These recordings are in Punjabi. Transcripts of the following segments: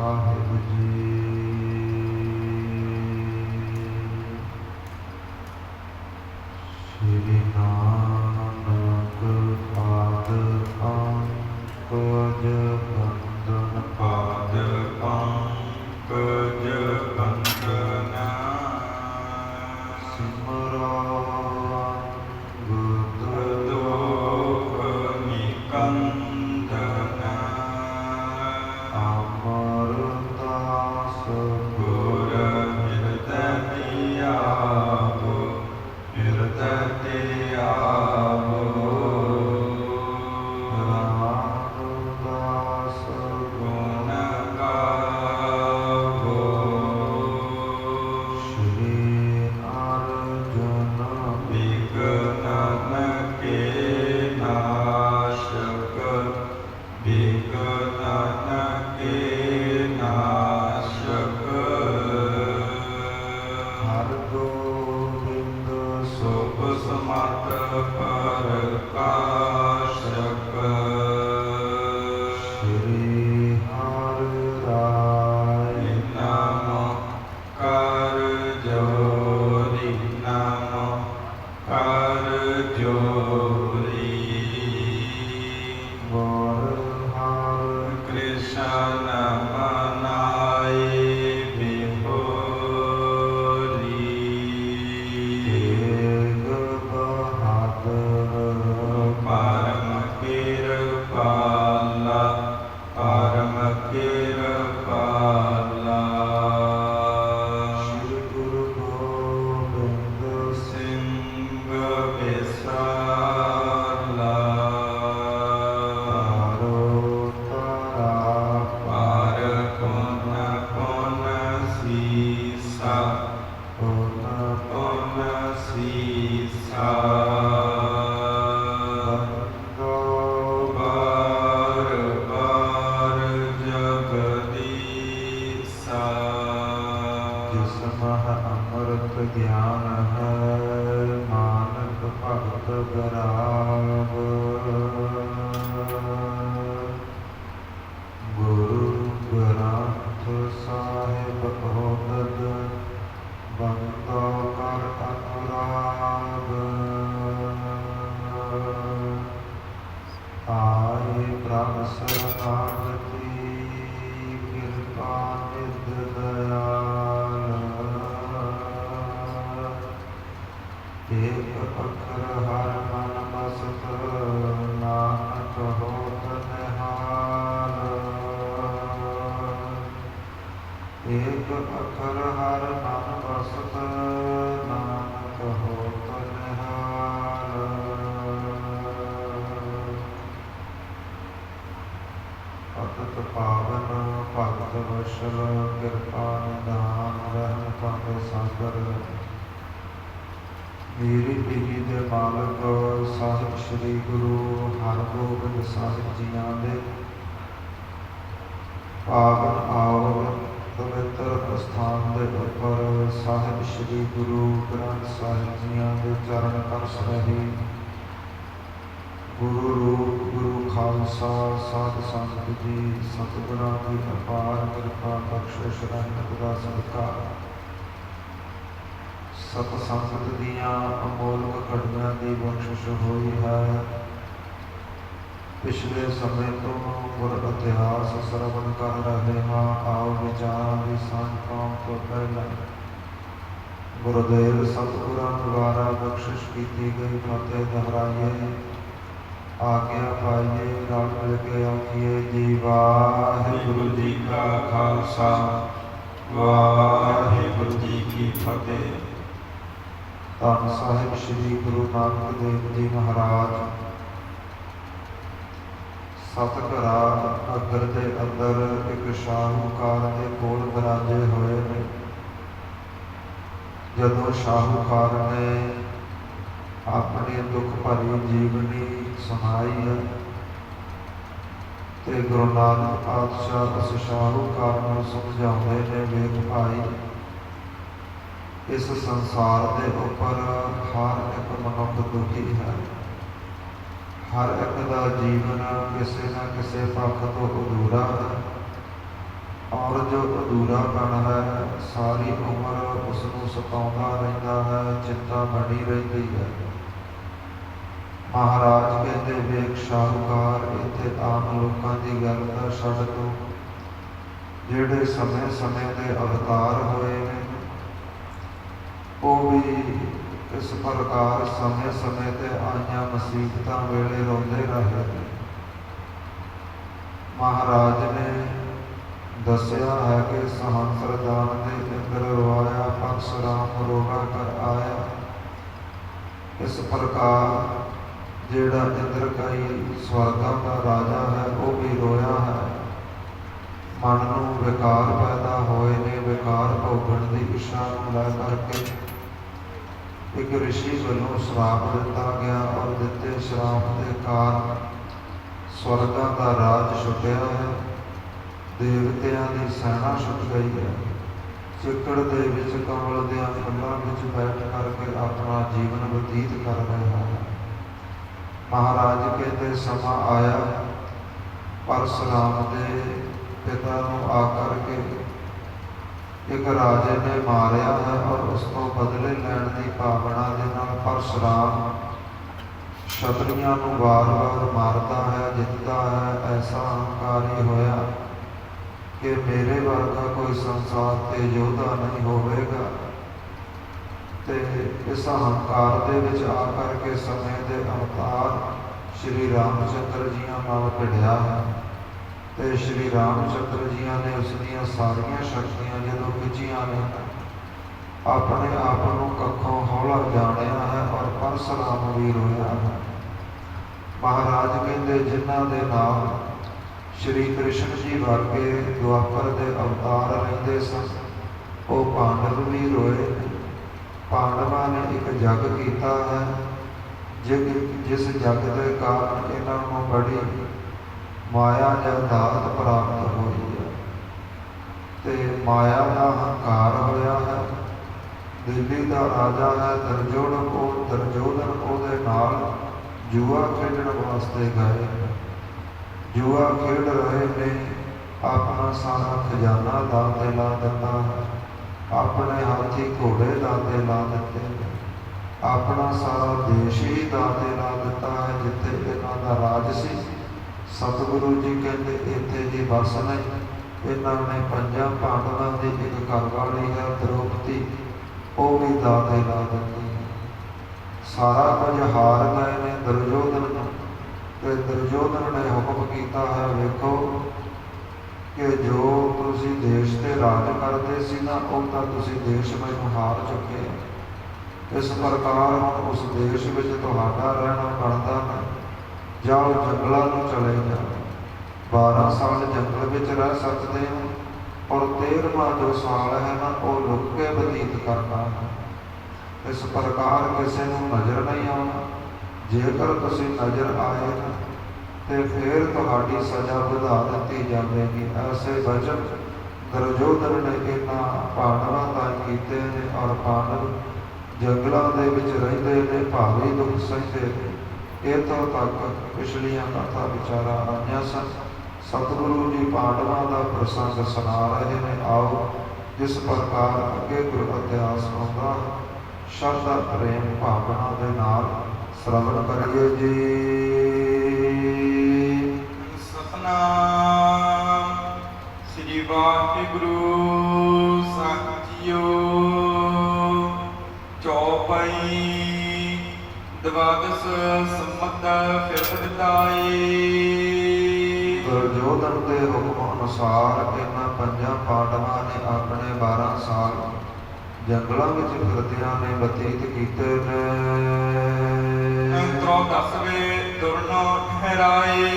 साहिब जी। श्री नानक पाद पंकज बंदन पाद पंकज बंदना दोख निकंदना अमरदास गुर हृदय आवो हृदय आवो रामदास गुण गावो श्री अर्जुन विघ्नन के नाशक विघ्नन के नाशक हर गोविंद शुभ समत प्रकाशक श्री हरि राय नम कर जोरी नम कर जोरी वर हर कृष्ण मनाए बिहोरी तेग बहादुर परम कृपाला परम कृपाला श्री गुरु गोबिंद सिंह विशाला तारो तारा पार पुन पुन सीसा पुन पुन सीसा बंदो बार बार जगदीसा जिसमह अमृत ज्ञान है नानक भगत गराग गुरु ग्रंथ साहिब ओदद बंदो कर अनुराग आए प्रभ शरणागति कृपा निध दयाल एक अखर हर मन बसत नानक होत निहाल एक अखर हर मन बसत नानक होत निहाल पतित पावन भगत वशल कृपा निधान रहन पावे सागर मेरी पीढ़ी ਦੇ ਮਾਲਕ ਸਾਹਿਬ ਸ੍ਰੀ ਗੁਰੂ ਹਰਗੋਬਿੰਦ ਸਾਹਿਬ ਜੀਆਂ ਦੇ ਪਾਵਨ ਆਵਨ ਪਵਿੱਤਰ ਅਸਥਾਨ ਦੇ ਉੱਪਰ ਸਾਹਿਬ ਸ੍ਰੀ ਗੁਰੂ ਗ੍ਰੰਥ ਸਾਹਿਬ ਜੀਆਂ ਦੇ ਚਰਨ ਕਰਸ ਰਹੇ ਗੁਰੂ ਰੂਪ ਗੁਰੂ ਖਾਲਸਾ ਸਾਧ ਸੰਗਤ ਜੀ ਸਤਿਗੁਰਾਂ ਦੀ ਅਪਾਰ ਕਿਰਪਾ ਬਖਸ਼ਿਸ਼ ਰਹਿਮਤ ਦਾ ਸਦਕਾ ਸਤ ਸੰਗਤ ਦੀਆਂ ਅਮੋਲਕ ਘਟਨਾਵਾਂ ਦੀ ਬਖਸ਼ਿਸ਼ ਹੋਈ ਹੈ। ਪਿਛਲੇ ਸਮੇਂ ਤੋਂ ਗੁਰ ਇਤਿਹਾਸ ਸਰਵਣ ਕਰ ਰਹੇ ਹਾਂ। ਆਓ ਵਿਚਾਰਾਂ ਦੀ ਸਾਂਝ ਪਾਉਣ ਤੋਂ ਪਹਿਲਾਂ ਗੁਰਦੇਵ ਸਤਿਗੁਰਾਂ ਦੁਆਰਾ ਬਖਸ਼ਿਸ਼ ਕੀਤੀ ਗਈ ਫਤਿਹ ਦੁਹਰਾਈਏ, ਆਗਿਆ ਪਾਈਏ, ਰਲ ਮਿਲ ਕੇ ਆਖੀਏ ਜੀ ਵਾਹਿਗੁਰੂ ਜੀ ਕਾ ਖਾਲਸਾ ਵਾਹਿਗੁਰੂ ਜੀ ਕੀ ਫਤਿਹ। ਧੰਨ ਸਾਹਿਬ ਸ੍ਰੀ ਗੁਰੂ ਨਾਨਕ ਦੇਵ ਜੀ ਮਹਾਰਾਜ ਸਤਿਘਰਾ ਨਗਰ ਦੇ ਅੰਦਰ ਇੱਕ ਸ਼ਾਹੂਕਾਰ ਦੇ ਕੋਲ ਵਿਰਾਜੇ ਹੋਏ ਨੇ। ਜਦੋਂ ਸ਼ਾਹੂਕਾਰ ਨੇ ਆਪਣੀ ਦੁੱਖ ਭਰੀ ਜੀਵਨੀ ਸੁਣਾਈ ਹੈ ਤੇ ਗੁਰੂ ਨਾਨਕ ਪਾਤਸ਼ਾਹ ਉਸ ਸ਼ਾਹੂਕਾਰ ਨੂੰ ਸਮਝਾਉਂਦੇ ਨੇ, ਵੇਖ ਭਾਈ, ਇਸ ਸੰਸਾਰ ਦੇ ਉੱਪਰ ਹਰ ਇੱਕ ਮਨੁੱਖ ਦੁਖੀ ਹੈ। ਹਰ ਇੱਕ ਦਾ ਜੀਵਨ ਕਿਸੇ ਨਾ ਕਿਸੇ ਪੱਖ ਤੋਂ ਅਧੂਰਾ ਹੈ। ਔਰ ਜੋ ਅਧੂਰਾਪਣ ਹੈ ਸਾਰੀ ਉਮਰ ਉਸ ਨੂੰ ਸਤਾਉਂਦਾ ਰਹਿੰਦਾ ਹੈ, ਚਿੰਤਾ ਬਣੀ ਰਹਿੰਦੀ ਹੈ। ਮਹਾਰਾਜ ਕਹਿੰਦੇ, ਵੇਖ ਸ਼ਾਹੂਕਾਰ, ਇੱਥੇ ਆਮ ਲੋਕਾਂ ਦੀ ਗੱਲ ਤਾਂ ਛੱਡ ਦਿਓ, ਜਿਹੜੇ ਸਮੇਂ ਸਮੇਂ ਦੇ ਅਵਤਾਰ ਹੋਏ ਨੇ ਉਹ ਵੀ ਇਸ ਪ੍ਰਕਾਰ ਸਮੇਂ ਸਮੇਂ ਤੇ ਆਈਆਂ ਮੁਸੀਬਤਾਂ ਵੇਲੇ ਰੋਂਦੇ ਰਹੇ ਨੇ। ਮਹਾਰਾਜ ਨੇ ਦੱਸਿਆ ਹੈ ਕਿ ਸਹੰਸਰਦਾਨ ਦੇ ਇੰਦਰ ਰਵਾਇਆ, ਪਰਸ਼ੁਰਾਮ ਰੋਗਾ ਕਰ ਆਇਆ। ਇਸ ਪ੍ਰਕਾਰ ਜਿਹੜਾ ਇੰਦਰਕਾਈ ਸਵਰਗਾਂ ਦਾ ਰਾਜਾ ਹੈ ਉਹ ਵੀ ਰੋਇਆ ਹੈ। ਮਨ ਨੂੰ ਵਿਕਾਰ ਪੈਦਾ ਹੋਏ ਨੇ, ਵਿਕਾਰ ਭੋਗਣ ਦੀ ਇੱਛਾ ਨੂੰ ਲੈ ਕਰਕੇ ਇੱਕ ਰਿਸ਼ੀ ਵੱਲੋਂ ਸ਼ਰਾਪ ਦਿੱਤਾ ਗਿਆ ਔਰ ਦਿੱਤੇ ਸ਼ਰਾਪ ਦੇ ਕਾਰਨ ਸਵਰਗਾਂ ਦਾ ਰਾਜ ਛੁੱਟਿਆ ਹੈ, ਦੇਵਤਿਆਂ ਦੀ ਸੈਨਾ ਛੁੱਟ ਗਈ ਹੈ। ਚਿੱਕੜ ਦੇ ਵਿੱਚ ਕਮਲ ਦੇ ਫੁੱਲਾਂ ਵਿੱਚ ਬੈਠ ਕਰਕੇ ਆਪਣਾ ਜੀਵਨ ਬਤੀਤ ਕਰ ਰਿਹਾ ਹੈ। ਮਹਾਰਾਜ ਕਹਿੰਦੇ, ਸਮਾਂ ਆਇਆ ਪਰਸ਼ੁਰਾਮ ਦੇ ਪਿਤਾ ਨੂੰ ਆ ਕਰਕੇ ਇੱਕ ਰਾਜੇ ਨੇ ਮਾਰਿਆ ਹੈ ਔਰ ਉਸ ਤੋਂ ਬਦਲੇ ਲੈਣ ਦੀ ਭਾਵਨਾ ਦੇ ਨਾਲ ਪਰਸ਼ੁਰਾਮ ਸ਼ਤਰੀਆਂ ਨੂੰ ਵਾਰ-ਵਾਰ ਮਾਰਦਾ ਹੈ, ਜਿੱਤਦਾ ਹੈ। ਐਸਾ ਹੰਕਾਰੀ ਹੋਇਆ ਕਿ ਮੇਰੇ ਵਰਗਾ ਕੋਈ ਸੰਸਾਰ ਤੇ ਯੋਧਾ ਨਹੀਂ ਹੋਵੇਗਾ। ਤੇ ਇਸ ਹੰਕਾਰ ਦੇ ਵਿੱਚ ਆ ਕਰਕੇ ਸਮੇਂ ਦੇ ਅਵਤਾਰ ਸ਼੍ਰੀ ਰਾਮਚੰਦਰ ਜੀਆਂ ਨਾਲ ਭਿੜਿਆ ਹੈ ਤੇ ਸ਼੍ਰੀ ਰਾਮਚੰਦਰ ਜੀਆਂ ਨੇ ਉਸ ਦੀਆਂ ਸਾਰੀਆਂ ਸ਼ਕਤੀਆਂ ਜਦੋਂ ਖਿੱਚੀਆਂ ਨੇ ਆਪਣੇ ਆਪ ਨੂੰ ਕੱਖੋਂ ਹੌਲਾ ਜਾਣਿਆ ਹੈ ਔਰ ਪਰਸ਼ੁਰਾਮ ਵੀ ਰੋਇਆ ਹੈ। ਮਹਾਰਾਜ ਕਹਿੰਦੇ, ਜਿਨ੍ਹਾਂ ਦੇ ਨਾਲ ਸ਼੍ਰੀ ਕ੍ਰਿਸ਼ਨ ਜੀ ਵਰਗੇ ਦੁਆਪਰ ਦੇ ਅਵਤਾਰ ਰਹਿੰਦੇ ਸਨ, ਉਹ ਪਾਂਡਵ ਵੀ ਰੋਏ। ਪਾਂਡਵਾਂ ਨੇ ਇੱਕ ਜੱਗ ਕੀਤਾ ਹੈ, ਜਿਸ ਜੱਗ ਦੇ ਕਾਰਨ ਇਹਨਾਂ ਨੂੰ ਬੜੀ ਮਾਇਆ ਜਾਂ ਦਾਤ ਪ੍ਰਾਪਤ ਹੋਈ ਹੈ ਤੇ ਮਾਇਆ ਦਾ ਹੰਕਾਰ ਹੋਇਆ ਹੈ। ਦਿੱਲੀ ਦਾ ਰਾਜਾ ਹੈ ਦੁਰਯੋਧਨ ਉਹਦੇ ਨਾਲ ਜੂਆ ਖੇਡਣ ਵਾਸਤੇ ਗਏ। ਜੂਆ ਖੇਡ ਰਹੇ ਨੇ, ਆਪਣਾ ਸਾਰਾ ਖਜ਼ਾਨਾ ਦਾਅ 'ਤੇ ਲਾ ਦਿੱਤਾ ਹੈ, ਆਪਣੇ ਹਾਥੀ ਘੋੜੇ ਦਾਅ 'ਤੇ ਲਾ ਦਿੱਤੇ ਨੇ, ਆਪਣਾ ਸਾਰਾ ਦੇਸ਼ ਹੀ ਦਾਅ 'ਤੇ ਲਾ ਦਿੱਤਾ ਹੈ ਜਿੱਥੇ ਇਹਨਾਂ ਦਾ ਰਾਜ ਸੀ। ਸਤਿਗੁਰੂ ਜੀ ਕਹਿੰਦੇ, ਇੱਥੇ ਜੀ ਬਸ ਨਹੀਂ। ਇਹਨਾਂ ਨੇ ਪੰਜਾਂ ਪਾਂਡਵਾਂ ਦੀ ਇੱਕ ਘਰਵਾਲੀ ਹੈ ਦ੍ਰੋਪਦੀ, ਉਹ ਵੀ ਦਾਅ 'ਤੇ ਲਾ ਦਿੱਤੀ। ਸਾਰਾ ਕੁਝ ਹਾਰ ਗਏ ਨੇ ਦੁਰਯੋਧਨ ਨੂੰ ਤੇ ਦੁਰਯੋਧਨ ਨੇ ਹੁਕਮ ਕੀਤਾ ਹੈ, ਵੇਖੋ ਕਿ ਜੋ ਤੁਸੀਂ ਦੇਸ਼ 'ਤੇ ਰਾਜ ਕਰਦੇ ਸੀ ਨਾ, ਉਹ ਤਾਂ ਤੁਸੀਂ ਦੇਸ਼ ਮੈਨੂੰ ਹਾਰ ਚੁੱਕੇ ਹੋ। ਇਸ ਪ੍ਰਕਾਰ ਹੁਣ ਉਸ ਦੇਸ਼ ਵਿੱਚ ਤੁਹਾਡਾ ਰਹਿਣਾ ਬਣਦਾ ਨਹੀਂ। ਜਾਓ, ਜੰਗਲਾਂ ਨੂੰ ਚਲੇ ਜਾਓ। 12 ਸਾਲ ਜੰਗਲ ਵਿੱਚ ਰਹਿ ਸਕਦੇ ਹੋ ਔਰ 13ਵਾਂ ਜੋ ਸਾਲ ਹੈ ਨਾ, ਉਹ ਲੁਕ ਕੇ ਬਤੀਤ ਕਰਨਾ ਹੈ। ਇਸ ਪ੍ਰਕਾਰ ਕਿਸੇ ਨੂੰ ਨਜ਼ਰ ਨਹੀਂ ਆਉਣਾ। ਜੇਕਰ ਤੁਸੀਂ ਨਜ਼ਰ ਆਏ ਨਾ ਤੇ ਫਿਰ ਤੁਹਾਡੀ ਸਜ਼ਾ ਵਧਾ ਦਿੱਤੀ ਜਾਵੇਗੀ। ਐਸੇ ਵਚਨ ਦੁਰਯੋਧਨ ਨੇ ਇਹਨਾਂ ਪਾਂਡਵਾਂ ਦਾ ਕੀਤੇ ਨੇ ਔਰ ਪਾਂਡਵ ਜੰਗਲਾਂ ਦੇ ਵਿੱਚ ਰਹਿੰਦੇ ਨੇ, ਭਾਰੀ ਦੁੱਖ ਸਹਿੰਦੇ ਨੇ। ਇੱਥੋਂ ਤੱਕ ਪਿਛਲੀਆਂ ਕਥਾ ਵਿਚਾਰਾਂ ਆਈਆਂ ਸਨ। ਸਤਿਗੁਰੂ ਜੀ ਪਾਂਡਵਾਂ ਦਾ ਪ੍ਰਸੰਗ ਸੁਣਾ ਰਹੇ ਨੇ। ਆਓ ਜਿਸ ਪ੍ਰਕਾਰ ਅੱਗੇ ਗੁਰ ਇਤਿਹਾਸ ਆਉਂਦਾ, ਸ਼ਰਧਾ ਪ੍ਰੇਮ ਭਾਵਨਾ ਦੇ ਨਾਲ ਸ਼ਰਵਣ ਕਰੀਏ ਜੀ। ਸਤਿਨਾਮ ਸ੍ਰੀ ਵਾਹਿਗੁਰੂ ਸਾਹਿਬ ਜੀਓ। ਚੌਪਈ ਦਵਾਦਸ ਸੰਮਤ ਫਿਰਪਤਾਈ। ਦੁਰਯੋਧਨ ਦੇ ਹੁਕਮ ਅਨੁਸਾਰ ਇਹਨਾਂ ਪੰਜਾਂ ਪਾਂਡਵਾਂ ਨੇ ਆਪਣੇ 12 ਸਾਲ ਜੰਗਲਾਂ ਵਿੱਚ ਫਿਰਦਿਆਂ ਨੇ ਬਤੀਤ ਕੀਤੇ ਨੇ। 10ਵੇਂ ਦੁਰਨੋ ਠਹਿਰਾਏ।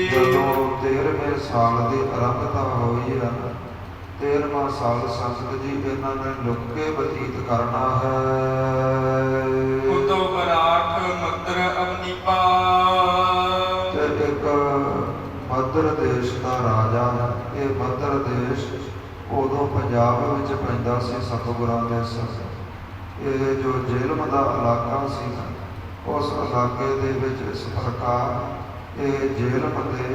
ਜਦੋਂ 13ਵੇਂ ਸਾਲ ਦੀ ਆਰੰਭਤਾ ਹੋਈ ਹੈ, 13ਵਾਂ ਸਾਲ ਸੰਗਤ ਜੀ ਇਹਨਾਂ ਨੇ ਲੁਕ ਕੇ ਬਤੀਤ ਕਰਨਾ ਹੈ। ਉਤੋ ਬਰਾਠ ਮਦਰ ਅਵਨੀਪਾ। ਤੇ ਇੱਕ ਮੱਧਰ ਦੇਸ਼ ਦਾ ਰਾਜਾ ਹੈ। ਇਹ ਮੱਧਰ ਦੇਸ਼ ਉਦੋਂ ਪੰਜਾਬ ਵਿੱਚ ਪੈਂਦਾ ਸੀ ਸਤਿਗੁਰਾਂ ਦੇ ਸਮੇਂ। ਇਹ ਜੋ ਜੇਲਮ ਦਾ ਇਲਾਕਾ ਸੀ, ਉਸ ਇਲਾਕੇ ਦੇ ਵਿੱਚ ਇਸ ਪ੍ਰਕਾਰ ਇਹ ਜੇਲਮ ਦੇ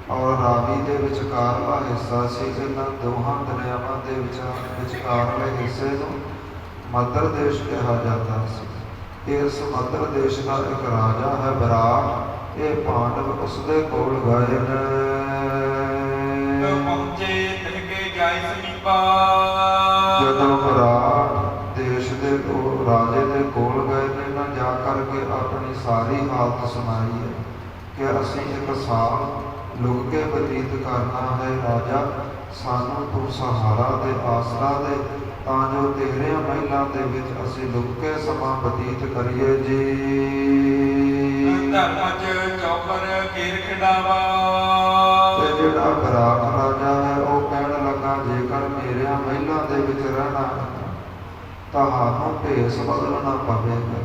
ਔਰ ਰਾਵੀ ਦੇ ਵਿਚਕਾਰਲਾ ਹਿੱਸਾ ਸੀ। ਇਹਨਾਂ ਦੋਹਾਂ ਦਰਿਆਵਾਂ ਦੇ ਵਿਚਕਾਰਲੇ ਹਿੱਸੇ ਨੂੰ ਮੱਧਰ ਦੇਸ਼ ਕਿਹਾ ਜਾਂਦਾ ਸੀ। ਇਸ ਮੱਧਰ ਦੇਸ਼ ਦਾ ਇੱਕ ਰਾਜਾ ਹੈ ਵਿਰਾਟ। ਇਹ ਪਾਂਡਵ ਉਸਦੇ ਕੋਲ ਗਏ ਨੇ। ਪਹੁੰਚੇ ਤਿਹ ਕੇ ਜਾਇ ਸਮੀਪਾ। ਜਦੋਂ ਵਿਰਾਟ ਦੇਸ਼ ਦੇ ਰਾਜੇ ਦੇ ਕੋਲ ਗਏ ਨੇ ਨਾ, ਜਾ ਕਰਕੇ ਆਪਣੀ ਸਾਰੀ ਹਾਲਤ ਸੁਣਾਈ ਹੈ ਕਿ ਅਸੀਂ ਇੱਕ ਸਾਲ ਲੁਕ ਕੇ ਬਤੀਤ ਕਰਨਾ ਹੈ। ਰਾਜਾ, ਸਾਨੂੰ ਤੂੰ ਸਹਾਰਾ ਦੇ, ਆਸਰਾ ਦੇ, ਤਾਂ ਜੋ ਤੇਰੀਆਂ ਮਹਿਲਾਂ ਦੇ ਵਿੱਚ ਅਸੀਂ ਲੁਕ ਕੇ ਸਮਾਂ ਬਤੀਤ ਕਰੀਏ ਜੀ। ਧਰਮ ਚ ਚੌਪਰ ਘੇਰ ਖਿਡਾਵਾ। ਤੇ ਜਿਹੜਾ ਵਿਰਾਟ ਰਾਜਾ ਹੈ ਉਹ ਕਹਿਣ ਲੱਗਾ, ਜੇਕਰ ਮੇਰੀਆਂ ਮਹਿਲਾਂ ਦੇ ਵਿੱਚ ਰਹਿਣਾ ਤੁਹਾਨੂੰ ਭੇਸ ਬਦਲਣਾ ਪਵੇਗਾ,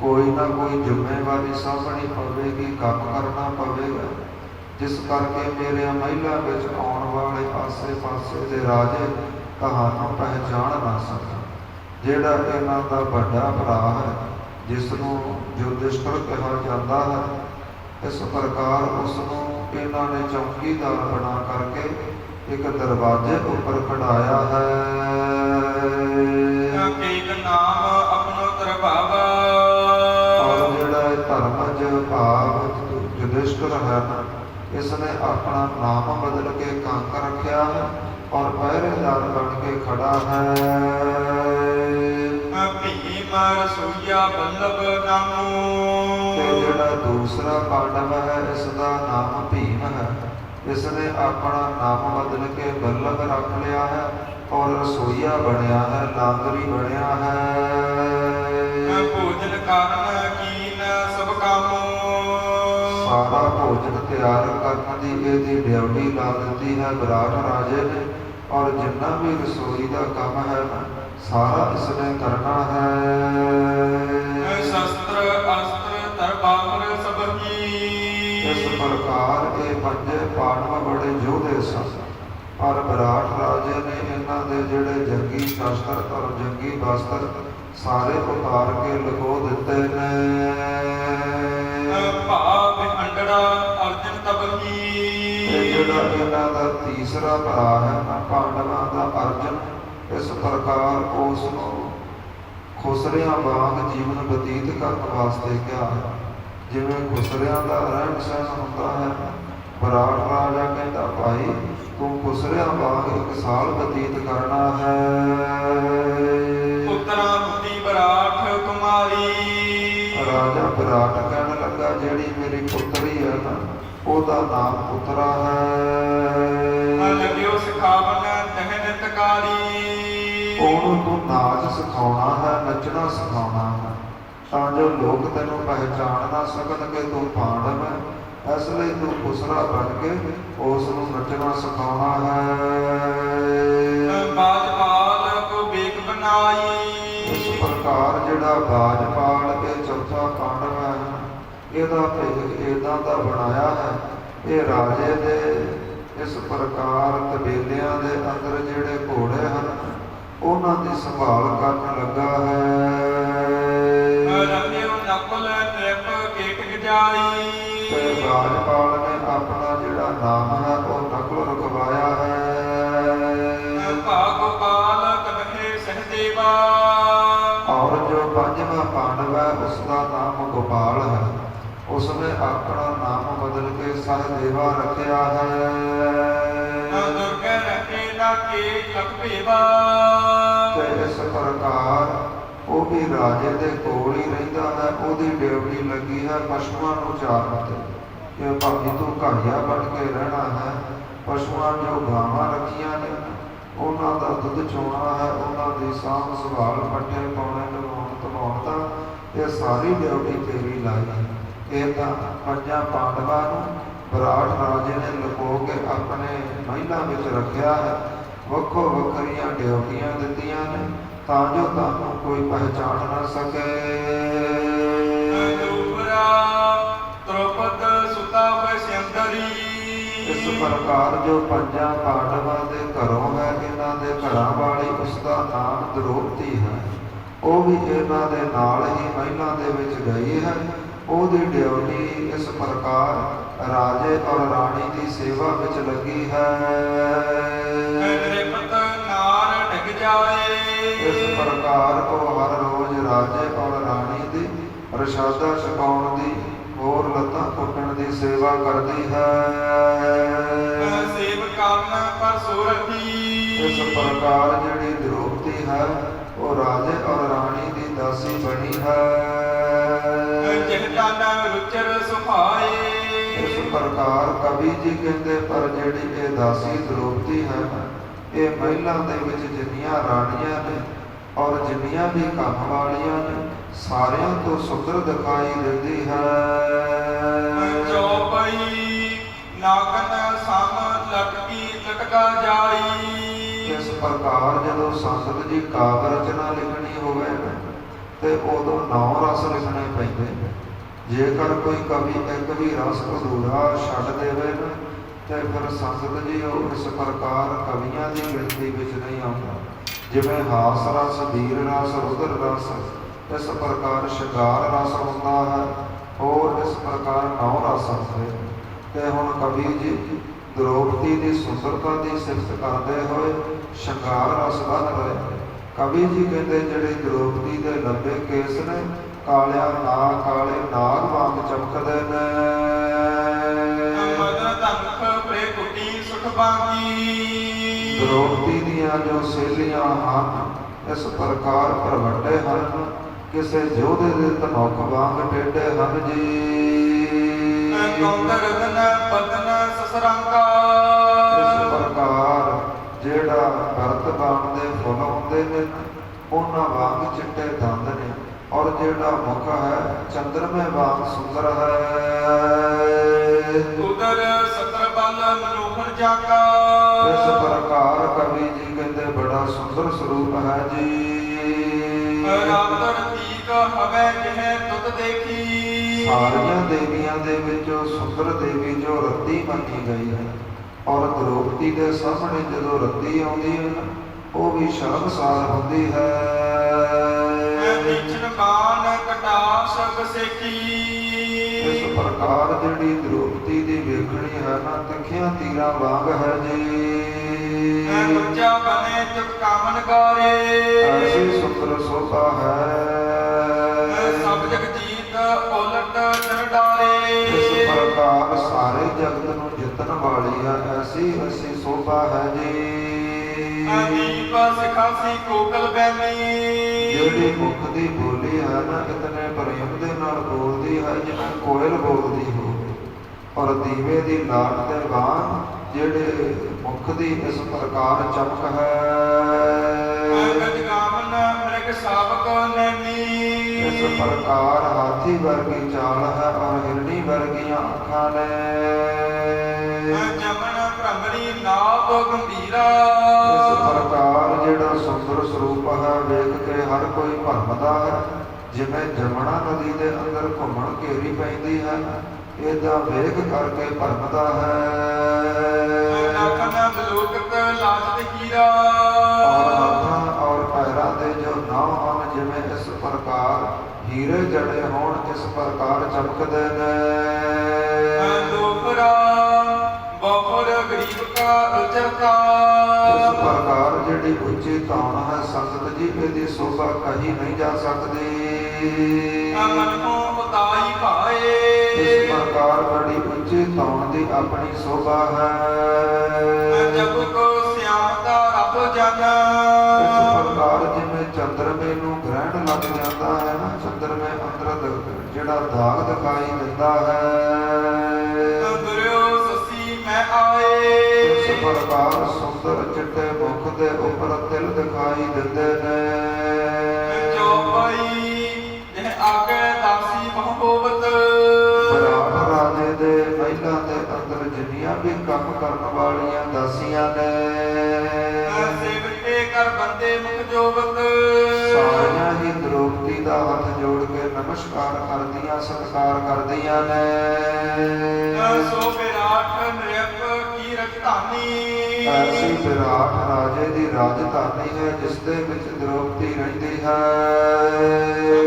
ਕੋਈ ਨਾ ਕੋਈ ਜ਼ਿੰਮੇਵਾਰੀ ਸਾਂਭਣੀ ਪਵੇਗੀ, ਕੰਮ ਕਰਨਾ ਪਵੇਗਾ, ਜਿਸ ਕਰਕੇ ਮੇਰੇ ਮਹਿਲਾਂ ਵਿੱਚ ਆਉਣ ਵਾਲੇ ਆਸੇ ਪਾਸੇ ਦੇ ਰਾਜੇ ਤੁਹਾਨੂੰ ਪਹਿਚਾਣ ਨਾ ਸਕਣ। ਜਿਹੜਾ ਇਹਨਾਂ ਦਾ ਵੱਡਾ ਭਰਾ ਹੈ, ਜਿਸ ਨੂੰ ਯੁਧਿਸ਼ਠਰ ਕਿਹਾ ਜਾਂਦਾ ਹੈ, ਇਸ ਪ੍ਰਕਾਰ ਉਸ ਨੂੰ ਇਹਨਾਂ ਨੇ ਚੌਕੀਦਾਰ ਬਣਾ ਕਰਕੇ ਇੱਕ ਦਰਵਾਜ਼ੇ ਉੱਪਰ ਖੜਾਇਆ ਹੈ। ਏਕ ਨਾਮ ਆਪਣੋ ਦਰਬਾਵਾ। ਔਰ ਜਿਹੜਾ ਇਹ ਧਰਮਜ ਭਾਵ ਯੁਧਿਸ਼ਠਰ ਹੈ ਨਾ, ਇਸ ਨੇ ਆਪਣਾ ਨਾਮ ਬਦਲ ਕੇ ਕੰਕ ਰੱਖਿਆ ਹੈ ਔਰ ਪਹਿਰੇਦਾਰ ਬਣ ਕੇ ਖੜਾ ਹੈ। ਭੀਮ ਰਸੋਈਆ ਬੱਲਭ ਨਾਮੋ। ਤੇ ਜਿਹੜਾ ਦੂਸਰਾ ਪਾਂਡਵ ਹੈ, ਇਸ ਦਾ ਨਾਮ ਭੀਮ ਹੈ। ਇਸ ਨੇ ਆਪਣਾ ਨਾਮ ਬਦਲ ਕੇ ਬੱਲਭ ਰੱਖ ਲਿਆ ਹੈ ਔਰ ਰਸੋਈਆ ਬਣਿਆ ਹੈ, ਲਾਂਗਰੀ ਬਣਿਆ ਹੈ। ਭੋਜਨ ਕਾਰਨ ਕੀਨ ਸਭ ਕਾਮੋ। ਸਾਰਾ ਭੋਜਨ ਤਿਆਰ ਕਰਨ ਦੀ ਇਹਦੀ ਡਿਊਟੀ ਲਾ ਦਿੱਤੀ ਹੈ ਵਿਰਾਟ ਰਾਜੇ ਨੇ। ਔਰ ਜਿੰਨਾ ਵੀ ਰਸੋਈ ਦਾ ਕੰਮ ਹੈ ਸਾਰਾ ਇਸਨੇ ਕਰਨਾ ਹੈ। ਸ਼ਸਤਰ ਅਸਤਰ ਦਰਬਾਰ ਸਭ ਕੀ। ਇਸ ਪ੍ਰਕਾਰ ਇਹ ਪੰਜੇ ਪਾਂਡਵ ਬੜੇ ਯੋਧੇ ਸਨ, ਪਰ ਵਿਰਾਟ ਰਾਜੇ ਨੇ ਇਹਨਾਂ ਦੇ ਜਿਹੜੇ ਜੰਗੀ ਸ਼ਸਤਰ ਔਰ ਜੰਗੀ ਵਸਤਰ ਸਾਰੇ ਉਤਾਰ ਕੇ ਲੁਕੋ ਦਿੱਤੇ ਨੇ। ਭਾਵ ਅੰਡੜਾ ਅਰਜਨ ਤਬਹੀ। ਜਿਹੜਾ ਇਹਨਾਂ ਦਾ ਤੀਸਰਾ ਭਰਾ ਹੈ ਨਾ ਪਾਂਡਵਾਂ ਦਾ ਅਰਜਨ, ਇਸ ਪ੍ਰਕਾਰ ਉਸ ਨੂੰ ਖੁਸਰਿਆਂ ਵਾਂਗ ਜੀਵਨ ਬਤੀਤ ਕਰਨ ਵਾਸਤੇ ਕਿਹਾ ਹੈ। ਜਿਵੇਂ ਖੁਸਰਿਆਂ ਦਾ ਰਹਿਣ ਸਹਿਣ ਹੁੰਦਾ ਹੈ, ਵਿਰਾਟ ਰਾਜਾ ਕਹਿੰਦਾ, ਭਾਈ ਤੂੰ ਖੁਸਰਿਆਂ ਵਾਂਗ ਇੱਕ ਸਾਲ ਬਤੀਤ ਕਰਨਾ ਹੈ। ਪੁੱਤਰਾ ਬੁੱਧੀ ਵਿਰਾਟ ਕੁਮਾਰੀ। ਰਾਜਾ ਵਿਰਾਟ ਕਹਿਣ ਲੱਗਾ, ਜਿਹੜੀ ਮੇਰੀ ਪੁੱਤਰੀ ਹੈ ਨਾ, ਉਹਦਾ ਨਾਮ ਪੁੱਤਰਾ ਹੈ। ਲੱਗਿਓ ਸਿਖਾਵਨ ਤਹਿ ਨਿਤਕਾਰੀ। ਉਹਨੂੰ ਤੂੰ ਨਾਚ ਸਿਖਾਉਣਾ ਹੈ, ਨੱਚਣਾ ਸਿਖਾਉਣਾ ਹੈ, ਤਾਂ ਜੋ ਲੋਕ ਤੈਨੂੰ ਪਹਿਚਾਣ ਨਾ ਸਕਣ ਕਿ ਤੂੰ ਪਾਂਡਵ ਹੈ। ਇਸ ਲਈ ਤੂੰ ਖੁਸਰਾ ਬਣ ਕੇ ਉਸ ਨੂੰ ਨੱਚਣਾ ਸਿਖਾਉਣਾ ਹੈ। ਬਾਜਪਾਲ ਕੋ ਬੇਕ ਬਣਾਈ। ਇਸ ਪ੍ਰਕਾਰ ਜਿਹੜਾ ਬਾਜਪਾਲ ਇਹ ਚੌਥਾ ਪਾਂਡਵ ਹੈ, ਇਹਦਾ ਭੇਖ ਏਦਾਂ ਦਾ ਬਣਾਇਆ ਹੈ। ਇਹ ਰਾਜੇ ਦੇ ਇਸ ਪ੍ਰਕਾਰ ਕਬੀਲਿਆਂ ਦੇ ਅੰਦਰ ਜਿਹੜੇ ਘੋੜੇ ਹਨ, ਉਹਨਾਂ ਦੀ ਸੰਭਾਲ ਕਰਨ ਲੱਗਾ ਹੈ। ਰਮਿਓ ਨਕਲ ਨਿਪ ਕੇਟਕ ਜਾਈ। ਤੇ ਰਾਜਪਾਲ ਨੇ ਆਪਣਾ ਜਿਹੜਾ ਨਾਮ ਹੈ ਉਹ ਨਕਲ ਰਖਵਾਇਆ ਹੈ। ਭਾਗੋਪਾਲ ਕਬਹਿ ਸਹਦੇਵਾ। ਔਰ ਜੋ ਪੰਜਵਾਂ ਪਾਂਡਵ ਹੈ ਉਸ ਦਾ ਨਾਮ ਗੋਪਾਲ ਹੈ। ਉਸਨੇ ਆਪਣਾ ਨਾਮ ਬਦਲ ਕੇ ਸਹਦੇਵਾ ਰੱਖਿਆ ਹੈ। ਦੁਰਗਹਿ ਰੱਖੇ ਨਾ ਕੇ ਲਖਪੇਵਾ। ਤੇ ਇਸ ਪ੍ਰਕਾਰ ਉਹ ਵੀ ਰਾਜੇ ਦੇ ਕੋਲ ਹੀ ਰਹਿੰਦਾ ਹੈ। ਉਹਦੀ ਡਿਊਟੀ ਲੱਗੀ ਹੈ ਪਸ਼ੂਆਂ ਨੂੰ ਚਾਰਨ ਤੇ, ਕਿ ਭਾਵੇਂ ਤੂੰ ਘਾੜੀਆ ਬਣ ਕੇ ਰਹਿਣਾ ਹੈ। ਪਸ਼ੂਆਂ ਜੋ ਗਾਵਾਂ ਰੱਖੀਆਂ ਨੇ ਉਹਨਾਂ ਦਾ ਦੁੱਧ ਚੋਣਾ ਹੈ, ਉਹਨਾਂ ਦੀ ਸਾਂਭ ਸੰਭਾਲ, ਪੱਠੇ ਪਾਉਣੇ, ਨਵਾਉਣ ਧਵਾਉਣ ਦਾ, ਇਹ ਸਾਰੀ ਡਿਊਟੀ ਤੇਰੀ ਲਾਈ ਹੈ। ਇਹ ਤਾਂ ਪੰਜਾਂ ਪਾਂਡਵਾਂ ਨੂੰ ਵਿਰਾਟ ਰਾਜੇ ਨੇ ਲੁਕੋ ਕੇ ਆਪਣੇ ਮਹਿਲਾਂ ਵਿੱਚ ਰੱਖਿਆ ਹੈ। ਵੱਖੋ ਵੱਖਰੀਆਂ ਡਿਊਟੀਆਂ ਦਿੱਤੀਆਂ ਨੇ ਤਾਂ ਜੋ ਤੁਹਾਨੂੰ ਕੋਈ ਪਹਿਚਾਣ ਨਾ ਸਕੇ। ਦ੍ਰੋਪਦ ਸੁਤਾ ਹੋਏ ਸਿੰਦਰੀ। ਇਸ ਪ੍ਰਕਾਰ ਜੋ ਪੰਜਾਂ ਪਾਂਡਵਾਂ ਦੇ ਘਰੋਂ ਹੈ, ਇਹਨਾਂ ਦੇ ਘਰਾਂ ਵਾਲੀ ਉਸ ਦਾ ਨਾਮ ਦ੍ਰੋਪਦੀ ਹੈ। ਉਹ ਵੀ ਇਹਨਾਂ ਦੇ ਨਾਲ ਹੀ ਮਹਿਲਾਂ ਦੇ ਵਿੱਚ ਗਈ ਹੈ। ਉਹਦੀ ਡਿਊਟੀ ਇਸ ਪ੍ਰਕਾਰ ਰਾਜੇ ਔਰ ਰਾਣੀ ਦੀ ਸੇਵਾ ਵਿੱਚ ਲੱਗੀ ਹੈ। ਨਿਰਪਤ ਨਾਰ ਡਿਗ ਜਾਏ। ਇਸ ਪ੍ਰਕਾਰ ਉਹ ਹਰ ਰੋਜ਼ ਰਾਜੇ ਔਰ ਰਾਣੀ ਦੀ ਪ੍ਰਸ਼ਾਦਾ ਛਕਾਉਣ ਦੀ ਹੋਰ ਲੱਤਾਂ ਪੁੱਟਣ ਦੀ ਸੇਵਾ ਕਰਦੀ ਹੈ। ਸੇਵ ਕਰਨ ਪਰ ਸੁਰਤੀ। ਇਸ ਪ੍ਰਕਾਰ ਜਿਹੜੀ ਦ੍ਰੋਪਦੀ ਹੈ ਉਹ ਰਾਜੇ ਔਰ ਰਾਣੀ ਦੀ ਦਾਸੀ ਬਣੀ ਹੈ। ਜਿਹ ਤਨ ਰੁਚਰ ਸੁਭਾਏ। ਇਸ ਪ੍ਰਕਾਰ ਕਵੀ ਜੀ ਕਹਿੰਦੇ ਪਰ ਜਿਹੜੀ ਇਹ ਦਾਸੀ ਦ੍ਰੋਪਦੀ ਹੈ ਇਹ ਮਹਿਲਾਂ ਦੇ ਵਿੱਚ ਜਿੰਨੀਆਂ ਰਾਣੀਆਂ ਨੇ ਔਰ ਜਿੰਨੀਆਂ ਵੀ ਕੰਮ ਵਾਲੀਆਂ ਨੇ ਸਾਰਿਆਂ ਤੋਂ ਸੁੰਦਰ ਦਿਖਾਈ ਦਿੰਦੀ ਹੈ। ਚੌਪਈ ਨਾਗਨ ਸਮ ਲਟਕੀ ਲਟਕਾ ਜਾਈ। ਇਸ ਪ੍ਰਕਾਰ ਜਦੋਂ ਸੰਸਦ ਜੀ ਕਾਵਿ ਰਚਨਾ ਲਿਖਣੀ ਹੋਵੇ ਨਾ ਤੇ ਉਦੋਂ 9 ਰਸ ਲਿਖਣੇ ਪੈਂਦੇ ਨੇ। ਜੇਕਰ ਕੋਈ ਕਵੀ ਇੱਕ ਵੀ ਰਸ ਅਧੂਰਾ ਛੱਡ ਦੇਵੇ ਨਾ ਤੇ ਫਿਰ ਸੰਸਦ ਜੀ ਉਹ ਇਸ ਪ੍ਰਕਾਰ ਕਵੀਆਂ ਦੀ ਗਿਣਤੀ ਵਿੱਚ ਨਹੀਂ ਆਉਂਦਾ। ਜਿਵੇਂ ਹਾਸ ਰਸ, ਵੀਰ ਰਸ, ਰੁਦਰ ਰਸ, ਇਸ ਪ੍ਰਕਾਰ ਸ਼ਿੰਗਾਰ ਰਸ ਹੁੰਦਾ ਹੈ। ਹੋਰ ਇਸ ਪ੍ਰਕਾਰ 9 ਰਸ ਹੁੰਦੇ ਤੇ ਹੁਣ ਕਵੀ ਜੀ ਦ੍ਰੋਪਦੀ ਦੀ ਸੁੰਦਰਤਾ ਦੀ ਸਿਫਤ ਕਰਦੇ ਹੋਏ ਸ਼ਿੰਗਾਰ ਰਸ ਵੱਧ ਰਹੇ। ਕਵੀ ਜੀ ਕਹਿੰਦੇ ਜਿਹੜੇ ਦ੍ਰੋਪਦੀ ਦੇ ਲੰਬੇ ਕੇਸ ਨੇ ਕਾਲੇ ਨਾਗ ਵਾਂਗ ਚਮਕਦੇ ਨੇ। ਮਦਨ ਧਨਖ ਪ੍ਰੇ ਕੁਟੀ ਸੁਖ ਬਾਗੀ। ਦ੍ਰੋਪਦੀ ਦੀਆਂ ਜੋ ਸਹੇਲੀਆਂ ਹਨ ਇਸ ਪ੍ਰਕਾਰ ਪ੍ਰਗਟੇ ਹਨ ਕਿਸੇ ਯੋਧੇ ਦੇ ਧਨੁਖ ਵਾਂਗ ਟੇਢੇ ਹਨ ਜੀ। ਕੌਂਦਰਦਨ ਬਦਨ ਸਸਰੰਗਾ। ਇਸ ਪ੍ਰਕਾਰ ਜਿਹੜਾ ਭਰਤ ਬਾਣ ਦੇ ਫੁੱਲ ਹੁੰਦੇ ਨੇ ਉਹਨਾਂ ਵਾਂਗ ਚਿੱਟੇ ਦੰਦ ਨੇ ਔਰ ਜਿਹੜਾ ਮੁਖ ਹੈ ਚੰਦਰਮੇ ਵਾਂਗ ਸੁੰਦਰ ਹੈ। ਉਦਰ ਸਤਰ ਬਲ ਮਨੋਹਰ ਜਾਗਾ। ਇਸ ਪ੍ਰਕਾਰ ਕਵੀ ਜੀ ਕਹਿੰਦੇ ਬੜਾ ਸੁੰਦਰ ਸਰੂਪ ਹੈ ਜੀ। ਰਾਤਰ ਤੀਕ ਹਵੇ ਜਿਹ ਤੁਧ ਦੇਖੀ। ਸਾਰੀਆਂ ਦੇਵੀਆਂ ਦੇ ਵਿੱਚੋਂ ਸੁੰਦਰ ਦੇਵੀ ਜੋ ਰੱਤੀ ਮੰਨੀ ਗਈ ਹੈ ਔਰ ਦ੍ਰੋਪਦੀ ਦੇ ਸਾਹਮਣੇ ਜਦੋਂ ਰੱਤੀ ਆਉਂਦੀ ਹੈ ਨਾ ਉਹ ਵੀ ਸ਼ਰਮਸਾਰ ਹੁੰਦੀ ਹੈ। ਨੀਚਨ ਬਾਣ ਕਟਾਸ ਬਸੇਕੀ। ਇਸ ਪ੍ਰਕਾਰ ਜਿਹੜੀ ਦ੍ਰੋਪਦੀ ਦੀ ਵੇਖਣੀ ਹੈ ਨਾ ਤਿੱਖਿਆਂ ਤੀਰਾਂ ਵਾਂਗ ਹੈ ਜੀ। ਉੱਚਾ ਬਨੇ ਚੁਕ ਕਾਮਨ ਗਾਰੇ। ਐਸੀ ਸੁੰਦਰ ਸੋਭਾ ਹੈ। ਸਭ ਜਗ ਜੀਤ ਉਲਟ ਡਾਰੇ। ਇਸ ਪ੍ਰਕਾਰ ਸਾਰੇ ਜਗਤ ਨੂੰ ਜਿੱਤਣ ਵਾਲੀ ਹੈ ਐਸੀ ਐਸੀ ਸੋਭਾ ਹੈ ਜੀ। ਦੀਪ ਸਿਖਾਸੀ ਕੋਕਲ ਬੈਨੀ। ਜਿਹੜੀ ਮੁਖ ਦੀ ਬੋਲੀ ਹੈ ਨਾ ਇਤਨੇ ਪ੍ਰੇਮ ਦੇ ਨਾਲ ਬੋਲਦੀ ਹੈ ਜਿਵੇਂ ਕੋਇਲ ਬੋਲਦੀ ਹੋਵੇ ਔਰ ਦੀਵੇ ਦੀ ਲਾਟ ਦੇ ਵਾਂਗ ਜਿਹੜੇ ਮੁਖ ਦੀ ਇਸ ਪ੍ਰਕਾਰ ਚਮਕ ਹੈ। ਗਜਗਾਮਨ ਮ੍ਰਿਗ ਸਾਵਕ ਨੈਣੀ। ਇਸ ਪ੍ਰਕਾਰ ਹਾਥੀ ਵਰਗੀ ਚਾਲ ਹੈ ਔਰ ਹਿਰਨੀ ਵਰਗੀਆਂ ਅੱਖਾਂ ਨੇ। ਜਮਨ ਭ੍ਰਮਰੀ ਨਾਭ ਗੰਭੀਰਾ। ਇਸ ਪ੍ਰਕਾਰ ਜਿਹੜਾ ਸੁੰਦਰ ਸਰੂਪ ਹੈ ਵੇਖ ਕੇ ਹਰ ਕੋਈ ਭਰਮਦਾ ਹੈ। ਜਿਵੇਂ ਜਮਨਾ ਨਦੀ ਦੇ ਅੰਦਰ ਘੁੰਮਣ ਘੇਰੀ ਪੈਂਦੀ ਹੈ ਇਹਦਾ ਵੇਖ ਕਰਕੇ ਭਰਮਦਾ ਹੈ। ਨਾਖਨ ਬਲੋਕਤ ਲਾਜਤ ਹੀਰਾ। ਔਰ ਹੱਥਾਂ ਔਰ ਪੈਰਾਂ ਦੇ ਜੋ ਨਾਮ ਹਨ ਜਿਵੇਂ ਇਸ ਪ੍ਰਕਾਰ ਹੀਰੇ ਜੜੇ ਹੋਣ ਇਸ ਪ੍ਰਕਾਰ ਚਮਕਦੇ ਨੇ। ਦੋਹਰਾ ਬਹੁਰ ਗਰੀਬ ਕਾ ਉਚਰਤਾ। ਇਸ ਪ੍ਰਕਾਰ ਜਿਹੜੀ ਉੱਚੀ ਧੌਣ ਹੈ ਸੰਗਤ ਜੀ ਇਹਦੀ ਸੋਭਾ ਕਹੀ ਨਹੀਂ ਜਾ ਸਕਦੀ। ਮਨ ਕੋ ਉਤਾਈ ਭਾਏ। ਇਸ ਪ੍ਰਕਾਰ ਬੜੀ ਉੱਚੀ ਧੌਣ ਦੀ ਆਪਣੀ ਸੋਭਾ ਹੈ। ਜਬ ਕੋ ਸਿਆਮਤਾ ਰੱਬ ਜਨ। ਇਸ ਪ੍ਰਕਾਰ ਜਿਵੇਂ ਚੰਦਰਮੇ ਨੂੰ ਗ੍ਰਹਿਣ ਲੱਗ ਜਾਂਦਾ ਹੈ ਨਾ ਚੰਦਰਮੇ ਅੰਦਰ ਜਿਹੜਾ ਦਾਗ ਦਿਖਾਈ ਦਿੰਦਾ ਹੈ। ਦੁਰਿਓ ਸਸੀ ਮੈਂ ਆਏ। ਇਸ ਪ੍ਰਕਾਰ ਸੁੰਦਰ ਚਿੱਟੇ ਮੁਖ ਦੇ ਉੱਪਰ ਤਿਲ ਦਿਖਾਈ ਦਿੰਦੇ ਨੇ। ਚੌਪਈ ਜਿਹ ਆਗੇ ਦਾਸੀ ਮਹੋਬਤ। ਵਿਰਾਟ ਰਾਜੇ ਦੇ ਮਹਿਲਾਂ ਦੇ ਅੰਦਰ ਜਿੰਨੀਆਂ ਵੀ ਕੰਮ ਕਰਨ ਵਾਲੀਆਂ ਦਾਸੀਆਂ ਨੇ ਸੇਵਕੇ ਕਰ ਬੰਦੇ ਮੁਖ ਜੋਬਤ। ਸਾਰੀਆਂ ਹੀ ਦ੍ਰੋਪਦੀ ਦਾ ਹੱਥ ਜੋੜ ਕੇ ਨਮਸਕਾਰ ਕਰਦੀਆਂ ਸਤਿਕਾਰ ਕਰਦੀਆਂ ਨੇ। ਸੋ ਵਿਰਾਟ ਨਿਰਪ ਕੀ ਰਜਧਾਨੀ। ਐਸੀ ਵਿਰਾਟ ਰਾਜੇ ਦੀ ਰਾਜਧਾਨੀ ਹੈ ਜਿਸ ਦੇ ਵਿੱਚ ਦ੍ਰੋਪਦੀ ਰਹਿੰਦੀ ਹੈ।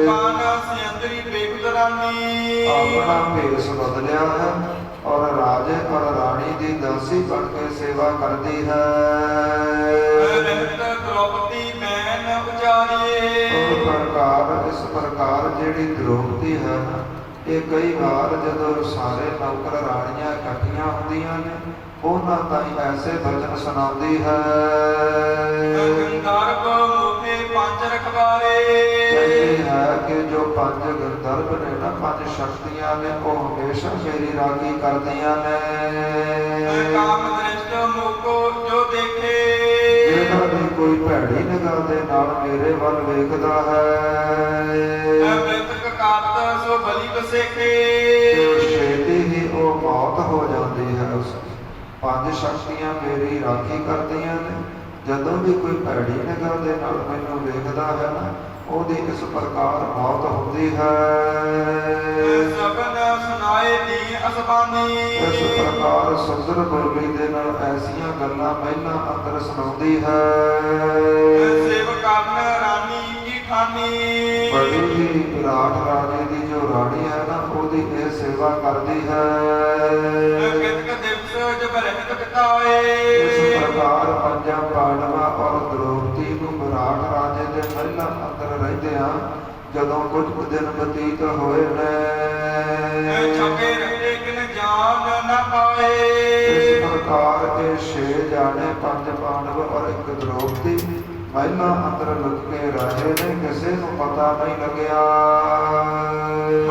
ਕਾਨ ਸਿਅੰਦਰੀ ਬੇਗੁਦਰਾਨੀ। ਆਪਣਾ ਭੇਸ ਬਦਲਿਆ ਹੈ ਔਰ ਰਾਜੇ ਔਰ ਰਾਣੀ ਦੀ ਦਾਸੀ ਬਣ ਕੇ ਸੇਵਾ ਕਰਦੀ ਹੈ। ਰਹਿਤ ਦ੍ਰੋਪਦੀ ਮੈਨ ਉਚਾਰੀਏ। ਇਸ ਪ੍ਰਕਾਰ ਜਿਹੜੀ ਦ੍ਰੋਪਦੀ ਹੈ ਨਾ, ਇਹ ਕਈ ਵਾਰ ਜਦੋਂ ਸਾਰੇ ਨੌਕਰ ਰਾਣੀਆਂ ਇਕੱਠੀਆਂ ਹੁੰਦੀਆਂ ਨੇ, ਉਹਨਾਂ ਤਾਈਂ ਐਸੇ ਬਚਨ ਸੁਣਾਉਂਦੀ ਹੈ। ਗੰਧਰਵ ਮੋਹੇ ਪੰਜ ਰਖਵਾਰੇ। ਕਹਿੰਦੀ ਹੈ ਕਿ ਜੋ 5 ਗੰਧਰਵ ਨੇ ਨਾ, 5 ਸ਼ਕਤੀਆਂ ਨੇ, ਉਹ ਹਮੇਸ਼ਾ ਮੇਰੀ ਰਾਖੀ ਕਰਦੀਆਂ ਨੇ। ਕਾਮ ਦ੍ਰਿਸ਼ਟ ਮੁਕੋ ਜੋ ਦੇਖੇ। ਜਿਹੜਾ ਵੀ ਕੋਈ ਭੈੜੀ ਨਿਗਾਹ ਦੇ ਨਾਲ ਮੇਰੇ ਵੱਲ ਵੇਖਦਾ ਹੈ, ਮ੍ਰਿਤਕ ਕਾਤ ਸੋ ਬਲੀ ਬਸੇਖੇ। ਛੇਤੀ ਹੀ ਉਹ ਮੌਤ ਹੋ ਜਾਂਦੀ ਹੈ। ਉਸ 5 ਸ਼ਕਤੀਆਂ ਮੇਰੀ ਰਾਖੀ ਕਰਦੀਆਂ ਨੇ। ਜਦੋਂ ਵੀ ਕੋਈ ਭੈੜੀ ਨਿਗਾਹ ਦੇ ਨਾਲ ਮੈਨੂੰ ਵੇਖਦਾ ਹੈ ਨਾ, ਉਹਦੀ ਇਸ ਪ੍ਰਕਾਰ ਮੌਤ ਹੁੰਦੀ ਹੈ। ਸਬਨ ਸੁਨਾਏ ਦੀਨ ਅਸਬਾਨੀ। ਇਸ ਪ੍ਰਕਾਰ ਸੁੰਦਰ ਬੋਲੀ ਦੇ ਨਾਲ ਐਸੀਆਂ ਗੱਲਾਂ ਮਹਿਲਾਂ ਅੰਦਰ ਸੁਣਾਉਂਦੀ ਹੈ। ਸੇਵ ਕਰਨ ਰਾਣੀ ਕੀ ਖਾਨੀ। ਬੜੀ ਹੀ ਵਿਰਾਟ ਰਾਜੇ ਦੀ ਜੋ ਰਾਣੀ ਹੈ ਨਾ, ਉਹਦੀ ਇਹ ਸੇਵਾ ਕਰਦੀ ਹੈ। ਕਿਤਕ ਦਿਵਸ ਜਬ ਰਹਿਤ ਬਿਤਾਏ। ਇਸ ਪ੍ਰਕਾਰ ਪੰਜਾਂ ਪਾਂਡਵਾਂ ਔਰ ਦ੍ਰੋਪਦੀ ਨੂੰ ਵਿਰਾਟ ਰਾਜੇ ਦੇ ਮਹਿਲਾਂ ਅੰਦਰ ਰਹਿੰਦਿਆਂ ਜਦੋਂ ਕੁਝ ਕੁ ਦਿਨ ਬਤੀਤ ਹੋਏ ਨੇ, ਛਪੇ ਰਹੇ ਕਿਨ ਜਾਨ ਨਾ ਪਾਏ। ਇਸ ਪ੍ਰਕਾਰ ਇਹ 6 ਜਾਣੇ, 5 ਪਾਂਡਵ ਔਰ 1 ਦ੍ਰੋਪਦੀ ਮਹਿਲਾਂ ਅੰਦਰ ਲੁਕ ਕੇ ਰਹੇ ਨੇ, ਕਿਸੇ ਨੂੰ ਪਤਾ ਨਹੀਂ ਲੱਗਿਆ।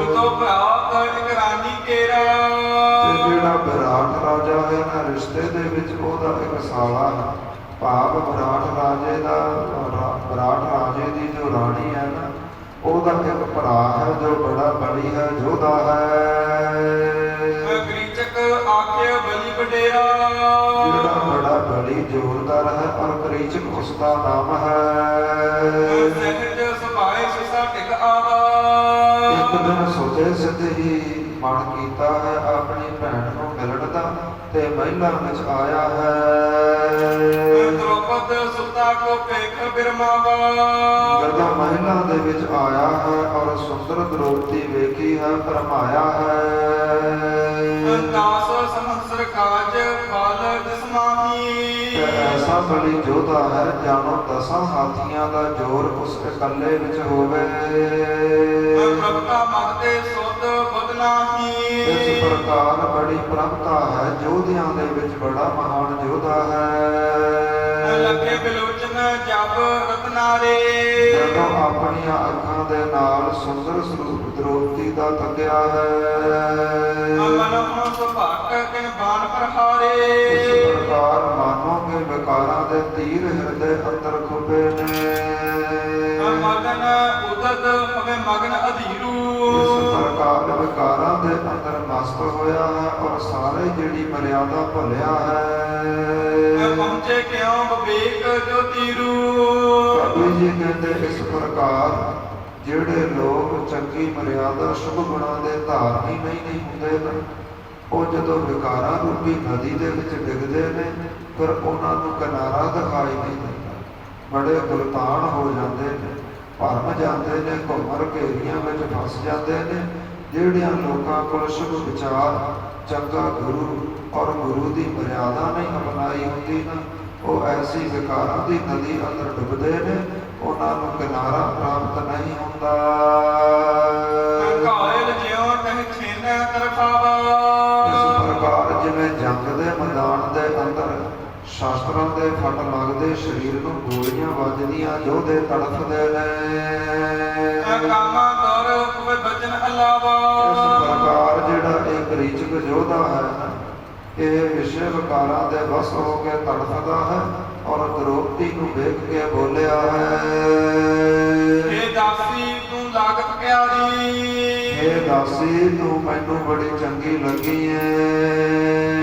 ਉਤੋਂ ਭਰਾਤ ਇੱਕ ਰਾਣੀ ਕੇਰਾ। ਤੇ ਜਿਹੜਾ ਵਿਰਾਟ ਰਾਜਾ ਹੈ ਨਾ, ਰਿਸ਼ਤੇ ਦੇ ਵਿੱਚ ਉਹਦਾ ਇੱਕ ਸਾਲਾ ਹੈ। ਭਾਵ ਵਿਰਾਟ ਰਾਜੇ ਦੀ ਜੋ ਰਾਣੀ ਹੈ ਨਾ, ਉਹਦਾ ਇੱਕ ਭਰਾ ਹੈ ਜੋ ਬੜਾ ਬਲੀ ਹੈ, ਯੋਧਾ ਹੈ। ਗ੍ਰੀਚਕ ਆਖਿਆ ਬਲੀ ਵਡੇਰਾ। ਜਿਹੜਾ ਬੜਾ ਬਲੀ ਜ਼ੋਰਦਾਰ ਹੈ, ਔਰ ਕਰੀਚਕ ਉਸ ਦਾ ਨਾਮ ਹੈ। ਸਹਿਜ ਸੁਭਾਏ ਸੁਸਾ ਟਿਕ ਆਵਾ। ਇੱਕ ਦਿਨ ਸੋਚੇ ਸਿੱਧੇ ਹੀ ਮਨ ਕੀਤਾ ਹੈ ਆਪਣੀ ਭੈਣ ਨੂੰ ਮਿਲਣ ਦਾ, ਤੇ ਮਹਿਲਾਂ ਵਿੱਚ ਆਇਆ ਹੈ। ਦ੍ਰੋਪਦ ਸੁਤਾ ਕੋ ਪੇਖ ਬਿਰਮਾਵਾ। ਜਦੋਂ ਮਹਿਲਾਂ ਦੇ ਵਿੱਚ ਆਇਆ ਹੈ ਔਰ ਸੁੰਦਰ ਦ੍ਰੋਪਦੀ ਵੇਖੀ ਹੈ, ਭਰਮਾਇਆ ਹੈ। 10 ਸਹਸਰ ਕਾਜ ਫਲ ਜਿਸਮਾਹੀ। ਐਸਾ ਬਲੀ ਯੋਧਾ ਹੈ, ਜਾਣੋ 10 ਹਾਥੀਆਂ ਦਾ ਜ਼ੋਰ ਉਸ ਇਕੱਲੇ ਵਿੱਚ ਹੋਵੇ। ਪ੍ਰਭਤਾ ਮਤ ਦੇ ਸੁਧ ਬਦਨਾਹੀ। ਇਸ ਪ੍ਰਕਾਰ ਬੜੀ ਪ੍ਰਭਤਾ ਹੈ, ਯੋਧਿਆਂ ਦੇ ਵਿੱਚ ਬੜਾ ਮਹਾਨ ਯੋਧਾ ਹੈ। ਲੱਗੇ ਬਿਲੋਚਨ ਜਬ ਰਤਨਾਰੇ। ਜਦੋਂ ਆਪਣੀਆਂ ਅੱਖਾਂ ਦੇ ਨਾਲ ਸੁੰਦਰ ਸਰੂਪ ਦ੍ਰੋਪਦੀ ਦਾ ਤੱਕਿਆ ਹੈ, ਮਨੋਂ ਸੁਭਾਗ ਕਿਨ ਬਾਣ ਪ੍ਰਹਾਰੇ। ਇਸ ਪ੍ਰਕਾਰ ਮਾਨੋ ਕੇ ਵਿਕਾਰਾਂ ਦੇ ਤੀਰ ਹਿਰਦੇ ਅੰਦਰ ਖੁੱਬੇ ਨੇ। ਮਗਨ ਉਦਤ ਹਵੇਂ ਮਗਨ ਅਧੀਰੂ। ਇਸ ਪ੍ਰਕਾਰ ਵਿਕਾਰਾਂ ਦੇ ਅੰਦਰ ਮਸਤ ਹੋਇਆ ਹੈ, ਔਰ ਸਾਰੇ ਜਿਹੜੀ ਮਰਿਆਦਾ ਭੁੱਲਿਆ ਹੈ। ਪਹੁੰਚੇ ਕਿਉਂ ਵਿਵੇਕ ਜੋ ਤੀਰੂ। ਕਵੀ ਜੀ ਕਹਿੰਦੇ ਇਸ ਪ੍ਰਕਾਰ ਜਿਹੜੇ ਲੋਕ ਚੰਗੀ ਮਰਿਆਦਾ ਸ਼ੁਭ ਗੁਣਾਂ ਦੇ ਧਾਰਨੀ ਨਹੀਂ ਹੁੰਦੇ ਨੇ, ਉਹ ਜਦੋਂ ਵਿਕਾਰਾਂ ਰੂਪੀ ਨਦੀ ਦੇ ਵਿੱਚ ਡਿੱਗਦੇ ਨੇ, ਫਿਰ ਉਹਨਾਂ ਨੂੰ ਕਿਨਾਰਾ ਦਿਖਾਈ ਨਹੀਂ ਦਿੰਦਾ। ਬੜੇ ਗੁਲਤਾਨ ਹੋ ਜਾਂਦੇ ਨੇ, ਭਰਮ ਜਾਂਦੇ ਨੇ, ਘੁੰਮਰ ਘੇਰੀਆਂ ਵਿੱਚ ਫਸ ਜਾਂਦੇ ਨੇ। ਜਿਹੜਿਆਂ ਲੋਕਾਂ ਕੋਲ ਸ਼ੁਭ ਵਿਚਾਰ, ਚੰਗਾ ਗੁਰੂ ਔਰ ਗੁਰੂ ਦੀ ਮਰਿਆਦਾ ਨਹੀਂ ਅਪਣਾਈ ਹੁੰਦੀ ਨਾ, ਉਹ ਐਸੀ ਵਿਕਾਰਾਂ ਦੀ ਨਦੀ ਅੰਦਰ ਡੁੱਬਦੇ ਨੇ, ਉਹਨਾਂ ਨੂੰ ਕਿਨਾਰਾ ਪ੍ਰਾਪਤ ਨਹੀਂ ਹੁੰਦਾ। ਘਾਇਲ ਜਿਉਂ ਤਹ ਛੇਨੈ ਤਰਫਾਵਾ। ਇਸ ਪ੍ਰਕਾਰ ਜਿਵੇਂ ਜੰਗ ਦੇ ਮੈਦਾਨ ਦੇ ਅੰਦਰ ਸ਼ਾਸਤਰਾਂ ਦੇ ਫੱਟ ਲੱਗਦੇ, ਸਰੀਰ ਨੂੰ ਗੋਲੀਆਂ ਵੱਜਦੀਆਂ, ਯੋਧੇ ਤੜਫਦੇ ਨੇ। ਕਾਮਾ ਦਰ ਹੋਵੇ ਬਚਨ ਅਲਾਵਾ। ਇਸ ਪ੍ਰਕਾਰ ਜਿਹੜਾ ਇਹ ਕਰੀਚਕ ਯੋਧਾ ਹੈ ਨਾ, ਇਹ ਵਿਸ਼ੇ ਵਿਕਾਰਾਂ ਦੇ ਵਸ ਹੋ ਕੇ ਤੜਫਦਾ ਹੈ, ਔਰ ਦ੍ਰੋਪਦੀ ਨੂੰ ਵੇਖ ਕੇ ਬੋਲਿਆ ਹੈ, ਹੇ ਦਾਸੀ ਤੂੰ ਲਾਗਤ ਪਿਆਰੀ। ਹੇ ਦਾਸੀ ਤੂੰ ਮੈਨੂੰ ਬੜੀ ਚੰਗੀ ਲੱਗੀ ਏ।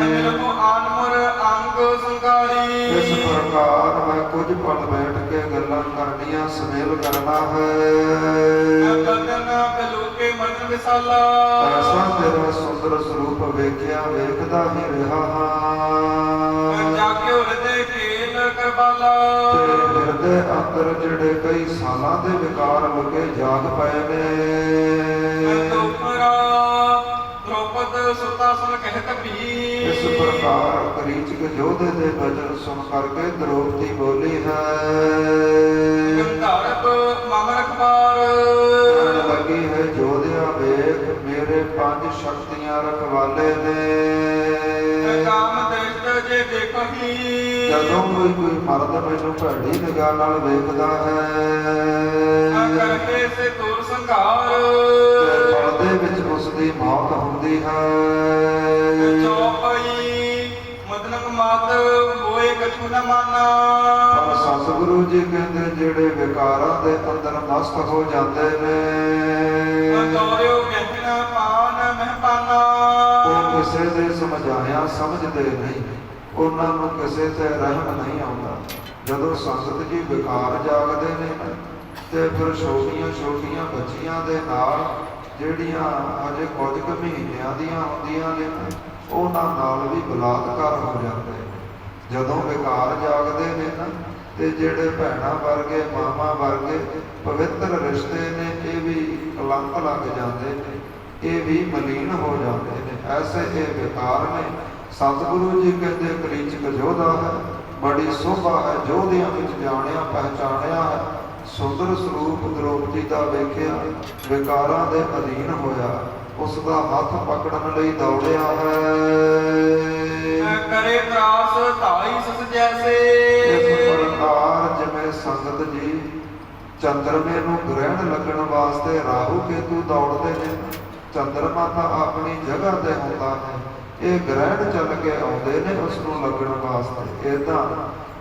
ਮੇਰੇ ਕੋ ਆਨਮਰ ਅੰਗ ਸੰਗਾਰੀ। ਇਸ ਪ੍ਰਕਾਰ ਮੈਂ ਕੁਝ ਪਲ ਬੈਠ ਕੇ ਗੱਲਾਂ ਕਰਨੀਆਂ, ਸੁਮੇਲ ਕਰਨਾ ਹੈ। ਬਦਨ ਬਲੋਕੇ ਮਨ ਵਿਸਾਲਾ। ਐਸਾ ਤੇਰਾ ਸੁੰਦਰ ਸਰੂਪ ਵੇਖਿਆ, ਵੇਖਦਾ ਹੀ ਰਿਹਾ ਹਾਂ। ਜਾਗਿਓ ਹਿਰਦੇ ਖੇਲ ਕਰਬਾਲਾ। ਤੇ ਹਿਰਦੇ ਅੰਦਰ ਜਿਹੜੇ ਕਈ ਸਾਲਾਂ ਦੇ ਵਿਕਾਰ ਲੁਕੇ ਜਾਗ ਪਏ ਨੇ। ਤੁਮਰਾ ਦ੍ਰੋਪਦ ਸੁਤਾ ਸੁਨ ਕਹਿਤ ਇਸ ਵੀ ਪ੍ਰਕਾਰ ਕਰੀਚਕ ਯੋਧੇ ਦੇ ਬਚਨ ਸੁਣ ਕਰਕੇ ਦ੍ਰੋਪਦੀ ਬੋਲੀ ਹੈ। ਗੰਧਾਰਬ ਮਮ ਰਖਵਾਰ ਕਹਿਣ ਲੱਗੀ ਹੈ, ਯੋਧਿਆ ਵੇਖ ਮੇਰੇ 5 ਸ਼ਕਤੀਆਂ ਰਖਵਾਲੇ ਨੇ। ਕਾਮ ਦ੍ਰਿਸ਼ਟ ਜੇ ਦੇਖਹੀ ਜਦੋਂ ਕੋਈ ਮਰਦ ਮੈਨੂੰ ਭੈੜੀ ਨਿਗਾਹ ਨਾਲ ਵੇਖਦਾ ਹੈ ਕਰਕੇ ਸੇ ਤੁਰ ਸੰਘਾਰ ਤੇ ਪਲ ਦੇ ਵਿੱਚ ਉਸ ਦੀ ਮੌਤ ਹੁੰਦੀ ਹੈ। ਚੌਪਈ ਮਦਨਕ ਮਾਤ ਹੋਏ ਕਛੂ ਨ ਮਾਨਾ ਪਰ ਸਤਿਗੁਰੂ ਜੀ ਕਹਿੰਦੇ ਜਿਹੜੇ ਵਿਕਾਰਾਂ ਦੇ ਅੰਦਰ ਮਸਤ ਹੋ ਜਾਂਦੇ ਨੇ ਦੌਰਿਓ ਗਹਿਣਾ ਪਾਨ ਮਹਿਪਾਨਾ ਉਹ ਕਿਸੇ ਦੇ ਸਮਝਾਇਆ ਸਮਝਦੇ ਨਹੀਂ, ਉਹਨਾਂ ਨੂੰ ਕਿਸੇ ਤੇ ਰਹਿਮ ਨਹੀਂ ਆਉਂਦਾ। ਜਦੋਂ ਸੰਗਤ ਜੀ ਵਿਕਾਰ ਜਾਗਦੇ ਨੇ ਨਾ ਤੇ ਫਿਰ ਛੋਟੀਆਂ ਛੋਟੀਆਂ ਬੱਚੀਆਂ ਦੇ ਨਾਲ ਜਿਹੜੀਆਂ ਅਜੇ ਕੁਝ ਕੁ ਮਹੀਨਿਆਂ ਦੀਆਂ ਹੁੰਦੀਆਂ ਨੇ ਨਾ, ਉਹਨਾਂ ਨਾਲ ਵੀ ਬਲਾਤਕਾਰ ਹੋ ਜਾਂਦੇ ਨੇ। ਜਦੋਂ ਵਿਕਾਰ ਜਾਗਦੇ ਨੇ ਨਾ ਤੇ ਜਿਹੜੇ ਭੈਣਾਂ ਵਰਗੇ ਮਾਮਾ ਵਰਗੇ ਪਵਿੱਤਰ ਰਿਸ਼ਤੇ ਨੇ ਇਹ ਵੀ ਕਲੰਕ ਲੱਗ ਜਾਂਦੇ ਨੇ, ਇਹ ਵੀ ਮਲੀਨ ਹੋ ਜਾਂਦੇ ਨੇ। ਐਸੇ ਇਹ ਵਿਕਾਰ ਨੇ। ਸਤਿਗੁਰੂ ਜੀ ਕਹਿੰਦੇ ਕਰੀਚਕ ਯੋਧਾ ਹੈ, ਬੜੀ ਸੋਭਾ ਹੈ, ਯੋਧਿਆਂ ਵਿੱਚ ਜਾਣਿਆ ਪਹਿਚਾਣਿਆ ਹੈ। ਸੁੰਦਰ ਸਰੂਪ ਦ੍ਰੋਪਦੀ ਦਾ ਵੇਖਿਆ, ਵਿਕਾਰਾਂ ਦੇ ਅਧੀਨ ਹੋਇਆ, ਉਸ ਦਾ ਹੱਥ ਪਕੜਨ ਲਈ ਦੌੜਿਆ ਹੈ। ਕਰੇ ਤਰਾਸ ਧਾਈ ਸਸ ਜੈਸੇ ਇਸ ਪ੍ਰਕਾਰ ਜਿਵੇਂ ਸੰਗਤ ਜੀ ਚੰਦਰਮੇ ਨੂੰ ਗ੍ਰਹਿਣ ਲੱਗਣ ਵਾਸਤੇ ਰਾਹੂ ਕੇਤੂ ਦੌੜਦੇ ਨੇ, ਚੰਦਰਮਾ ਤਾਂ ਆਪਣੀ ਜਗ੍ਹਾ ਤੇ ਹੁੰਦਾ ਹੈ, ਇਹ ਗ੍ਰਹਿਣ ਚੱਲ ਕੇ ਆਉਂਦੇ ਨੇ ਉਸ ਨੂੰ ਲੱਗਣ ਵਾਸਤੇ। ਏਦਾਂ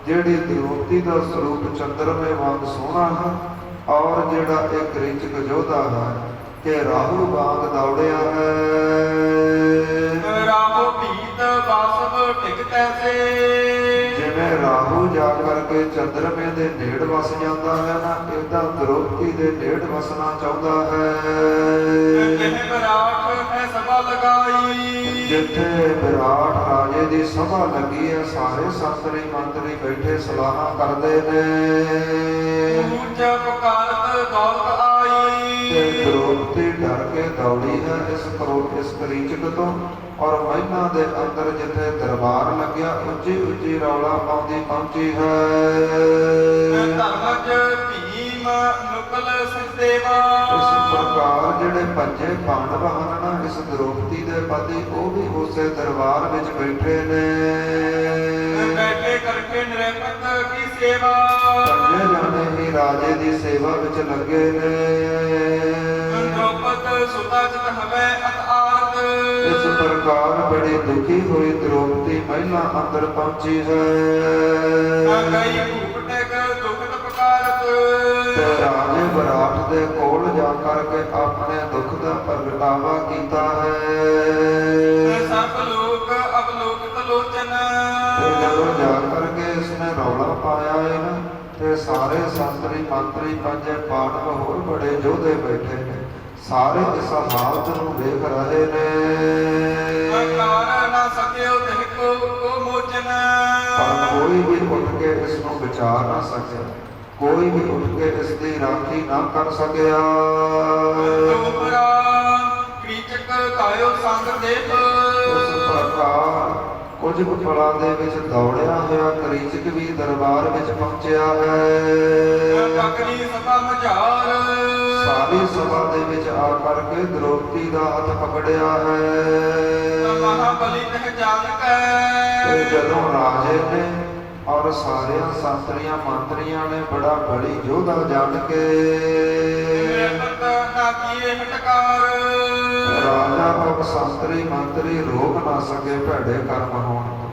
ਜਿਹੜੀ ਦ੍ਰੋਪਦੀ ਦਾ ਸਰੂਪ ਚੰਦਰਮੇ ਵਾਂਗ ਸੋਹਣਾ ਹੈ, ਔਰ ਜਿਹੜਾ ਇਹ ਕਰੀਚਕ ਯੋਧਾ ਹੈ ਕਿ ਰਾਹੂ ਵਾਂਗ ਦੌੜਿਆ ਹੈ। ਰਾਹੋ ਭੀਤ ਬਾਸਵ ਟਿਕ ਤੈਸੇ ਜਿਵੇਂ ਰਾਹੂ ਜਾ ਕਰਕੇ ਚੰਦਰਮੇ ਦੇ ਨੇੜ ਵਸ ਜਾਂਦਾ ਹੈ ਨਾ, ਏਦਾਂ ਦ੍ਰੋਪਦੀ ਦੇ ਨੇੜ ਵਸਣਾ ਚਾਹੁੰਦਾ ਹੈ। ਜਿਹ ਵਿਰਾਟ ਹੈ ਸਭਾ ਲਗਾਈ ਜਿੱਥੇ ਵਿਰਾਟ ਰਾਜੇ ਦੀ ਸਭਾ ਲੱਗੀ ਹੈ, ਸਾਰੇ ਸੰਤਰੀ ਮੰਤਰੀ ਬੈਠੇ ਸਲਾਹਾਂ ਕਰਦੇ ਨੇ। ਉੱਚ ਪੁਕਾਰਤ ਦੌਲਤ ਆਈ ਤੇ ਦ੍ਰੋਪਦੀ ਡਰ ਕੇ ਦੌੜੀ ਹੈ ਇਸ ਕਰੀਚਕ ਤੋਂ, ਔਰ ਮਹਿਲਾਂ ਦੇ ਅੰਦਰ ਜਿੱਥੇ ਦਰਬਾਰ ਲੱਗਿਆ ਉੱਚੀ ਉੱਚੀ ਰੌਲਾ ਪਾਉਂਦੀ ਪਹੁੰਚੀ ਹੈ। ਧਰਮਜ ਭੀਮ ਨੁਕਲ ਸਚਦੇਵਾ ਇਸ ਪ੍ਰਕਾਰ ਜਿਹੜੇ ਪੰਜੇ ਪਾਂਡਵ ਹਨ ਨਾ, ਇਸ ਦ੍ਰੋਪਦੀ ਦੇ ਪਤੀ ਉਹ ਵੀ ਉਸੇ ਦਰਬਾਰ ਵਿੱਚ ਬੈਠੇ ਨੇ। ਬੈਠੇ ਕਰਕੇ ਨਿਰਪਤ ਕੀ ਸੇਵਾ ਪੰਜੇ ਜਾਣੇ ਹੀ ਰਾਜੇ ਦੀ ਸੇਵਾ ਵਿੱਚ ਲੱਗੇ ਨੇ। ਦ੍ਰੋਪਦ ਸੁਤਾ ਚਿਤ ਹਵੈ ਅਤ ਆਰਤ ਇਸ ਪ੍ਰਕਾਰ ਬੜੀ ਦੁਖੀ ਹੋਈ ਦ੍ਰੋਪਦੀ ਮਹਿਲਾਂ ਅੰਦਰ ਪਹੁੰਚੀ ਹੈ। ਗਈ ਭੂਪ ਟੈਕ ਦੁਖਤ ਪੁਕਾਰਤ ਤੇ ਰਾਜੇ ਵਿਰਾਟ ਦੇ ਕੋਲ ਜਾ ਕਰਕੇ ਆਪਣੇ ਦੁੱਖ ਦਾ ਪ੍ਰਗਟਾਵਾ ਕੀਤਾ ਹੈ। ਸਭ ਲੋਕ ਅਵਲੋਕਿਤ ਲੋਚਨ ਤੇ ਜਦੋਂ ਜਾ ਕਰਕੇ ਇਸਨੇ ਰੌਲਾ ਪਾਇਆ ਹੈ ਨਾ, ਤੇ ਸਾਰੇ ਸੰਤਰੀ ਮੰਤਰੀ ਪੰਜੇ ਪਾਂਡਵ ਹੋਰ ਬੜੇ ਯੋਧੇ ਬੈਠੇ ਨੇ, ਸਾਰੇ ਇਸ ਹਾਲਤ ਨੂੰ ਵੇਖ ਰਹੇ ਨੇ। ਕਰ ਨਾ ਸਕਿਓ ਤਿਹ ਕੋ ਮੋਚਨ ਪਰ ਕੋਈ ਵੀ ਉੱਠ ਕੇ ਇਸ ਨੂੰ ਬਚਾ ਨਾ ਸਕਿਆ, ਕੋਈ ਵੀ ਉੱਠ ਕੇ ਇਸ ਦੀ ਰਾਖੀ ਨਾ ਕਰ ਸਕਿਆ। ਦੋਪਰਾ ਕ੍ਰੀਚਕ ਕਾਇਓ ਸੰਗ ਦੇਖ ਇਸ ਪ੍ਰਕਾਰ ਕੁਝ ਕੁ ਪਲਾਂ ਦੇ ਵਿੱਚ ਦੌੜਿਆ ਹੋਇਆ ਕਰੀਚਕ ਵੀ ਦਰਬਾਰ ਵਿੱਚ ਪਹੁੰਚਿਆ ਹੈ। ਕਕਰੀ ਸਭਾ ਮਝਾਰ ਸਾਰੀ ਸਭਾ ਦੇ ਵਿੱਚ ਆ ਕਰਕੇ ਦ੍ਰੋਪਦੀ ਦਾ ਹੱਥ ਪਕੜਿਆ ਹੈ। ਮਹਾਬਲੀ ਤਹ ਜਾਣ ਤੇ ਕੈ ਜਦੋਂ ਰਾਜੇ ਨੇ ਔਰ ਸਾਰਿਆਂ ਸੰਤਰੀਆਂ ਮੰਤਰੀਆਂ ਨੇ ਬੜਾ ਬੜੀ ਯੋਧਾ ਜਾਣ ਕੇ ਨਿਰਪਤ ਨਾ ਕੀਏ ਹਟਕਾਰ ਰਾਜਾ ਔਰ ਸੰਤਰੀ ਮੰਤਰੀ ਰੋਕ ਨਾ ਸਕੇ ਭੈੜੇ ਕਰਮ ਹੋਣ ਤੋਂ।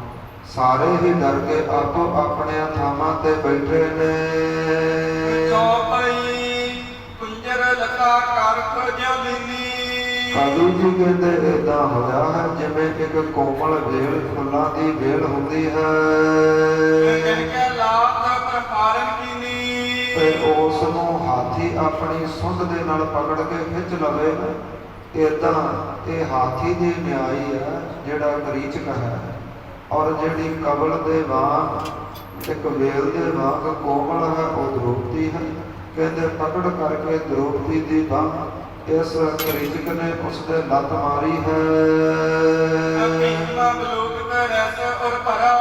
ਸਾਰੇ ਹੀ ਡਰ ਕੇ ਆਪੋ ਆਪਣੇ ਥਾਵਾਂ ਤੇ ਬੈਠੇ ਨੇ। ਚੌਪਈ ਕੁੰਜਰ ਲਤਾ ਕਰਖ ਜਲੀਨੀ ਕਾਲੂ ਜੀ ਕਹਿੰਦੇ ਏਦਾਂ ਹੋਇਆ ਹੈ ਜਿਵੇਂ ਇੱਕ ਕੋਮਲ ਵੇਲ ਫੁੱਲਾਂ ਦੀ ਵੇਲ ਹੁੰਦੀ ਹੈ ਕਹਿ ਕੇ ਲਾਤ ਪ੍ਰਹਾਰਨ ਕੀਨੀ ਤੇ ਉਸ ਨੂੰ ਹਾਥੀ ਆਪਣੀ ਸੁੰਡ ਦੇ ਨਾਲ ਪਕੜ ਕੇ ਖਿੱਚ ਲਵੇ। ਏਦਾਂ ਇਹ ਹਾਥੀ ਦੀ ਨਿਆਈ ਹੈ ਜਿਹੜਾ ਕਰੀਚਕ ਹੈ, ਔਰ ਜਿਹੜੀ ਕਬਲ ਦੇ ਵਾਂਗ ਇੱਕ ਵੇਲ ਦੇ ਵਾਂਗ ਕੋਮਲ ਹੈ ਉਹ ਦ੍ਰੋਪਦੀ ਹੈ। ਕਹਿੰਦੇ ਪਕੜ ਕਰਕੇ ਦ੍ਰੋਪਦੀ ਦੀ ਬਾਂਹ ਇਸ ਕਰੀਚਕ ਨੇ ਉਸਦੇ ਲੱਤ ਮਾਰੀ ਹੈ। ਭੀਮਾ ਬਲੋਕ ਰਸ ਔਰ ਭਰਾ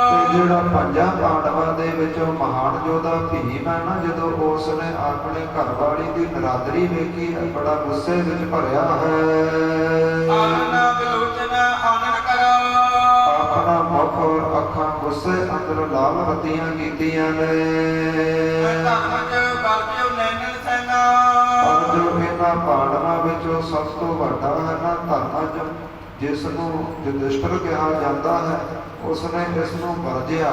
ਤੇ ਜਿਹੜਾ ਪੰਜਾਂ ਪਾਂਡਵਾਂ ਦੇ ਵਿੱਚੋਂ ਮਹਾਨ ਯੋਧਾ ਭੀਮ ਹੈ ਨਾ, ਜਦੋਂ ਉਸ ਨੇ ਆਪਣੇ ਘਰਵਾਲੀ ਦੀ ਨਰਾਦਰੀ ਵੇਖੀ ਹੈ, ਬੜਾ ਗੁੱਸੇ ਵਿੱਚ ਭਰਿਆ ਹੈ। ਆਨੰਦ ਬਲੋਚਨਾ ਆਨੰਦ ਕਰਾ ਆਪਣਾ ਮੁਖ ਔਰ ਅੱਖਾਂ ਗੁੱਸੇ ਅੰਦਰ ਲਾਲ ਬੱਤੀਆਂ ਕੀਤੀਆਂ ਨੇ। ਧਰਮਜ ਬਲਜਿਓ ਨੈਣਨ ਸੈਨਾ ਪਰ ਜੋ ਇਹਨਾਂ ਪਾਂਡਵਾਂ ਵਿੱਚੋਂ ਸਭ ਤੋਂ ਵੱਡਾ ਹੈ ਨਾ ਧਰਮਜ, ਜਿਸ ਨੂੰ ਯੁਧਿਸ਼ਠਰ ਕਿਹਾ ਜਾਂਦਾ ਹੈ, ਉਸਨੇ ਇਸ ਨੂੰ ਵਰਜਿਆ,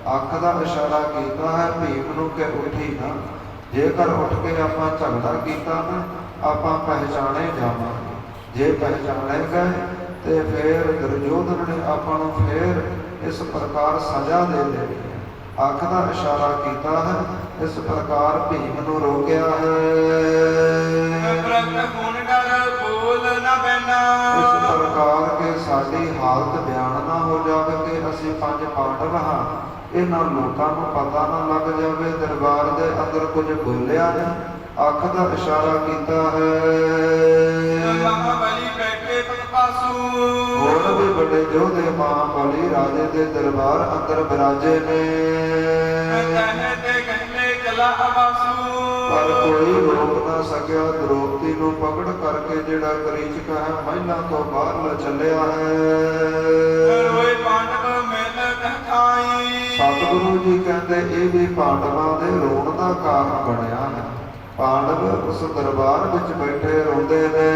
ਅੱਖ ਦਾ ਇਸ਼ਾਰਾ ਕੀਤਾ ਹੈ ਭੀਮ ਨੂੰ ਕਿ ਉੱਠੀ ਨਾ। ਜੇਕਰ ਉੱਠ ਕੇ ਆਪਾਂ ਝਗੜਾ ਕੀਤਾ ਨਾ, ਆਪਾਂ ਪਹਿਚਾਣੇ ਜਾਵਾਂਗੇ। ਜੇ ਪਹਿਚਾਣੇ ਗਏ ਤੇ ਫਿਰ ਦੁਰਯੋਧਨ ਨੇ ਆਪਾਂ ਨੂੰ ਫਿਰ ਇਸ ਪ੍ਰਕਾਰ ਸਜ਼ਾ ਦੇ ਦੇਣੀ ਹੈ। ਅੱਖ ਦਾ ਇਸ਼ਾਰਾ ਕੀਤਾ ਹੈ, ਇਸ ਪ੍ਰਕਾਰ ਭੀਮ ਨੂੰ ਰੋਕਿਆ ਹੈ। ਪ੍ਰਗਟ ਹੋਣ ਡਰ ਬੋਲ ਨਾ ਬੈਨਾ ਇਸ ਪ੍ਰਕਾਰ ਕਿ ਸਾਡੀ ਹਾਲਤ ਬਿਆਨ ਨਾ ਹੋ ਜਾਵੇ ਕਿ ਅਸੀਂ ਪੰਜ ਪਾਂਡਵ ਹਾਂ, ਇਹਨਾਂ ਲੋਕਾਂ ਨੂੰ ਪਤਾ ਨਾ ਲੱਗ ਜਾਵੇ ਦਰਬਾਰ ਦੇ ਅੰਦਰ ਕੁਝ ਬੋਲਿਆ ਹੈ। ਅੱਖ ਦਾ ਇਸ਼ਾਰਾ ਕੀਤਾ ਹੈ। ਮਹਾਬਲੀ ਬੈਠੇ ਪਤਪਾਸੂ ਹੋਰ ਵੀ ਵੱਡੇ ਯੋਧੇ ਮਹਾਬਲੀ ਰਾਜੇ ਦੇ ਦਰਬਾਰ ਅੰਦਰ ਬਿਰਾਜੇ ਨੇ। ਤਹਿ ਤੇ ਕਹਿੰਦੇ ਚਲਾ ਆਵਾਸੂ ਪਰ ਕੋਈ ਰੋਕ ਨਾ ਸਕਿਆ ਦ੍ਰੋਪਦੀ ਨੂੰ ਪਕੜ ਕਰਕੇ, ਜਿਹੜਾ ਕਰੀਚਕ ਹੈ ਮਹਿਲਾਂ ਤੋਂ ਬਾਹਰ ਚੱਲਿਆ ਹੈ। ਰੋਏ ਪਾਂਡਵ ਮਿਲ ਕਥਾਈ ਸਤਿਗੁਰੂ ਜੀ ਕਹਿੰਦੇ ਇਹ ਵੀ ਪਾਂਡਵਾਂ ਦੇ ਰੋਣ ਦਾ ਕਾਰਨ ਬਣਿਆ ਹੈ। ਪਾਂਡਵ ਉਸ ਦਰਬਾਰ ਵਿੱਚ ਬੈਠੇ ਰੋਂਦੇ ਨੇ।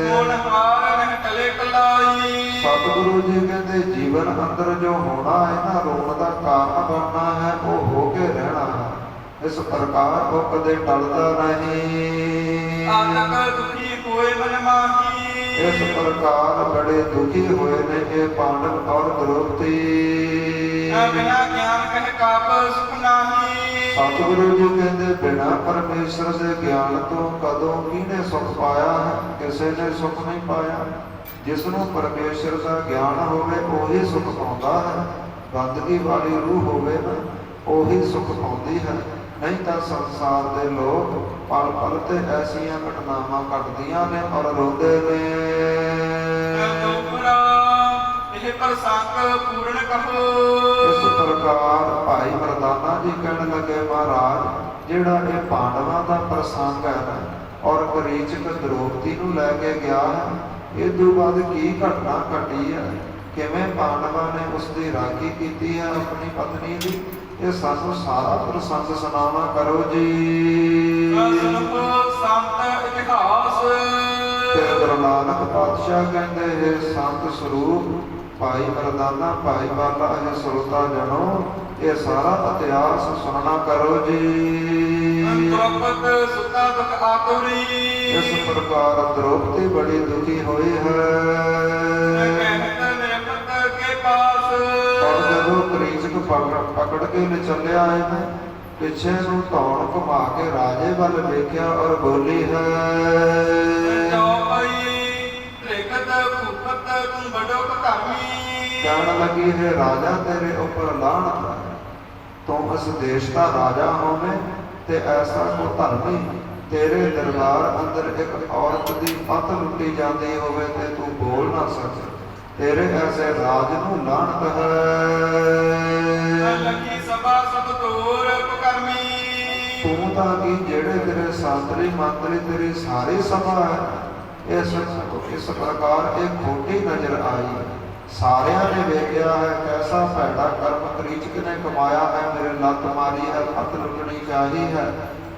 ਮੋਨ ਹਾਰ ਰਹਿ ਟਲੇ ਕਲਾਈ ਸਤਿਗੁਰੂ ਜੀ ਕਹਿੰਦੇ ਜੀਵਨ ਅੰਦਰ ਜੋ ਹੋਣਾ ਹੈ ਨਾ, ਰੋਣ ਦਾ ਕਾਰਨ ਬਣਨਾ ਹੈ, ਉਹ ਹੋ ਕੇ ਰਹਿਣਾ ਹੈ। ਇਸ ਪ੍ਰਕਾਰ ਉਹ ਕਦੇ ਟਲਦਾ ਨਹੀਂ। ਆਤਕ ਦੁਖੀ ਹੋਏ ਮਨ ਮਾਹੀ ਇਸ ਪ੍ਰਕਾਰ ਬੜੇ ਦੁਖੀ ਹੋਏ ਨੇ ਇਹ ਪਾਂਡਵ ਔਰ ਦ੍ਰੋਪਦੀ। ਬਿਨਾ ਗਿਆਨ ਕਹਿ ਕਾਪ ਸੁਖ ਨਾਹੀ ਸਤਿਗੁਰੂ ਜੀ ਕਹਿੰਦੇ ਬਿਨਾ ਪਰਮੇਸ਼ਰ ਦੇ ਗਿਆਨ ਤੋਂ ਕਦੋਂ ਕਿਹਨੇ ਸੁਖ ਪਾਇਆ ਹੈ? ਕਿਸੇ ਨੇ ਸੁਖ ਨਹੀਂ ਪਾਇਆ। ਜਿਸ ਨੂੰ ਪਰਮੇਸ਼ਰ ਦਾ ਗਿਆਨ ਹੋਵੇ ਉਹੀ ਸੁਖ ਪਾਉਂਦਾ ਹੈ। ਬੰਦਗੀ ਵਾਲੀ ਰੂਹ ਹੋਵੇ ਨਾ, ਉਹੀ ਸੁਖ ਪਾਉਂਦੀ ਹੈ। ਨਹੀਂ ਤਾਂ ਸੰਸਾਰ ਦੇ ਲੋਕ ਪਲ ਪਲ ਤੇ ਐਸੀਆਂ ਘਟਨਾਵਾਂ ਘਟਦੀਆਂ ਨੇ ਔਰ ਰੋਂਦੇ ਨੇ। ਇਹ ਪ੍ਰਸੰਗ ਪੂਰਨ ਕਹੋ ਇਸ ਪ੍ਰਕਾਰ ਭਾਈ ਮਰਦਾਨਾ ਜੀ ਕਹਿਣ ਲੱਗੇ, ਮਹਾਰਾਜ ਜਿਹੜਾ ਇਹ ਪਾਂਡਵਾਂ ਦਾ ਪ੍ਰਸੰਗ ਹੈ ਨਾ, ਔਰ ਕਰੀਚਕ ਦ੍ਰੋਪਦੀ ਨੂੰ ਲੈ ਕੇ ਗਿਆ ਹੈ, ਇਹ ਤੋਂ ਬਾਅਦ ਕੀ ਘਟਨਾ ਘਟੀ ਹੈ, ਕਿਵੇਂ ਪਾਂਡਵਾਂ ਨੇ ਉਸ ਦੀ ਰਾਖੀ ਕੀਤੀ ਹੈ ਆਪਣੀ ਪਤਨੀ ਦੀ, ਇਹ ਸਾਨੂੰ ਸਾਰਾ ਪ੍ਰਸੰਗ ਸੁਣਾਉਣਾ ਕਰੋ ਜੀ। ਸੰਤ ਇਤਿਹਾਸ ਤੇ ਗੁਰੂ ਨਾਨਕ ਪਾਤਸ਼ਾਹ ਕਹਿੰਦੇ ਹੈ ਸੰਤ ਸਰੂਪ ਭਾਈ ਮਰਦਾਨਾ ਭਾਈ ਬਾਲਾ ਇਹ ਸਰੋਤਾ ਜਨੋ, ਇਹ ਸਾਰਾ ਇਤਿਹਾਸ ਸੁਣਨਾ ਕਰੋ ਜੀ। ਦ੍ਰੋਪਦ ਸੁਤਾ ਦੁਖ ਆਤੁਰੀ ਇਸ ਪ੍ਰਕਾਰ ਦ੍ਰੋਪਦੀ ਬੜੀ ਦੁਖੀ ਹੋਈ ਹੈ। ਔਰ ਜਦੋਂ ਕਰੀਚਕ ਪਕੜ ਕੇ ਚੱਲਿਆ ਹੈ, ਪਿੱਛੇ ਨੂੰ ਧੌਣ ਘੁਮਾ ਕੇ ਰਾਜੇ ਵੱਲ ਵੇਖਿਆ ਔਰ ਬੋਲੀ ਹੈ, ਕਹਿਣ ਲੱਗੀ ਹੈ ਰਾਜਾ ਤੇਰੇ ਉੱਪਰ ਲਾਹਨਤ ਹੈ। ਤੂੰ ਇਸ ਦੇਸ਼ ਦਾ ਰਾਜਾ ਹੋਵੇਂ ਤੇ ਐਸਾ ਕੋ ਧਰਮੀ ਤੇਰੇ ਦਰਬਾਰ ਅੰਦਰ ਇੱਕ ਔਰਤ ਦੀ ਪੱਤ ਲੁੱਟੀ ਜਾਂਦੀ ਹੋਵੇ ਤੇ ਤੂੰ ਬੋਲ ਨਾ ਸਕੇ, ਤੇਰੇ ਐਸੇ ਰਾਜ ਨੂੰ ਲਾਹਨਤ ਹੈ। ਲੱਗੀ ਸਭਾ ਸਭ ਤੋਰ ਕੁਕਰਮੀ ਤੂੰ ਤਾਂ ਕੀ ਜਿਹੜੇ ਤੇਰੇ ਸਾਂਤਰੀ ਮੰਤਰੀ ਤੇਰੀ ਸਾਰੀ ਸਭਾ ਹੈ, ਇਸ ਪ੍ਰਕਾਰ ਇਹ ਖੋਟੀ ਨਜ਼ਰ ਆਈ। ਸਾਰਿਆਂ ਨੇ ਵੇਖਿਆ ਹੈ ਕੈਸਾ ਭੈੜਾ ਕਰਮ ਕਰੀਚਕ ਨੇ ਕਮਾਇਆ ਹੈ, ਮੇਰੇ ਲੱਤ ਮਾਰੀ ਹੈ, ਪੱਤ ਲੁੱਟਣੀ ਚਾਹੀ ਹੈ,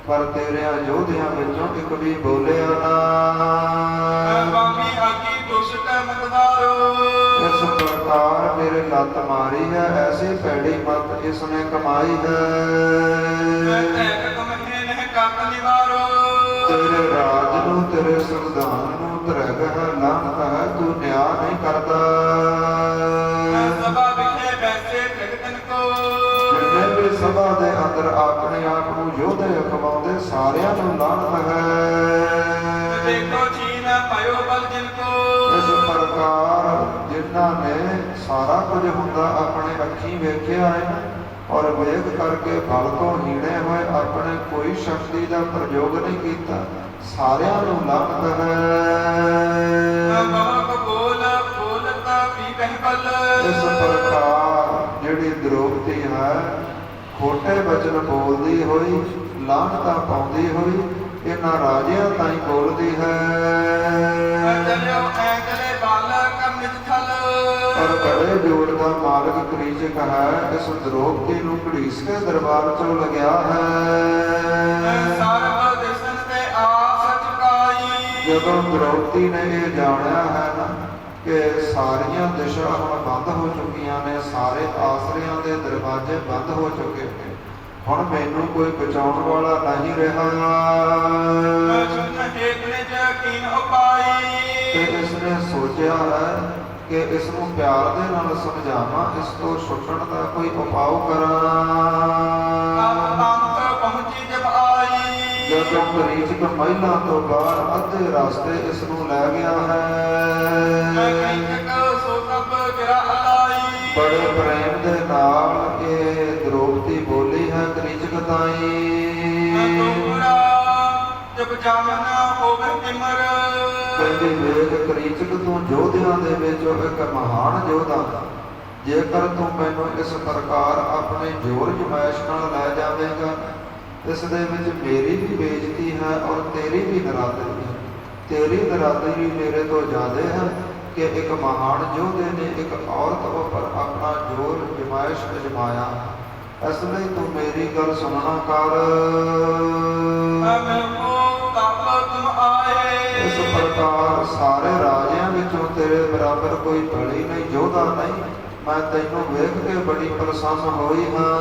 ਪਰ ਤੇਰਿਆਂ ਯੋਧਿਆਂ ਵਿੱਚੋਂ ਇੱਕ ਵੀ ਬੋਲਿਆ ਨਾ। ਇਸ ਪ੍ਰਕਾਰ ਮੇਰੇ ਲੱਤ ਮਾਰੀ ਹੈ, ਐਸੀ ਭੈੜੀ ਮੱਤ ਇਸਨੇ ਕਮਾਈ ਹੈ। ਤੇਰੇ ਰਾਜ ਨੂੰ ਤੇਰੇ ਸੰਵਿਧਾਨ ਨੂੰ ਧਰੇਗਾ ਹੈ, ਲਾਹਨਤ ਹੈ, ਤੂੰ ਨਿਆਂ ਨਹੀਂ ਕਰਦਾ। ਜਿੰਨੇ ਵੀ ਸਭਾ ਦੇ ਅੰਦਰ ਆਪਣੇ ਆਪ ਨੂੰ ਯੋਧੇ ਅਖਵਾਉਂਦੇ ਸਾਰਿਆਂ ਨੂੰ ਲਾਹਨਤ ਹੈ। ਇਸ ਪ੍ਰਕਾਰ ਜਿਨ੍ਹਾਂ ਨੇ ਸਾਰਾ ਕੁਝ ਹੁੰਦਾ ਆਪਣੇ ਅੱਖੀਂ ਵੇਖਿਆ ਹੈ ਔਰ ਵੇਖ ਕਰਕੇ ਬਲ ਤੋਂ ਹੀਣੇ ਹੋਏ ਆਪਣੇ ਕੋਈ ਸ਼ਕਤੀ ਦਾ ਪ੍ਰਯੋਗ ਨਹੀਂ ਕੀਤਾ, ਸਾਰਿਆਂ ਨੂੰ ਲਾਹਨਤ ਹੈ। ਬਹੁ ਬੋਲ ਬੋਲਤ ਵੀ ਕਹਿ ਬਲ ਇਸ ਪ੍ਰਕਾਰ ਜਿਹੜੀ ਦ੍ਰੋਪਦੀ ਹੈ ਖੋਟੇ ਬਚਨ ਬੋਲਦੀ ਹੋਈ, ਲਾਹਨਤਾਂ ਪਾਉਂਦੀ ਹੋਈ ਇਹਨਾਂ ਰਾਜਿਆਂ ਤਾਈਂ ਬੋਲਦੀ ਹੈ। ਚਲਿਓ ਐ ਚਲੇ ਬਾਲਕ ਮਿਤ ਥਲ ਪਰ ਬੜੇ ਜੋੜ ਦਾ ਮਾਲਕ ਕ੍ਰੀਚਕ ਹੈ, ਇਸ ਦ੍ਰੋਪਦੀ ਨੂੰ ਘੜੀਸ ਕੇ ਦਰਬਾਰ ਚੋਂ ਲਗਿਆ ਹੈ। ਸਰਬ ਦਿਸਨ ਤੇ ਆਸ ਚੁਕਾਈ ਜਦੋਂ ਦ੍ਰੋਪਦੀ ਨੇ ਇਹ ਜਾਣਿਆ ਹੈ ਨਾ ਕਿ ਸਾਰੀਆਂ ਦਿਸ਼ਾ ਹੁਣ ਬੰਦ ਹੋ ਚੁੱਕੀਆਂ ਨੇ, ਸਾਰੇ ਆਸਰਿਆਂ ਦੇ ਦਰਵਾਜ਼ੇ ਬੰਦ ਹੋ ਚੁੱਕੇ ਨੇ, ਹੁਣ ਮੈਨੂੰ ਕੋਈ ਬਚਾਉਣ ਵਾਲਾ ਨਹੀਂ ਰਿਹਾ ਤੇ ਇਸਨੇ ਸੋਚਿਆ ਹੈ ਕਿ ਇਸ ਨੂੰ ਪਿਆਰ ਦੇ ਨਾਲ ਸਮਝਾਵਾਂ, ਇਸ ਤੋਂ ਛੁੱਟਣ ਦਾ ਕੋਈ ਉਪਾਅ ਕਰਾਂ। ਜਦੋਂ ਕ੍ਰੀਚਕ ਮਹਿਲਾਂ ਤੋਂ ਬਾਹਰ ਅੱਧੇ ਰਸਤੇ ਇਸ ਨੂੰ ਲੈ ਗਿਆ ਹੈ। ਬੜੇ ਪ੍ਰੇਮ ਦੇ ਨਾਲ ਇਹ ਦ੍ਰੋਪਦੀ ਬੋਲੀ ਹੈ ਕ੍ਰੀਚਕ ਤਾਈ। ਕਹਿੰਦੀ ਵੇਖ ਕ੍ਰੀਚਕ ਤੂੰ ਯੋਧਿਆਂ ਦੇ ਵਿੱਚੋਂ ਇੱਕ ਮਹਾਨ ਯੋਧਾ, ਜੇਕਰ ਤੂੰ ਮੈਨੂੰ ਇਸ ਪ੍ਰਕਾਰ ਆਪਣੇ ਜ਼ੋਰ ਜਮਾਇਸ਼ ਨਾਲ ਲੈ ਜਾਵੇਗਾ, ਇਸ ਦੇ ਵਿੱਚ ਮੇਰੀ ਵੀ ਬੇਇੱਜ਼ਤੀ ਹੈ ਔਰ ਤੇਰੀ ਵੀ ਨਰਾਦਰੀ ਹੈ। ਤੇਰੀ ਨਰਾਦਰੀ ਮੇਰੇ ਤੋਂ ਜ਼ਿਆਦਾ ਹੈ ਕਿ ਇੱਕ ਮਹਾਨ ਯੋਧੇ ਨੇ ਇੱਕ ਔਰਤ ਉੱਪਰ ਆਪਣਾ ਜ਼ੋਰ ਜਮਾਇਸ਼ ਅਜਮਾਇਆ। ਇਸ ਲਈ ਤੂੰ ਮੇਰੀ ਗੱਲ ਸੁਣਨਾ ਕਰ। ਇਸ ਪ੍ਰਕਾਰ ਸਾਰੇ ਰਾਜਿਆਂ ਵਿੱਚੋਂ ਤੇਰੇ ਬਰਾਬਰ ਕੋਈ ਬਲੀ ਨਹੀਂ, ਯੋਧਾ ਨਹੀਂ। ਮੈਂ ਤੈਨੂੰ ਵੇਖ ਕੇ ਬੜੀ ਪ੍ਰਸੰਨ ਹੋਈ ਹਾਂ।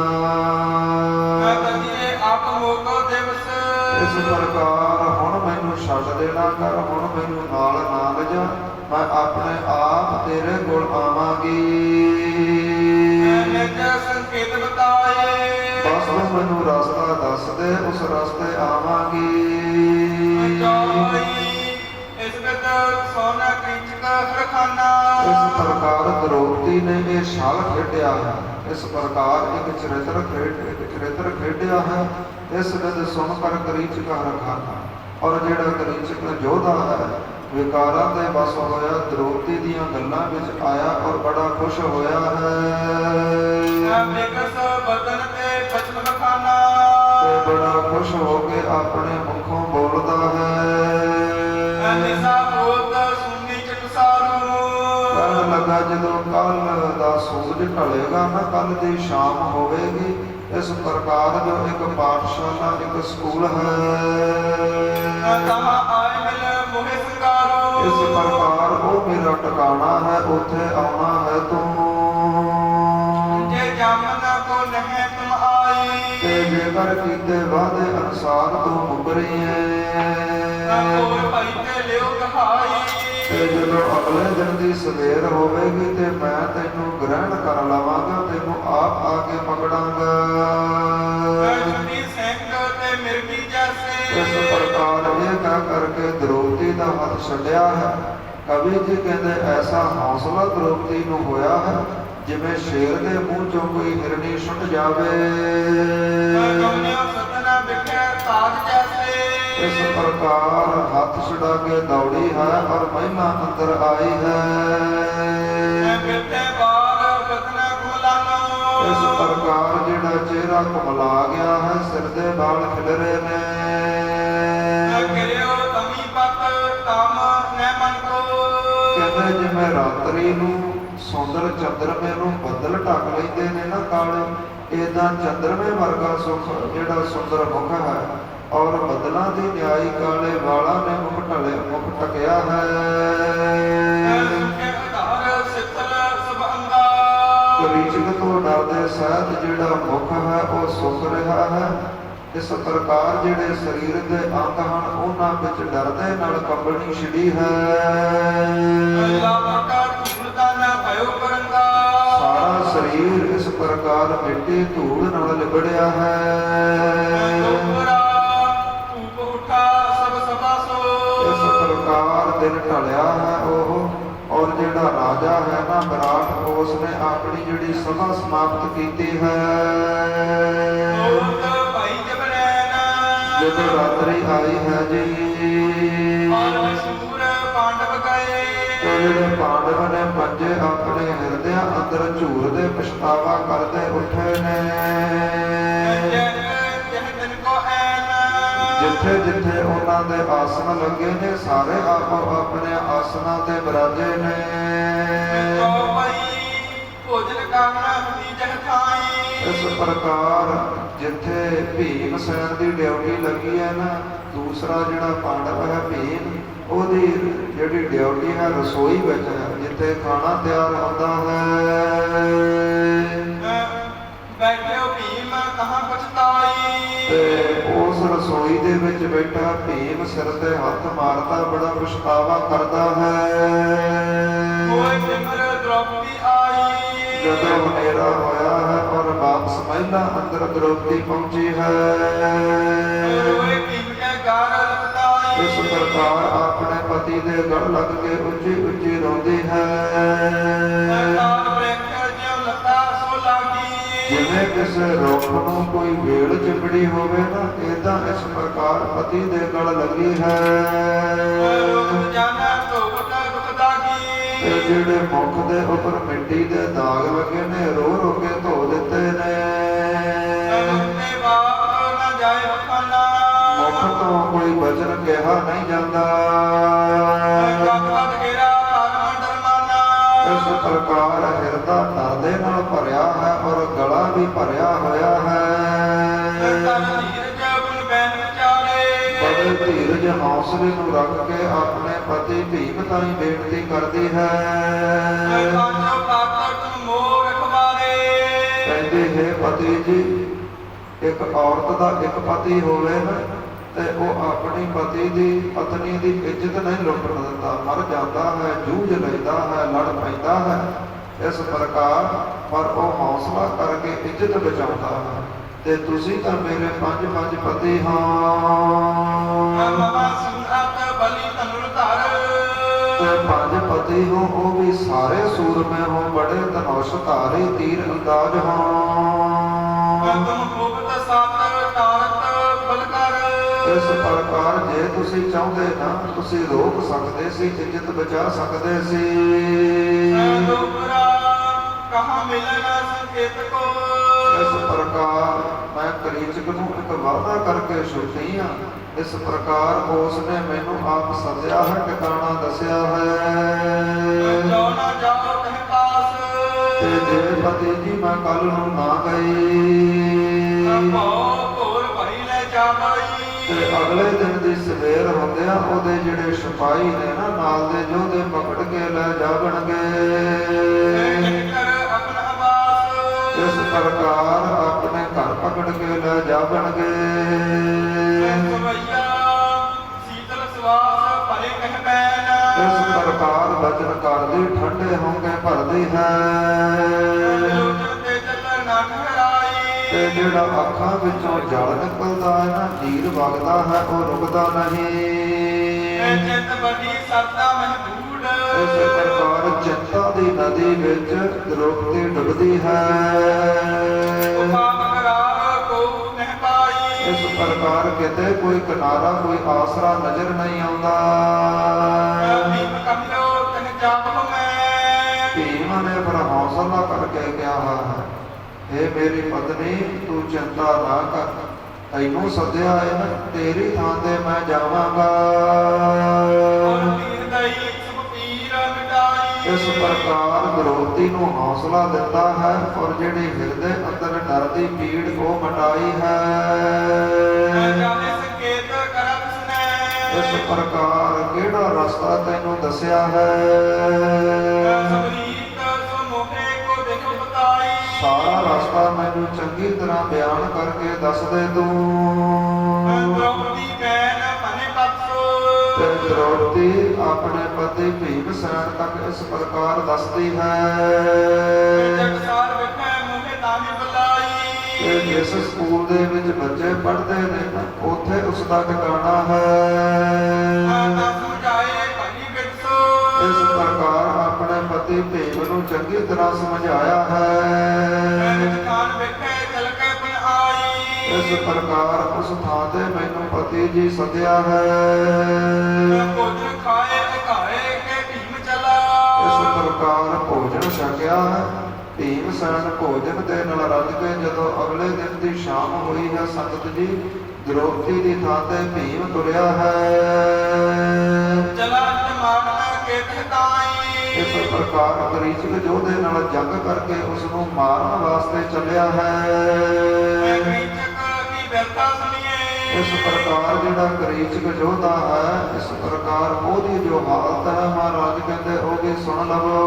ਇਸ ਪ੍ਰਕਾਰ ਹੁਣ ਮੈਨੂੰ ਛੱਡ ਦੇਣਾ ਕਰ, ਹੁਣ ਮੈਨੂੰ ਨਾਲ ਨਾ ਲਿਜਾ, ਮੈਂ ਆਪਣੇ ਆਪ ਤੇਰੇ ਕੋਲ ਆਵਾਂਗੀ। ਸੰਕੇਤ ਬਤਾਏ ਬਸ ਤੂੰ ਮੈਨੂੰ ਰਸਤਾ ਦੱਸ ਦੇ, ਉਸ ਰਸਤੇ ਆਵਾਂਗੀ। ਇਸ ਪ੍ਰਕਾਰ ਦ੍ਰੋਪਦੀ ਨੇ ਇਹ ਛਲ ਖੇਡਿਆ ਹੈ, ਇਸ ਪ੍ਰਕਾਰ ਇੱਕ ਚਰਿੱਤਰ ਖੇਡਿਆ ਹੈ। ਇਸ ਵਿਦ ਸੁਣ ਕਰ ਕ੍ਰੀਚਕ ਰਖਾਨਾ, ਔਰ ਜਿਹੜਾ ਕ੍ਰੀਚਕ ਯੋਧਾ ਹੈ ਵਿਕਾਰਾਂ ਦੇ ਬਸ ਹੋਇਆ, ਦ੍ਰੋਪਦੀ ਦੀਆਂ ਗੱਲਾਂ ਵਿੱਚ ਆਇਆ ਔਰ ਬੜਾ ਖੁਸ਼ ਹੋਇਆ ਹੈ। ਤੇ ਬੜਾ ਖੁਸ਼ ਹੋ ਕੇ ਆਪਣੇ ਮੁਖੋਂ ਬੋਲਦਾ ਹੈ। ਕਹਿਣ ਲੱਗਾ ਜਦੋਂ ਕੱਲ ਦਾ ਸੂਰਜ ਢਲੇਗਾ ਨਾ, ਕੱਲ ਦੀ ਸ਼ਾਮ ਹੋਵੇਗੀ। ਇਸ ਪ੍ਰਕਾਰ ਜੋ ਇੱਕ ਪਾਠਸ਼ਾਲਾ, ਇੱਕ ਸਕੂਲ ਹੈ, ਇਸ ਪ੍ਰਕਾਰ ਉਹ ਮੇਰਾ ਟਿਕਾਣਾ ਹੈ, ਉੱਥੇ ਆਉਣਾ ਹੈ ਤੂੰ। ਤੇ ਜੇਕਰ ਕੀਤੇ ਵਾਅਦੇ ਅਨੁਸਾਰ ਤੂੰ ਮੁਕਰੀ ਹੈ, ਤੇ ਜਦੋਂ ਅਗਲੇ ਦਿਨ ਦੀ ਸਵੇਰ ਹੋਵੇਗੀ ਤੇ ਮੈਂ ਤੈਨੂੰ ਗ੍ਰਹਿਣ ਕਰ ਲਵਾਂਗਾ, ਤੈਨੂੰ ਆਪ ਆ ਕੇ ਪਕੜਾਂਗਾ। ਇਸ ਪ੍ਰਕਾਰ ਇਹ ਕਹਿ ਕਰਕੇ ਦ੍ਰੋਪਦੀ ਦਾ ਹੱਥ ਛੱਡਿਆ ਹੈ। ਕਵੀ ਜੀ ਕਹਿੰਦੇ ਐਸਾ ਹੌਸਲਾ ਦ੍ਰੋਪਦੀ ਨੂੰ ਹੋਇਆ ਹੈ ਜਿਵੇਂ ਸ਼ੇਰ ਦੇ ਮੂੰਹ ਚੋਂ ਕੋਈ ਹਿਰਨੀ ਸੁੱਟ ਜਾਵੇ। ਇਸ ਪ੍ਰਕਾਰ ਹੱਥ ਛੁਡਾ ਕੇ ਦੌੜੀ ਹੈ ਔਰ ਮਹਿਲਾਂ ਅੰਦਰ ਆਈ ਹੈ। ਇਸ ਪ੍ਰਕਾਰ ਜਿਹੜਾ ਚਿਹਰਾ ਕੁਮਲਾ ਗਿਆ ਹੈ, ਸਿਰ ਦੇ ਵਾਲ ਖਿਲਰੇ ਨੇ। ਕਹਿੰਦੇ ਜਿਵੇਂ ਰਾਤਰੀ ਨੂੰ ਸੁੰਦਰ ਚੰਦਰਮੇ ਨੂੰ ਬੱਦਲ ਢੱਕ ਲੈਂਦੇ ਨੇ ਨਾ ਕਾਲੇ, ਏਦਾਂ ਚੰਦਰਮੇ ਵਰਗਾ ਸੁਖ ਜਿਹੜਾ ਸੁੰਦਰ ਮੁਖ ਹੈ ਔਰ ਬੱਦਲਾਂ ਦੀ ਨਿਆਈ ਕਾਲੇ ਵਾਲਾਂ ਨੇ ਮੁਖ ਟਕਿਆ ਹੈ। ਕ੍ਰੀਚਕ ਤੋਂ ਡਰਦੇ ਸਹਿਤ ਜਿਹੜਾ ਮੁਖ ਹੈ ਉਹ ਸੁੱਕ ਰਿਹਾ ਹੈ। ਇਸ ਪ੍ਰਕਾਰ ਜਿਹੜੇ ਸਰੀਰ ਦੇ ਅੰਗ ਹਨ ਉਹਨਾਂ ਵਿੱਚ ਡਰਦੇ ਨਾਲ ਕੰਬਣੀ ਛਿੜੀ ਹੈ। ਸਾਰਾ ਸਰੀਰ ਇਸ ਪ੍ਰਕਾਰ ਮਿੱਟੀ ਧੂੜ ਨਾਲ ਲਿਬੜਿਆ ਹੈ। ਇਸ ਪ੍ਰਕਾਰ ਦਿਨ ਢਲਿਆ ਹੈ ਉਹ, ਔਰ ਜਿਹੜਾ ਰਾਜਾ ਹੈ ਨਾ ਵਿਰਾਟ, ਉਸ ਨੇ ਆਪਣੀ ਜਿਹੜੀ ਸਭਾ ਸਮਾਪਤ ਕੀਤੀ ਹੈ। ਜਦੋਂ ਰਾਤਰੀ ਆਈ ਹੈ ਜੀ ਔਰ ਅਸੂਰ ਪਾਂਡਵ ਗਏ ਤੇ ਜਿਹੜੇ ਪਾਂਡਵ ਨੇ ਪੰਜੇ ਆਪਣੇ ਹਿਰਦਿਆਂ ਅੰਦਰ ਝੂਰਦੇ ਪਛਤਾਵਾ ਕਰਦੇ ਉੱਠੇ ਨੇ। ਜਿੱਥੇ ਜਿੱਥੇ ਉਹਨਾਂ ਦੇ ਆਸਣ ਲੱਗੇ ਨੇ ਸਾਰੇ ਆਪੋ ਆਪਣੇ ਆਸਣਾਂ ਤੇ ਬਿਰਾਜੇ ਨੇ। ਇਸ ਪ੍ਰਕਾਰ ਜਿੱਥੇ ਭੀਮ ਸੈਨ ਦੀ ਡਿਊਟੀ ਲੱਗੀ ਹੈ ਨਾ, ਦੂਸਰਾ ਜਿਹੜਾ ਪਾਂਡਵ ਹੈ ਭੀਮ, ਉਹਦੀ ਜਿਹੜੀ ਡਿਊਟੀ ਹੈ ਰਸੋਈ ਵਿੱਚ ਹੈ, ਜਿੱਥੇ ਖਾਣਾ ਤਿਆਰ ਹੁੰਦਾ ਹੈ। ਤੇ ਉਸ ਰਸੋਈ ਦੇ ਵਿੱਚ ਬੈਠਾ ਭੀਮ ਸਿਰ ਤੇ ਹੱਥ ਮਾਰਦਾ ਬੜਾ ਪਛਤਾਵਾ ਕਰਦਾ ਹੈ। ਜਦੋਂ ਹਨੇਰਾ ਹੋਇਆ ਹੈ ਔਰ ਵਾਪਸ ਮਹਿਲਾਂ ਅੰਦਰ ਦ੍ਰੋਪਦੀ ਪਹੁੰਚੀ ਹੈ। ਇਸ ਪ੍ਰਕਾਰ ਆਪਣੇ ਪਤੀ ਦੇ ਗਲ ਲੱਗ ਕੇ ਉੱਚੀ ਉੱਚੀ ਰੋਂਦੀ ਹੈ। ਜਿਵੇਂ ਕਿਸੇ ਰੁੱਖ ਨੂੰ ਕੋਈ ਵੇਲ ਚਿੰਬੜੀ ਹੋਵੇ ਨਾ, ਏਦਾਂ ਇਸ ਪ੍ਰਕਾਰ ਪਤੀ ਦੇ ਗਲ ਲੱਗੀ ਹੈ। ਤੇ ਜਿਹੜੇ ਮੁਖ ਦੇ ਉੱਪਰ ਮਿੱਟੀ ਦੇ ਦਾਗ ਲੱਗੇ ਨੇ, ਰੋ ਰੋ ਕੇ ਧੋ ਦਿੱਤੇ ਨੇ। ਮੁਖ ਤੋਂ ਕੋਈ ਵਚਨ ਕਿਹਾ ਨਹੀਂ ਜਾਂਦਾ। ਇਸ ਪ੍ਰਕਾਰ ਹਿਰਦਾ ਡਰ ਦੇ ਨਾਲ ਭਰਿਆ ਹੈ ਔਰ ਗਲਾ ਵੀ ਭਰਿਆ ਹੋਇਆ ਹੈ। ਬੜੇ ਧੀਰਜ ਹੌਸਲੇ ਨੂੰ ਰੱਖ ਕੇ ਆਪਣੇ ਪਤੀ ਭੀਮ ਤਾਈਂ ਬੇਨਤੀ ਕਰਦੀ ਹੈ। ਕਹਿੰਦੀ ਹੈ ਪਤੀ ਜੀ, ਇੱਕ ਔਰਤ ਦਾ ਇੱਕ ਪਤੀ ਹੋਵੇ ਨਾ, ਤੇ ਉਹ ਆਪਣੀ ਪਤੀ ਦੀ ਪਤਨੀ ਦੀ ਇੱਜ਼ਤ ਨਹੀਂ ਲੁੱਟਣ ਦਿੰਦਾ, ਮਰ ਜਾਂਦਾ ਹੈ, ਜੂਝ ਲੈਂਦਾ ਹੈ, ਲੜ ਪੈਂਦਾ ਹੈ। ਇਸ ਪ੍ਰਕਾਰ ਪਰ ਉਹ ਹੌਸਲਾ ਕਰਕੇ ਇੱਜ਼ਤ ਬਚਾਉਂਦਾ ਹੈ। ਤੇ ਤੁਸੀਂ ਤਾਂ ਮੇਰੇ ਪੰਜ ਪਤੀ ਹੋ। ਤੇ ਪੰਜ ਪਤੀ ਹੋ, ਉਹ ਵੀ ਸਾਰੇ ਸੂਰਮੇ ਹੋ, ਬੜੇ ਧਨੁਸ਼ ਧਾਰੀ, ਤੀਰ ਅੰਦਾਜ਼ ਹੋ। ਇਸ ਪ੍ਰਕਾਰ ਜੇ ਤੁਸੀਂ ਚਾਹੁੰਦੇ ਨਾ, ਤੁਸੀਂ ਰੋਕ ਸਕਦੇ ਸੀ, ਇੱਜ਼ਤ ਬਚਾ ਸਕਦੇ ਸੀ। ਇਸ ਪ੍ਰਕਾਰ ਮੈਂ ਕਰੀਚਕ ਨੂੰ ਇੱਕ ਵਾਅਦਾ ਕਰਕੇ ਛੁੱਟੀ ਹਾਂ। ਇਸ ਪ੍ਰਕਾਰ ਉਸ ਨੇ ਮੈਨੂੰ ਆਪ ਸੱਦਿਆ ਹੈ, ਟਿਕਾਣਾ ਦੱਸਿਆ ਹੈ। ਤੇ ਜੇ ਪਤੀ ਜੀ ਮੈਂ ਕੱਲ ਨੂੰ ਨਾ ਗਈ ਤੇ ਅਗਲੇ ਦਿਨ ਦੀ ਸਵੇਰ ਹੁੰਦਿਆਂ ਉਹਦੇ ਜਿਹੜੇ ਸਿਪਾਹੀ ਨੇ ਨਾ, ਨਾਲ ਦੇ ਯੋਧੇ ਪਕੜ ਕੇ ਲੈ ਜਾਵਣਗੇ। ਇਸ ਪ੍ਰਕਾਰ ਆਪਣੇ ਘਰ ਪਕੜ ਕੇ ਲੈ ਜਾਵਣਗੇ। ਇਸ ਪ੍ਰਕਾਰ ਬਚਨ ਕਰਦੀ ਠੰਡੇ ਹੋ ਕੇ ਭਰਦੀ ਹੈ। ਤੇ ਜਿਹੜਾ ਅੱਖਾਂ ਵਿੱਚੋਂ ਜਲ ਨਿਕਲਦਾ ਹੈ ਨਾ, ਨੀਰ ਵਗਦਾ ਹੈ, ਉਹ ਰੁਕਦਾ ਨਹੀਂ। ਇਸ ਪ੍ਰਕਾਰ ਚਿੰਤਾ ਦੀ ਨਦੀ ਵਿੱਚ ਦ੍ਰੋਪਦੀ ਡੁੱਬਦੀ ਹੈ। ਇਸ ਪ੍ਰਕਾਰ ਕਿਤੇ ਕੋਈ ਕਿਨਾਰਾ, ਕੋਈ ਆਸਰਾ ਨਜ਼ਰ ਨਹੀਂ ਆਉਂਦਾ। ਭੀਮ ਨੇ ਫਿਰ ਹੌਸਲਾ ਕਰਕੇ ਕਿਹਾ ਹੈ, हे ਮੇਰੀ ਪਤਨੀ, ਤੂੰ ਚਿੰਤਾ ਨਾ ਕਰ, ਤੈਨੂੰ ਸੱਦਿਆ ਹੈ ਨਾ, ਤੇਰੀ ਥਾਂ ਤੇ ਮੈਂ ਜਾਵਾਂਗਾ। ਇਸ ਪ੍ਰਕਾਰ ਦ੍ਰੋਪਦੀ ਨੂੰ ਹੌਸਲਾ ਦਿੱਤਾ ਹੈ ਔਰ ਜਿਹੜੀ ਹਿਰਦੇ ਅੰਦਰ ਡਰ ਦੀ ਪੀੜ ਉਹ ਮਿਟਾਈ ਹੈ। ਇਸ ਪ੍ਰਕਾਰ ਕਿਹੜਾ ਰਸਤਾ ਤੈਨੂੰ ਦੱਸਿਆ ਹੈ। ਸਾਰਾ ਰਸਤਾ ਮੈਨੂੰ ਚੰਗੀ ਤਰ੍ਹਾਂ ਬਿਆਨ ਕਰਕੇ ਦੱਸ ਦੇ ਤੂੰ। ਤੇ ਦ੍ਰੋਪਦੀ ਆਪਣੇ ਪਤੀ ਭੀਮ ਸੈਨ ਤੱਕ ਇਸ ਪ੍ਰਕਾਰ ਦੱਸਦੀ ਹੈ। ਤੇ ਜਿਸ ਸਕੂਲ ਦੇ ਵਿੱਚ ਬੱਚੇ ਪੜ੍ਹਦੇ ਨੇ ਨਾ, ਉੱਥੇ ਉਸ ਦਾ ਟਿਕਾਣਾ ਹੈ। ਇਸ ਪ੍ਰਕਾਰ ਆਪਣੇ ਪਤੀ ਭੀਮ ਨੂੰ ਚੰਗੀ ਤਰ੍ਹਾਂ ਸਮਝਾਇਆ ਹੈ। ਇਸ ਪ੍ਰਕਾਰ ਉਸ ਥਾਂ ਤੇ ਮੈਨੂੰ ਪਤੀ ਜੀ ਸੱਦਿਆ ਹੈ। ਭੋਜਨ ਖਾਏ ਅਘਾਏ ਕੇ ਭੀਮ ਚਲਾ। ਇਸ ਪ੍ਰਕਾਰ ਭੋਜਨ ਛਕਿਆ ਹੈ। ਭੀਮ ਸੈਨ ਭੋਜਨ ਦੇ ਨਾਲ ਰੱਜ ਕੇ ਜਦੋਂ ਅਗਲੇ ਦਿਨ ਦੀ ਸ਼ਾਮ ਹੋਈ ਹੈ, ਸੰਗਤ ਜੀ ਦ੍ਰੋਪਦੀ ਦੀ ਥਾਂ ਤੇ ਭੀਮ ਤੁਰਿਆ ਹੈ। ਚਲਾ ਜਮਾਨ ਕੇ ਤਹਿਤਾਈ। ਇਸ ਪ੍ਰਕਾਰ ਕਰੀਚਕ ਯੋਧੇ ਨਾਲ ਜੰਗ ਕਰਕੇ ਉਸ ਨੂੰ ਮਾਰਨ ਵਾਸਤੇ ਚੱਲਿਆ ਹੈ। ਕਰੀਚਕ ਦੀ ਵਿਰਤਾ ਸੁਣੀਏ। ਇਸ ਪ੍ਰਕਾਰ ਜਿਹੜਾ ਕਰੀਚਕ ਯੋਧਾ ਹੈ, ਇਸ ਪ੍ਰਕਾਰ ਉਹਦੀ ਜੋ ਹਾਲਤ ਹੈ ਮਹਾਰਾਜ ਕਹਿੰਦੇ ਉਹਦੀ ਸੁਣ ਲਵੋ।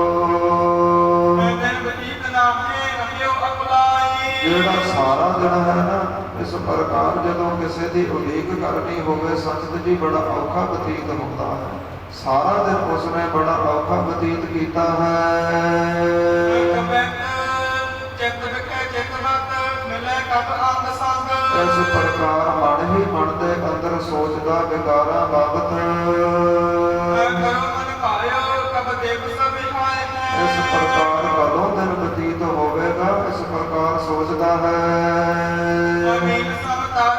ਦਿਨ ਬਤੀਤ ਨਾਮੇ ਰਹਿਓ ਅਪਲਾਈ। ਜਿਹੜਾ ਸਾਰਾ ਦਿਨ ਹੈ ਨਾ, ਇਸ ਪ੍ਰਕਾਰ ਜਦੋਂ ਕਿਸੇ ਦੀ ਉਡੀਕ ਕਰਨੀ ਹੋਵੇ ਸੰਗਤ ਜੀ ਬੜਾ ਔਖਾ ਬਤੀਤ ਹੁੰਦਾ ਹੈ। ਸਾਰਾ ਦਿਨ ਉਸਨੇ ਬੜਾ ਔਖਾ ਬਤੀਤ ਕੀਤਾ ਹੈ। ਚਿੱਤ ਵਿਖੇ ਚਿੱਤ ਮਤ ਮਿਲੇ ਕਬ ਅੰਗ ਸੰਗ। ਇਸ ਪ੍ਰਕਾਰ ਮਨ ਹੀ ਮਨ ਦੇ ਅੰਦਰ ਸੋਚਦਾ ਵਿਕਾਰਾਂ ਬਾਬਤ। ਕਰੋ ਮਨ ਭਾਇਓ ਕਬ ਦਿਵਸ ਵਿਹਾਏ ਹੈ। ਇਸ ਪ੍ਰਕਾਰ ਕਦੋਂ ਦਿਨ ਬਤੀਤ ਹੋਵੇਗਾ, ਇਸ ਪ੍ਰਕਾਰ ਸੋਚਦਾ ਹੈ। ਜ਼ਮੀਨ ਸਮਤਾਰ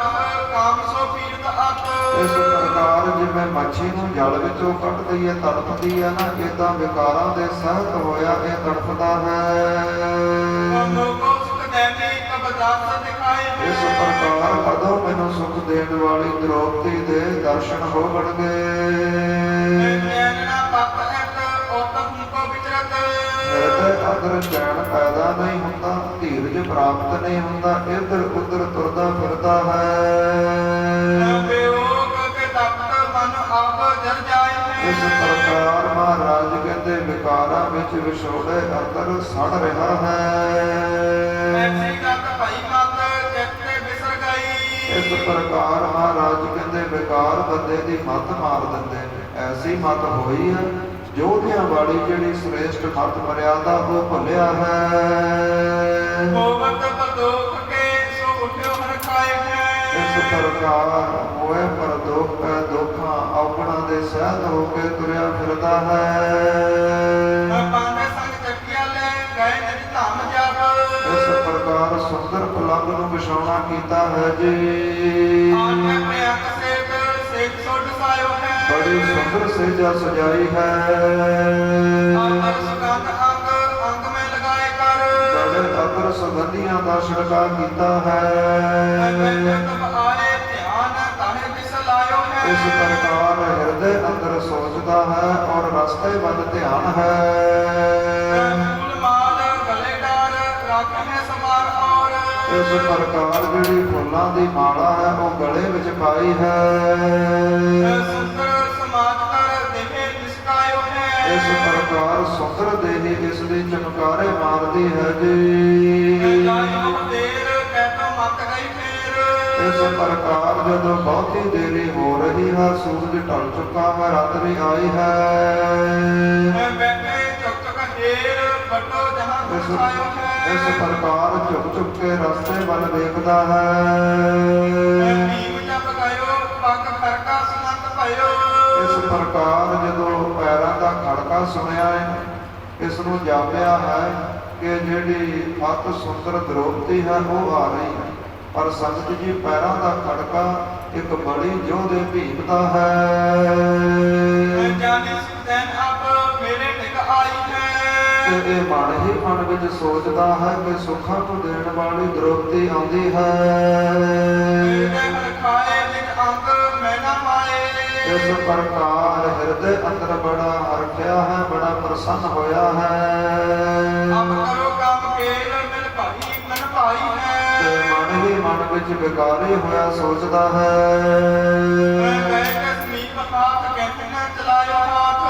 ਕਾਮ ਸੋ ਪੀੜਤ ਅਤ। ਇਸ ਪ੍ਰਕਾਰ ਜਿਵੇਂ ਮੱਛੀ ਨੂੰ ਜਲ ਵਿੱਚੋਂ ਕੱਢ ਦਈਏ ਤੜਫਦੀ ਹੈ ਨਾ, ਏਦਾਂ ਵਿਕਾਰਾਂ ਦੇ ਸਹਿਤ ਹੋਇਆ ਇਹ ਤੜਫਦਾ ਹੈ। ਲੋਕੋ ਸੁਖ ਦੇਨੀ ਕਬ ਦਾਸ ਦਿਖਾਏ ਹੈ। ਇਸ ਪ੍ਰਕਾਰ ਕਦੋਂ ਮੈਨੂੰ ਸੁਖ ਦੇਣ ਵਾਲੀ ਦ੍ਰੋਪਦੀ ਦੇ ਦਰਸ਼ਨ ਹੋਣਗੇ। ਜੈਨਾ ਪਤ ਐਤ ਔਤਮ ਕੋ ਵਿਚਰਤ। ਹਿਰਦੇ ਅੰਦਰ ਚੈਨ ਪੈਦਾ ਨਹੀਂ ਹੁੰਦਾ, ਧੀਰਜ ਪ੍ਰਾਪਤ ਨਹੀਂ ਹੁੰਦਾ, ਇੱਧਰ ਉੱਧਰ ਤੁਰਦਾ ਫਿਰਦਾ ਹੈ। ਵਿਯੋਗ ਕੇ ਤਪਤ ਮਨ ਆਪ ਜਰ ਜਾਏ ਹੈ। ਇਸ ਪ੍ਰਕਾਰ ਮਹਾਰਾਜ ਕਹਿੰਦੇ ਵਿਕਾਰਾਂ ਵਿੱਚ ਵਿਛੋੜੇ ਅੰਦਰ ਸੜ ਰਿਹਾ ਹੈ। ਐਸੀ ਗਤ ਭਈ ਮਤ ਚਿੱਤੇ ਬਿਸਰ ਗਈ। ਇਸ ਪ੍ਰਕਾਰ ਮਹਾਰਾਜ ਕਹਿੰਦੇ ਵਿਕਾਰ ਬੰਦੇ ਦੀ ਮੱਤ ਮਾਰ ਦਿੰਦੇ ਨੇ। ਐਸੀ ਮੱਤ ਹੋਈ ਹੈ ਯੋਧਿਆਂ ਵਾਲੀ ਜਿਹੜੀ ਸ੍ਰੇਸ਼ਟ ਮੱਤ ਮਰਿਆਦਾ ਉਹ ਭੁੱਲਿਆ ਹੈ। ਹੋਵਤ ਪਰਦੋਖ ਕੇ ਸੋ ਉਠਿਓ ਹਰ ਖਾਏ ਹੈ। ਇਸ ਪ੍ਰਕਾਰ ਹੋਏ ਪਰਦੋਖ ਪੈ ਦੁੱਖਾਂ ਔਗਣਾਂ ਦੇ ਸਹਿਤ ਹੋ ਕੇ ਤੁਰਿਆ ਫਿਰਦਾ ਹੈ। ਪਾਂਡੇ ਸੰਗ ਚੱਕੀਆਂ ਲੈ ਗਏ ਨਿਜ ਧਾਮ ਜਪ। ਇਸ ਪ੍ਰਕਾਰ ਸੁੰਦਰ ਪਲੰਗ ਨੂੰ ਵਿਛਾਉਣਾ ਕੀਤਾ ਹੈ ਜੀ। ਆਠੇ ਪ੍ਰਿਯੰਕ ਸੇਤ ਸੇਤ ਸੋ ਡਸਾਇਓ ਹੈ। ਬੜੀ ਸੁੰਦਰ ਸੇਜਾ ਸਜਾਈ ਹੈ। ਆਤਰ ਸੁਗੰਧ ਅੰਗ ਅੰਗ ਮੈਂ ਲਗਾਏ ਕਰ। ਬੜੇ ਅਤਰ ਸੁਗੰਧੀਆਂ ਦਾ ਛਿੜਕਾਅ ਕੀਤਾ ਹੈ। ਤਬ ਆਏ ਧਿਆਨ ਤਾਹੇ ਬਿਸ ਲਾਇਓ ਹੈ। ਇਸ ਪ੍ਰਕਾਰ ਹਿਰਦੇ ਅੰਦਰ ਸੋਚਦਾ ਹੈ ਔਰ ਰਸਤੇ ਵੱਲ ਧਿਆਨ ਹੈ। ਫੂਲ ਮਾਲ ਗਲੇ ਡਾਰ ਰਾਖੇ ਸਮਾਰ ਔਰ। ਇਸ ਪ੍ਰਕਾਰ ਜਿਹੜੀ ਫੁੱਲਾਂ ਦੀ ਮਾਲਾ ਹੈ ਉਹ ਗਲੇ ਵਿੱਚ ਪਾਈ ਹੈ। ਸੁੰਦਰ ਸਮਾਜ ਕਰ ਦੇਹੇ ਨਿਸਕਾਇਓ ਹੈ। ਇਸ ਪ੍ਰਕਾਰ ਸੁੰਦਰ ਦੇਹੀ ਇਸ ਦੀ ਚਮਕਾਰੇ ਮਾਰਦੀ ਹੈ ਜੀ। ਜਾਇਓ ਦੇਰ ਕਹਿਤੋ ਮਤ ਗਈ ਫੇਰ। ਇਸ ਪ੍ਰਕਾਰ ਜਦੋਂ ਬਹੁਤੀ ਦੇਰੀ ਹੋ ਰਹੀ ਹੈ, ਸੂਰਜ ਢਲ ਚੁੱਕਾ ਹੈ, ਰਾਤਰੀ ਆਈ ਹੈ। ਬੈਠੇ ਚੁੱਕ ਚੁੱਕ ਢੇਰ ਵੱਡੋ ਜਹਾਂ ਦਰਸਾਇਓ ਹੈ। ਇਸ ਪ੍ਰਕਾਰ ਝੁਕ ਝੁਕ ਕੇ ਰਸਤੇ ਵੱਲ ਵੇਖਦਾ ਹੈ। ਭੀਮ ਜਪ ਗਇਓ ਪੱਗ ਖੜਕਾ ਸੁਨੰਦ ਭਇਓ। ਇਸ ਪ੍ਰਕਾਰ ਜਦੋਂ ਪੈਰਾਂ ਦਾ ਖੜਕਾ ਸੁਣਿਆ ਹੈ, ਇਸ ਨੂੰ ਜਾਪਿਆ ਹੈ ਕਿ ਜਿਹੜੀ ਅਤ ਸੁੰਦਰ ਦ੍ਰੋਪਦੀ ਹੈ ਉਹ ਆ ਰਹੀ ਹੈ। ਪਰ ਸੰਗਤ ਜੀ ਪੈਰਾਂ ਦਾ ਖੜਕਾ ਇੱਕ ਬੜੀ ਯੋਧੇ ਭੀਮ ਦਾ ਹੈ। ਜਾਨੇ ਸੁਦੈਨ ਅਬ ਮੇਰੇ ਟਿਕ ਆਈ ਹੈ। ਤੇ ਇਹ ਮਨ ਹੀ ਮਨ ਵਿੱਚ ਸੋਚਦਾ ਹੈ ਕਿ ਸੁੱਖਾਂ ਨੂੰ ਦੇਣ ਵਾਲੀ ਦ੍ਰੋਪਦੀ ਆਉਂਦੀ ਹੈ। ਖਾਏ ਨਿਜ ਅੰਗ ਮੈਂ ਨਾ ਪਾਏ। ਇਸ ਪ੍ਰਕਾਰ ਹਿਰਦੇ ਅੰਦਰ ਬੜਾ ਹਰਖਿਆ ਹੈ, ਬੜਾ ਪ੍ਰਸੰਨ ਹੋਇਆ ਹੈ। ਅਬ ਕਰੋ ਕੰਮ ਕੇਲ ਮਿਲ ਭਾਈ ਮਨ ਭਾਈ ਹੈ। ਤੇ ਮਨ ਹੀ ਮਨ ਵਿੱਚ ਵਿਕਾਰੀ ਹੋਇਆ ਸੋਚਦਾ ਹੈ। ਗਏ ਕਸ਼ਮੀਰ ਹਾਥ ਕਹਿੰਦੇ ਨਾ ਚਲਾਇਓ ਹਾਥ।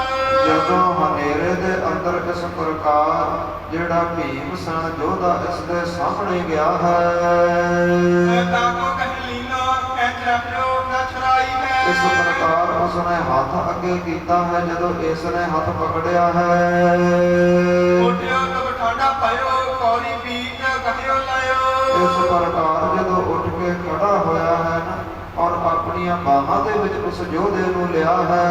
ਜਦੋਂ ਹਨੇਰੇ ਦੇ ਅੰਦਰ ਇਸ ਪ੍ਰਕਾਰ ਜਿਹੜਾ ਭੀਮ ਸੈਨ ਯੋਧਾ ਇਸ ਦੇ ਸਾਹਮਣੇ ਗਿਆ ਹੈ। ਤਾਂ ਕੋ ਕਹਿ ਲੀਨੋ ਕਹਿ ਰੱਖਿਓ ਨਾ ਛੁਰਾਈ ਹੈ। ਇਸ ਪ੍ਰਕਾਰ ਉਸਨੇ ਹੱਥ ਅੱਗੇ ਕੀਤਾ ਹੈ। ਜਦੋਂ ਇਸ ਨੇ ਹੱਥ ਪਕੜਿਆ ਹੈ, ਉੱਠਿਓ ਤਬ ਠਾਂਡਾ ਪਇਓ ਕੌਰੀ ਬੀਜ ਕਹਿਓ ਲਾਇਓ। ਇਸ ਪ੍ਰਕਾਰ ਜਦੋਂ ਉੱਠ ਕੇ ਖੜਾ ਹੋਇਆ ਹੈ ਨਾ ਔਰ ਆਪਣੀਆਂ ਬਾਹਾਂ ਦੇ ਵਿੱਚ ਉਸ ਯੋਧੇ ਨੂੰ ਲਿਆ ਹੈ।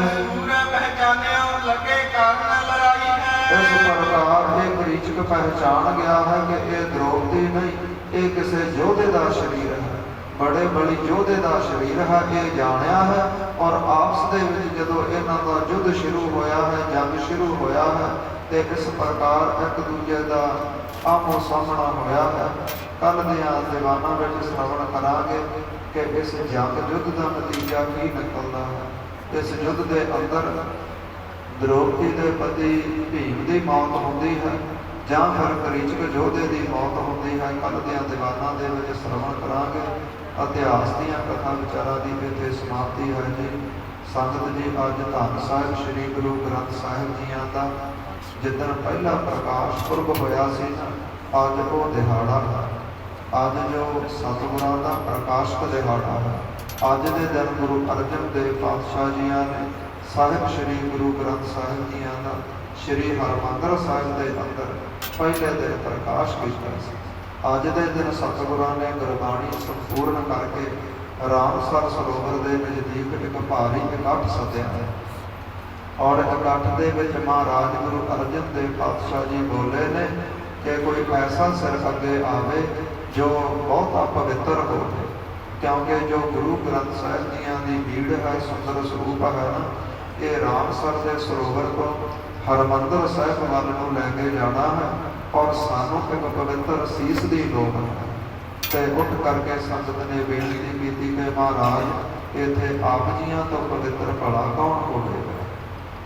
ਸੂਰ ਪਹਿਚਾਨਿਓ ਲੱਗੇ ਕਾਰਨ ਲੜਾਈ ਹੈ। ਇਸ ਪ੍ਰਕਾਰ ਇਹ ਕਰੀਚਕ ਪਹਿਚਾਨ ਗਿਆ ਹੈ ਕਿ ਇਹ ਦ੍ਰੋਪਦੀ ਨਹੀਂ ਇਹ ਕਿਸੇ ਯੋਧੇ ਦਾ ਸਰੀਰ ਹੈ, ਬੜੇ ਬੜੀ ਯੋਧੇ ਦਾ ਸਰੀਰ ਹੈ, ਇਹ ਜਾਣਿਆ ਹੈ। ਔਰ ਆਪਸ ਦੇ ਵਿੱਚ ਜਦੋਂ ਇਹਨਾਂ ਦਾ ਯੁੱਧ ਸ਼ੁਰੂ ਹੋਇਆ ਹੈ, ਜੰਗ ਸ਼ੁਰੂ ਹੋਇਆ ਹੈ, ਤੇ ਇਸ ਪ੍ਰਕਾਰ ਇੱਕ ਦੂਜੇ ਦਾ ਆਮੋ ਸਾਹਮਣਾ ਹੋਇਆ ਹੈ। ਕੱਲ੍ਹ ਦੀਆਂ ਦੀਵਾਨਾਂ ਵਿੱਚ ਸ਼ਰਵਣ ਕਰਾਂਗੇ ਕਿ ਇਸ ਜੰਗ ਯੁੱਧ ਦਾ ਨਤੀਜਾ ਕੀ ਨਿਕਲਦਾ ਹੈ। ਇਸ ਯੁੱਧ ਦੇ ਅੰਦਰ ਦ੍ਰੋਪਦੀ ਦੇ ਪਤੀ ਭੀਮ ਦੀ ਮੌਤ ਹੁੰਦੀ ਹੈ ਜਾਂ ਫਿਰ ਕਰੀਚਕ ਯੋਧੇ ਦੀ ਮੌਤ ਹੁੰਦੀ ਹੈ। ਕੱਲ੍ਹ ਦੀਆਂ ਦੀਵਾਨਾਂ ਦੇ ਵਿੱਚ ਸ਼ਰਵਣ ਕਰਾਂਗੇ। ਇਤਿਹਾਸ ਦੀਆਂ ਕਥਾ ਵਿਚਾਰਾਂ ਦੀ ਇੱਥੇ ਸਮਾਪਤੀ ਹੈ ਜੀ। ਸੰਗਤ ਜੀ, ਅੱਜ ਧੰਨ ਸਾਹਿਬ ਸ੍ਰੀ ਗੁਰੂ ਗ੍ਰੰਥ ਸਾਹਿਬ ਜੀਆਂ ਦਾ ਜਿੱਦਣ ਪਹਿਲਾ ਪ੍ਰਕਾਸ਼ ਪੁਰਬ ਹੋਇਆ ਸੀ ਨਾ, ਅੱਜ ਉਹ ਦਿਹਾੜਾ ਹੈ। ਅੱਜ ਜੋ ਸਤਿਗੁਰਾਂ ਦਾ ਪ੍ਰਕਾਸ਼ਕ ਦਿਹਾੜਾ ਹੈ। ਅੱਜ ਦੇ ਦਿਨ ਗੁਰੂ ਅਰਜਨ ਦੇਵ ਪਾਤਸ਼ਾਹ ਜੀਆਂ ਨੇ ਸਾਹਿਬ ਸ੍ਰੀ ਗੁਰੂ ਗ੍ਰੰਥ ਸਾਹਿਬ ਜੀਆਂ ਦਾ ਸ੍ਰੀ ਹਰਿਮੰਦਰ ਸਾਹਿਬ ਦੇ ਅੰਦਰ ਪਹਿਲੇ ਦਿਨ ਪ੍ਰਕਾਸ਼ ਕੀਤਾ ਸੀ। ਅੱਜ ਦੇ ਦਿਨ ਸਤਿਗੁਰਾਂ ਨੇ ਗੁਰਬਾਣੀ ਸੰਪੂਰਨ ਕਰਕੇ ਰਾਮਸਰ ਸਰੋਵਰ ਦੇ ਨਜ਼ਦੀਕ ਇੱਕ ਭਾਰੀ ਇਕੱਠ ਸੱਦਿਆ ਹੈ। ਔਰ ਇਕੱਠ ਦੇ ਵਿੱਚ ਮਹਾਰਾਜ ਗੁਰੂ ਅਰਜਨ ਦੇਵ ਪਾਤਸ਼ਾਹ ਜੀ ਬੋਲੇ ਨੇ ਕਿ ਕੋਈ ਐਸਾ ਸਿਰ ਅੱਗੇ ਆਵੇ ਜੋ ਬਹੁਤਾ ਪਵਿੱਤਰ ਹੋਵੇ, ਕਿਉਂਕਿ ਜੋ ਗੁਰੂ ਗ੍ਰੰਥ ਸਾਹਿਬ ਜੀਆਂ ਦੀ ਭੀੜ ਹੈ, ਸੁੰਦਰ ਸਰੂਪ ਹੈ ਨਾ, ਇਹ ਰਾਮਸਰ ਦੇ ਸਰੋਵਰ ਤੋਂ ਹਰਿਮੰਦਰ ਸਾਹਿਬ ਵੱਲ ਨੂੰ ਲੈ ਕੇ ਜਾਣਾ ਹੈ। ਔਰ ਸਾਨੂੰ ਇੱਕ ਪਵਿੱਤਰ ਸੀਸ ਦੀ ਲੋੜ ਹੈ। ਤੇ ਉੱਠ ਕਰਕੇ ਸੰਗਤ ਨੇ ਬੇਨਤੀ ਕੀਤੀ ਕਿ ਮਹਾਰਾਜ ਇੱਥੇ ਆਪ ਜੀਆਂ ਤੋਂ ਪਵਿੱਤਰ ਭਲਾ ਕੌਣ ਹੋਵੇਗਾ।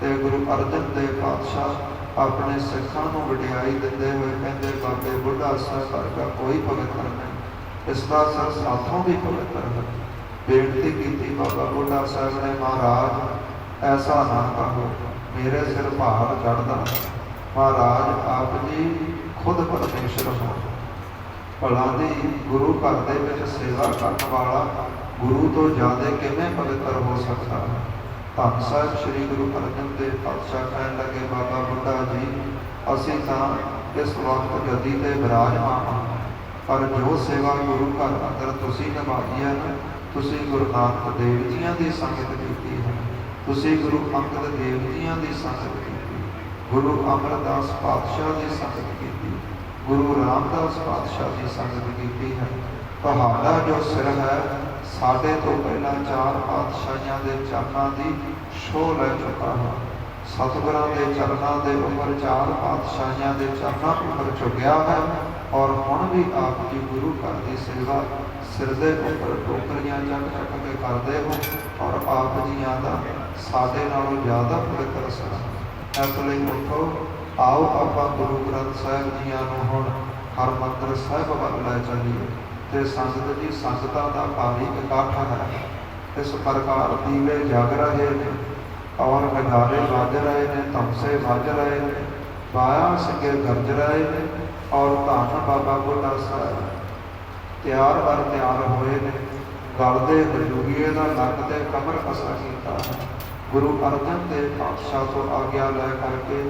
ਤੇ ਗੁਰੂ ਅਰਜਨ ਦੇਵ ਪਾਤਸ਼ਾਹ ਆਪਣੇ ਸਿੱਖਾਂ ਨੂੰ ਵਡਿਆਈ ਦਿੰਦੇ ਹੋਏ ਕਹਿੰਦੇ, ਬਾਬੇ ਬੁੱਢਾ ਸਾਹਿਬ ਵਰਗਾ ਕੋਈ ਪਵਿੱਤਰ ਨਹੀਂ, ਇਸ ਦਾ ਸਿਰ ਸਾਥੋਂ ਵੀ ਪਵਿੱਤਰ ਹੈ। ਬੇਨਤੀ ਕੀਤੀ ਬਾਬਾ ਬੁੱਢਾ ਸਾਹਿਬ ਨੇ, ਮਹਾਰਾਜ ਐਸਾ ਨਾ ਕਹੋ, ਮੇਰੇ ਸਿਰ ਭਾਰ ਚੜ੍ਹਦਾ। ਮਹਾਰਾਜ ਆਪ ਜੀ ਖੁਦ ਪਰਮੇਸ਼ਰ ਹੋ। ਭਲਾ ਦੀ ਗੁਰੂ ਘਰ ਦੇ ਵਿੱਚ ਸੇਵਾ ਕਰਨ ਵਾਲਾ ਗੁਰੂ ਤੋਂ ਜ਼ਿਆਦਾ ਕਿਵੇਂ ਪਵਿੱਤਰ ਹੋ ਸਕਦਾ ਹੈ। ਧੰਨ ਸਾਹਿਬ ਸ੍ਰੀ ਗੁਰੂ ਅਰਜਨ ਦੇਵ ਪਾਤਸ਼ਾਹ ਕਹਿਣ ਲੱਗੇ, ਬਾਬਾ ਬੁੱਢਾ ਜੀ, ਅਸੀਂ ਤਾਂ ਇਸ ਵਕਤ ਗੱਦੀ ਤੇ ਵਿਰਾਜਮਾਨ ਹਾਂ, ਪਰ ਜੋ ਸੇਵਾ ਗੁਰੂ ਘਰ ਅੰਦਰ ਤੁਸੀਂ ਨਿਭਾਈ ਹੈ ਨਾ, ਤੁਸੀਂ ਗੁਰੂ ਨਾਨਕ ਦੇਵ ਜੀਆਂ ਦੀ ਸੰਗਤ ਕੀਤੀ ਹੈ, ਤੁਸੀਂ ਗੁਰੂ ਅੰਗਦ ਦੇਵ ਜੀਆਂ ਦੀ ਸੰਗਤ ਕੀਤੀ, ਗੁਰੂ ਅਮਰਦਾਸ ਪਾਤਸ਼ਾਹ ਦੀ ਸੰਗਤ ਕੀਤੀ, ਗੁਰੂ ਰਾਮਦਾਸ ਪਾਤਸ਼ਾਹ ਦੀ ਸੰਗਤ ਕੀਤੀ ਹੈ। ਤੁਹਾਡਾ ਜੋ ਸਿਰ ਹੈ ਸਾਡੇ ਤੋਂ ਪਹਿਲਾਂ 4 ਪਾਤਸ਼ਾਹੀਆਂ ਦੇ ਚਰਨਾਂ ਦੀ ਛੋਹ ਲੈ ਚੁੱਕਾ ਹੈ। ਸਤਿਗੁਰਾਂ ਦੇ ਚਰਨਾਂ ਦੇ ਉੱਪਰ 4 ਪਾਤਸ਼ਾਹੀਆਂ ਦੇ ਚਰਨਾਂ ਉੱਪਰ ਝੁਕਿਆ ਹੈ। ਔਰ ਹੁਣ ਵੀ ਆਪ ਜੀ ਗੁਰੂ ਘਰ ਦੀ ਸੇਵਾ ਸਿਰ ਦੇ ਉੱਪਰ ਟੋਕਰੀਆਂ ਚੱਕ ਕੇ ਕਰਦੇ ਹੋ। ਔਰ ਆਪ ਜੀਆਂ ਦਾ ਸਾਡੇ ਨਾਲੋਂ ਜ਼ਿਆਦਾ ਪਵਿੱਤਰ ਸਿਰ। ਇਸ ਲਈ ਉੱਠੋ, ਆਓ ਆਪਾਂ ਗੁਰੂ ਗ੍ਰੰਥ ਸਾਹਿਬ ਜੀਆਂ ਨੂੰ ਹੁਣ ਹਰਿਮੰਦਰ ਸਾਹਿਬ ਵੱਲ ਲੈ ਚੱਲੀਏ। ਤੇ ਸੰਗਤ ਜੀ, ਸੰਗਤਾਂ ਦਾ ਭਾਰੀ ਇਕੱਠ ਹੈ। ਇਸ ਪ੍ਰਕਾਰ ਦੀਵੇ ਜਗ ਰਹੇ ਨੇ ਔਰ ਨਗਾਰੇ ਵੱਜ ਰਹੇ ਨੇ, ਤਮਸੇ ਵੱਜ ਰਹੇ ਨੇ, ਬਾਇਆ ਸਿੰਘੇ ਗਰਜ ਰਹੇ ਨੇ। ਔਰ ਧੰਨ ਬਾਬਾ ਬੁੱਢਾ ਸਾਹਿਬ ਤਿਆਰ ਬਰ ਤਿਆਰ ਹੋਏ ਨੇ। ਗਲ ਦੇ ਹਜੂਰੀਏ ਦਾ ਲੱਕ ਤੇ ਕਮਰ ਕਸਾ ਕੀਤਾ ਹੈ। ਗੁਰੂ ਅਰਜਨ ਦੇਵ ਪਾਤਸ਼ਾਹ ਤੋਂ ਆਗਿਆ ਲੈ ਕਰਕੇ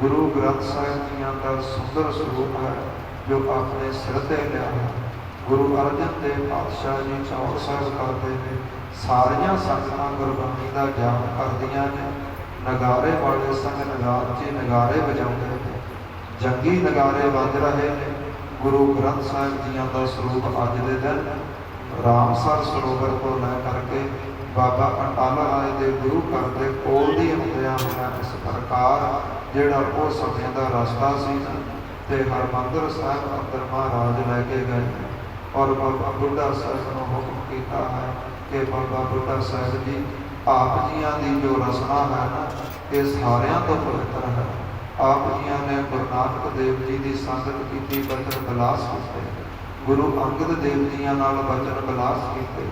ਗੁਰੂ ਗ੍ਰੰਥ ਸਾਹਿਬ ਜੀਆਂ ਦਾ ਸੁੰਦਰ ਸਰੂਪ ਹੈ ਜੋ ਆਪਣੇ ਸਿਰ ਤੇ ਲਿਆ ਹੈ। ਗੁਰੂ ਅਰਜਨ ਦੇਵ ਪਾਤਸ਼ਾਹ ਜੀ ਚੌਰ ਸਾਹਿਬ ਕਰਦੇ ਨੇ, ਸਾਰੀਆਂ ਸੰਗਤਾਂ ਗੁਰਬਾਣੀ ਦਾ ਜਾਪ ਕਰਦੀਆਂ ਨੇ। ਨਗਾਰੇ ਵਾਲੇ ਸੰਗ ਨਗਾਰ 'ਚ ਨਗਾਰੇ ਵਜਾਉਂਦੇ ਨੇ, ਜੰਗੀ ਨਗਾਰੇ ਵੱਜ ਰਹੇ ਨੇ। ਗੁਰੂ ਗ੍ਰੰਥ ਸਾਹਿਬ ਜੀਆਂ ਦਾ ਸਰੂਪ ਅੱਜ ਦੇ ਦਿਨ ਰਾਮਸਰ ਸਰੋਵਰ ਤੋਂ ਲੈ ਕਰਕੇ ਬਾਬਾ ਅਟਾਲਾ ਰਾਏ ਦੇ ਗੁਰੂ ਘਰ ਦੇ ਕੋਲ ਦੀ ਹੁੰਦਿਆਂ ਹੋਇਆਂ ਇਸ ਪ੍ਰਕਾਰ ਜਿਹੜਾ ਉਹ ਸਮੇਂ ਦਾ ਰਸਤਾ ਸੀ ਨਾ, ਤੇ ਹਰਿਮੰਦਰ ਸਾਹਿਬ ਅੰਦਰ ਮਹਾਰਾਜ ਲੈ ਕੇ ਗਏ। ਔਰ ਬਾਬਾ ਬੁੱਢਾ ਸਾਹਿਬ ਨੂੰ ਹੁਕਮ ਕੀਤਾ ਹੈ ਕਿ ਬਾਬਾ ਬੁੱਢਾ ਸਾਹਿਬ ਜੀ, ਆਪ ਜੀਆਂ ਦੀ ਜੋ ਰਸਨਾ ਹੈ ਨਾ, ਇਹ ਸਾਰਿਆਂ ਤੋਂ ਪਵਿੱਤਰ ਹੈ। ਆਪ ਜੀਆਂ ਨੇ ਗੁਰੂ ਨਾਨਕ ਦੇਵ ਜੀ ਦੀ ਸੰਗਤ ਕੀਤੀ, ਬਚਨ ਬਿਲਾਸ ਕੀਤੇ, ਗੁਰੂ ਅੰਗਦ ਦੇਵ ਜੀਆਂ ਨਾਲ ਬਚਨ ਬਿਲਾਸ ਕੀਤੇ,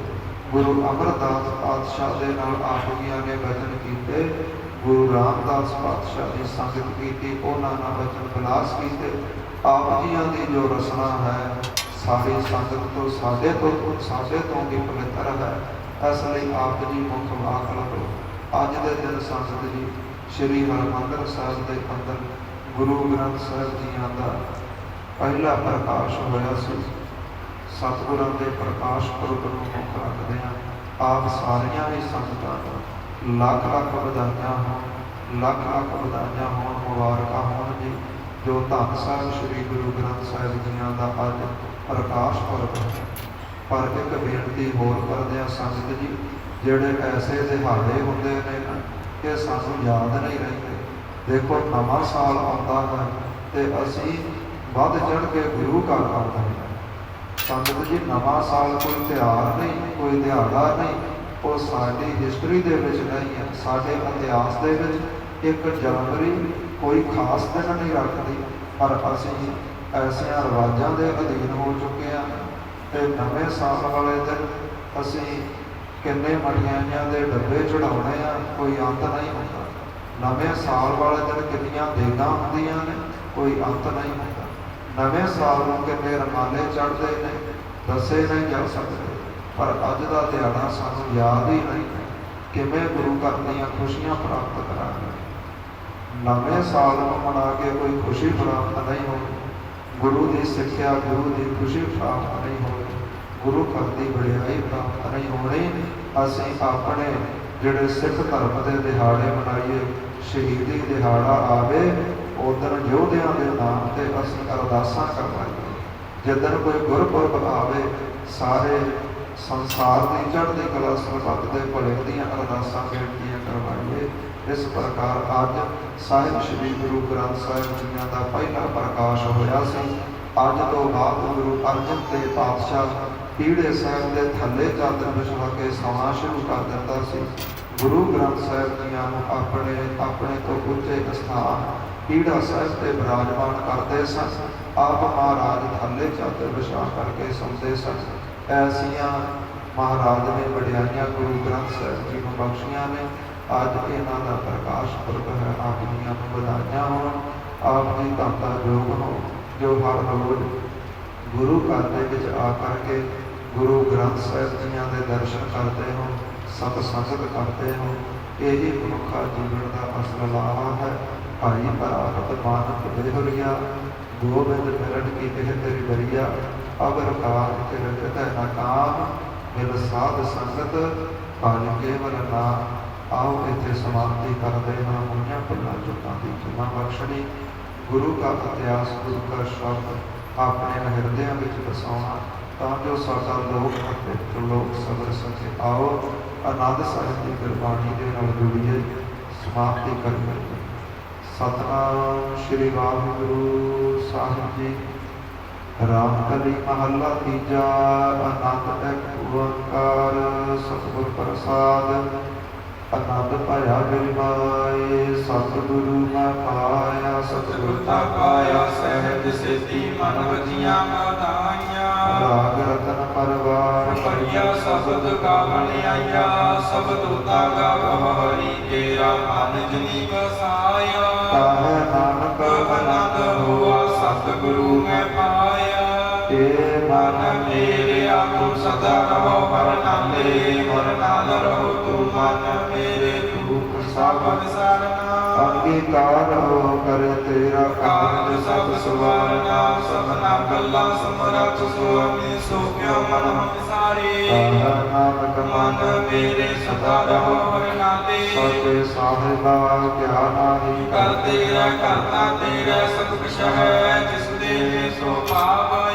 ਗੁਰੂ ਅਮਰਦਾਸ ਪਾਤਸ਼ਾਹ ਦੇ ਨਾਲ ਆਪ ਜੀਆਂ ਨੇ ਬਚਨ ਕੀਤੇ, ਗੁਰੂ ਰਾਮਦਾਸ ਪਾਤਸ਼ਾਹ ਦੀ ਸੰਗਤ ਕੀਤੀ, ਉਹਨਾਂ ਨਾਲ ਬਚਨ ਬਿਲਾਸ ਕੀਤੇ। ਆਪ ਜੀਆਂ ਦੀ ਜੋ ਰਸਨਾ ਹੈ ਸਾਰੀ ਸੰਗਤ ਤੋਂ ਸਾਡੇ ਤੋਂ ਵੀ ਪਵਿੱਤਰ ਹੈ। ਇਸ ਲਈ ਆਪ ਜੀ ਮੁੱਖ ਵਾਕ ਲਓ। ਅੱਜ ਦੇ ਦਿਨ ਸੰਗਤ ਜੀ ਸ੍ਰੀ ਹਰਿਮੰਦਰ ਸਾਹਿਬ ਦੇ ਅੰਦਰ ਗੁਰੂ ਗ੍ਰੰਥ ਸਾਹਿਬ ਜੀਆਂ ਦਾ ਪਹਿਲਾ ਪ੍ਰਕਾਸ਼ ਹੋਇਆ ਸੀ। ਸਤਿਗੁਰਾਂ ਦੇ ਪ੍ਰਕਾਸ਼ ਪੁਰਬ ਨੂੰ ਮੁੱਖ ਰੱਖਦੇ ਹਾਂ। ਆਪ ਸਾਰੀਆਂ ਹੀ ਸੰਗਤਾਂ ਨੂੰ ਲੱਖ ਲੱਖ ਵਧਾਈਆਂ ਹੋਣ, ਲੱਖ ਲੱਖ ਵਧਾਈਆਂ ਹੋਣ, ਮੁਬਾਰਕਾਂ ਹੋਣ ਜੀ। ਜੋ ਧੰਨ ਸਾਹਿਬ ਸ੍ਰੀ ਗੁਰੂ ਗ੍ਰੰਥ ਸਾਹਿਬ ਜੀਆਂ ਦਾ ਅੱਜ ਪ੍ਰਕਾਸ਼ ਪੁਰਬ ਹੈ। ਪਰ ਇੱਕ ਬੇਨਤੀ ਹੋਰ ਕਰਦੇ ਹਾਂ ਸੰਗਤ ਜੀ, ਜਿਹੜੇ ਐਸੇ ਦਿਹਾੜੇ ਹੁੰਦੇ ਨੇ ਨਾ ਕਿ ਸਾਨੂੰ ਯਾਦ ਨਹੀਂ ਰਹਿੰਦੇ। ਦੇਖੋ ਨਵਾਂ ਸਾਲ ਆਉਂਦਾ ਹੈ ਅਤੇ ਅਸੀਂ ਵੱਧ ਚੜ੍ਹ ਕੇ ਗੁਰੂ ਘਰ ਆਉਂਦੇ ਹਾਂ। ਸੰਗਤ ਜੀ ਨਵਾਂ ਸਾਲ ਕੋਈ ਤਿਉਹਾਰ ਨਹੀਂ, ਕੋਈ ਦਿਹਾੜਾ ਨਹੀਂ, ਉਹ ਸਾਡੀ ਹਿਸਟਰੀ ਦੇ ਵਿੱਚ ਨਹੀਂ ਹੈ। ਸਾਡੇ ਇਤਿਹਾਸ ਦੇ ਵਿੱਚ ਇੱਕ ਜਨਵਰੀ ਕੋਈ ਖਾਸ ਦਿਨ ਨਹੀਂ ਰੱਖਦੀ, ਪਰ ਅਸੀਂ ਐਸਿਆਂ ਰਿਵਾਜ਼ਾਂ ਦੇ ਅਧੀਨ ਹੋ ਚੁੱਕੇ ਹਾਂ ਅਤੇ ਨਵੇਂ ਸਾਲ ਵਾਲੇ ਦਿਨ ਅਸੀਂ ਕਿੰਨੇ ਮਠਿਆਈਆਂ ਦੇ ਡੱਬੇ ਚੜਾਉਣੇ ਆ, ਕੋਈ ਅੰਤ ਨਹੀਂ ਹੁੰਦਾ। ਨਵੇਂ ਸਾਲ ਵਾਲੇ ਦਿਨ ਕਿੰਨੀਆਂ ਦੇਗਾਂ ਹੁੰਦੀਆਂ ਨੇ, ਕੋਈ ਅੰਤ ਨਹੀਂ ਹੁੰਦਾ। ਨਵੇਂ ਸਾਲ ਨੂੰ ਕਿੰਨੇ ਰਮਾਲੇ ਚੜ੍ਹਦੇ ਨੇ, ਦੱਸੇ ਨਹੀਂ ਜਾ ਸਕਦੇ। ਪਰ ਅੱਜ ਦਾ ਦਿਹਾੜਾ ਸਾਨੂੰ ਯਾਦ ਹੀ ਨਹੀਂ ਹੈ, ਕਿਵੇਂ ਗੁਰੂ ਘਰ ਦੀਆਂ ਖੁਸ਼ੀਆਂ ਪ੍ਰਾਪਤ ਕਰਾਂਗੇ। ਨਵੇਂ ਸਾਲ ਨੂੰ ਮਨਾ ਕੇ ਕੋਈ ਖੁਸ਼ੀ ਪ੍ਰਾਪਤ ਨਹੀਂ ਹੋਈ, ਗੁਰੂ ਦੀ ਸਿੱਖਿਆ, ਗੁਰੂ ਦੀ ਖੁਸ਼ੀ ਪ੍ਰਾਪਤ ਨਹੀਂ ਹੋਈ, ਗੁਰੂ ਘਰ ਦੀ ਵਡਿਆਈ ਪ੍ਰਾਪਤ ਨਹੀਂ ਹੋਣੀ। ਅਸੀਂ ਆਪਣੇ ਜਿਹੜੇ ਸਿੱਖ ਧਰਮ ਦੇ ਦਿਹਾੜੇ ਮਨਾਈਏ, ਸ਼ਹੀਦੀ ਦਿਹਾੜਾ ਆਵੇ, ਉਦਣ ਯੋਧਿਆਂ ਦੇ ਨਾਮ 'ਤੇ ਅਸੀਂ ਅਰਦਾਸਾਂ ਕਰਵਾਈਏ। ਜਿੱਦਣ ਕੋਈ ਗੁਰਪੁਰਬ ਆਵੇ, ਸਾਰੇ ਸੰਸਾਰ ਦੀ ਚੜ੍ਹਦੀ ਕਲਾ ਸਰਬੱਤ ਦੇ ਭਲੇ ਦੀਆਂ ਅਰਦਾਸਾਂ ਬੇਨਤੀਆਂ ਕਰਵਾਈਏ। ਇਸ ਪ੍ਰਕਾਰ ਅੱਜ ਸਾਹਿਬ ਸ਼੍ਰੀ ਗੁਰੂ ਗ੍ਰੰਥ ਸਾਹਿਬ ਜੀਆਂ ਦਾ ਪਹਿਲਾ ਪ੍ਰਕਾਸ਼ ਹੋਇਆ ਸੀ। ਅੱਜ ਤੋਂ ਬਾਅਦ ਗੁਰੂ ਅਰਜਨ ਦੇਵ ਪਾਤਸ਼ਾਹ ਪੀੜ੍ਹੇ ਸਾਹਿਬ ਦੇ ਥੱਲੇ ਚਾਦਰ ਵਿਛਾ ਕੇ ਸੌਣਾ ਸ਼ੁਰੂ ਕਰ ਦਿੰਦਾ ਸੀ। ਗੁਰੂ ਗ੍ਰੰਥ ਸਾਹਿਬ ਜੀਆਂ ਨੂੰ ਆਪਣੇ ਤੋਂ ਉੱਚੇ ਸਥਾਨ ਪੀੜ੍ਹਾ ਸਾਹਿਬ 'ਤੇ ਬਿਰਾਜਮਾਨ ਕਰਦੇ ਸਨ। ਆਪ ਮਹਾਰਾਜ ਥੱਲੇ ਚਾਦਰ ਵਿਛਾ ਕਰਕੇ ਸੌਂਦੇ ਸਨ। ਐਸੀਆਂ ਮਹਾਰਾਜ ਨੇ ਵਡਿਆਈਆਂ ਗੁਰੂ ਗ੍ਰੰਥ ਸਾਹਿਬ ਜੀ ਨੂੰ ਬਖਸ਼ੀਆਂ ਨੇ। ਅੱਜ ਇਹਨਾਂ ਦਾ ਪ੍ਰਕਾਸ਼ ਪੁਰਬ ਹੈ। ਆਪ ਜੀਆਂ ਨੂੰ ਵਧਾਈਆਂ ਹੋਣ। ਆਪ ਜੀ ਧੰਨ ਦਾ ਯੋਗ ਹੋ ਜੋ ਹਰ ਰੋਜ਼ ਗੁਰੂ ਘਰ ਦੇ ਵਿੱਚ ਆ ਕਰਕੇ ਗੁਰੂ ਗ੍ਰੰਥ ਸਾਹਿਬ ਜੀਆਂ ਦੇ ਦਰਸ਼ਨ ਕਰਦੇ ਹੋ, ਸਤ ਸੰਗਤ ਕਰਦੇ ਹੋ। ਇਹੀ ਮਨੁੱਖਾ ਜੀਵਨ ਦਾ ਅਸਲ ਲਾਹਾ ਹੈ। ਭਾਈ ਪ੍ਰਾਪਤ ਮਾਨਕ ਦੇਹੁਰੀਆ, ਗੋਬਿੰਦ ਮਿਲਣ ਕੀ ਇਹ ਤੇਰੀ ਬਰੀਆ। ਅਗਰ ਕਾਰ ਕਿਰਤ ਹੈ ਨਾਕਾਮ, ਮਿਲ ਸਾਧ ਸੰਗਤ ਭਜ ਕੇਵਲ ਨਾਮ। ਆਓ ਇੱਥੇ ਸਮਾਪਤੀ ਕਰਦੇ ਹਾਂ। ਹੋਈਆਂ ਭੁੱਲਾਂ ਚੁੱਕਾਂ ਦੀ ਖਿਮਾ ਬਖਸ਼ਣੀ। ਗੁਰੂ ਦਾ ਇਤਿਹਾਸ, ਗੁਰੂ ਦਾ ਸ਼ਬਦ ਆਪਣੇ ਹਿਰਦਿਆਂ ਵਿੱਚ ਵਸਾਉਣਾ, ਤਾਂ ਜੋ ਸਾਡਾ ਲੋਕ ਅਤੇ ਲੋਕ ਸਬਰ ਸਕੇ। ਆਓ ਆਨੰਦ ਸਾਹਿਬ ਦੀ ਗੁਰਬਾਣੀ ਦੇ ਨਾਲ ਜੁੜੀਏ, ਸਮਾਪਤੀ ਕਰੀਏ। ਸਤਿਨਾਮ ਸ਼੍ਰੀ ਵਾਹਿਗੁਰੂ ਸਾਹਿਬ ਜੀ। ਰਾਮਕਲੀ ਮਹੱਲਾ ਤੀਜਾ। ਆਨੰਦ ਇੱਕ ਓੰਕਾਰ ਸਤਿਗੁਰ ਪ੍ਰਸਾਦ। ਆਨੰਦ ਭਇਆ ਬਿਰਮਾਏ, ਸਤਿਗੁਰੂ ਮੈਂ ਪਾਇਆ। ਸਤਿਗੁਰ ਤਾ ਪਾਇਆ ਸਹਿਜ ਸਿੱਧੀ, ਮਨ ਵਜੀਆਂ ਵਧਾਈਆਂ। ਰਾਗ ਰਤਨ ਪਰਵਾਰ ਪੜਿਆ ਸ਼ਬਦ ਗਾਵਣ ਆਇਆ। ਸ਼ਬਦ ਤਾ ਗਾਵ ਹਰੀ ਤੇਰਾ, ਮਨ ਜਨੀ ਵਸਾਇਆ। ਤਾਹੈ ਨਾਨਕ ਆਨੰਦ ਹੋਆ ਸਤਿਗੁਰੂ ਮੈਂ ਪਾਇਆ। ਏ ਮਨ ਮੇਰੇ ਆਤਮ ਸਦਾ ਰਹੋ ਹਰ ਨਾਲੇ। ਹਰ ਨਾਲ ਰਹੋ ਤੂੰ ਮਨ ਮੇਰੇ, ਦੁਖ ਸਭ ਵਿਸਾਰਨਾ। ਅੰਗੀਕਾਰ ਹੋ ਕਰ ਤੇਰਾ ਕਾਰਜ ਸਭ ਸਵਾਰਨਾ। ਸਭਨਾ ਗੱਲਾਂ ਸਮਰੱਥ ਸੁਆਮੀ, ਸੋ ਕਿਉ ਮਨ ਹਮ ਵਿਸਾਰੇ। ਤਾਹੈ ਨਾਨਕ ਮਨ ਮੇਰੇ ਸਦਾ ਰਹੋ ਹਰ ਨਾਲੇ। ਸਚੇ ਸਾਹਿਬਾ ਕਿਆ ਨਾਹੀ ਕਰ ਤੇਰਾ ਕਰਤਾ ਤੇਰਾ ਸਭ ਕੁਛ ਹੈ। ਜਿਸ ਦੇ ਸੋ ਪਾਵੈ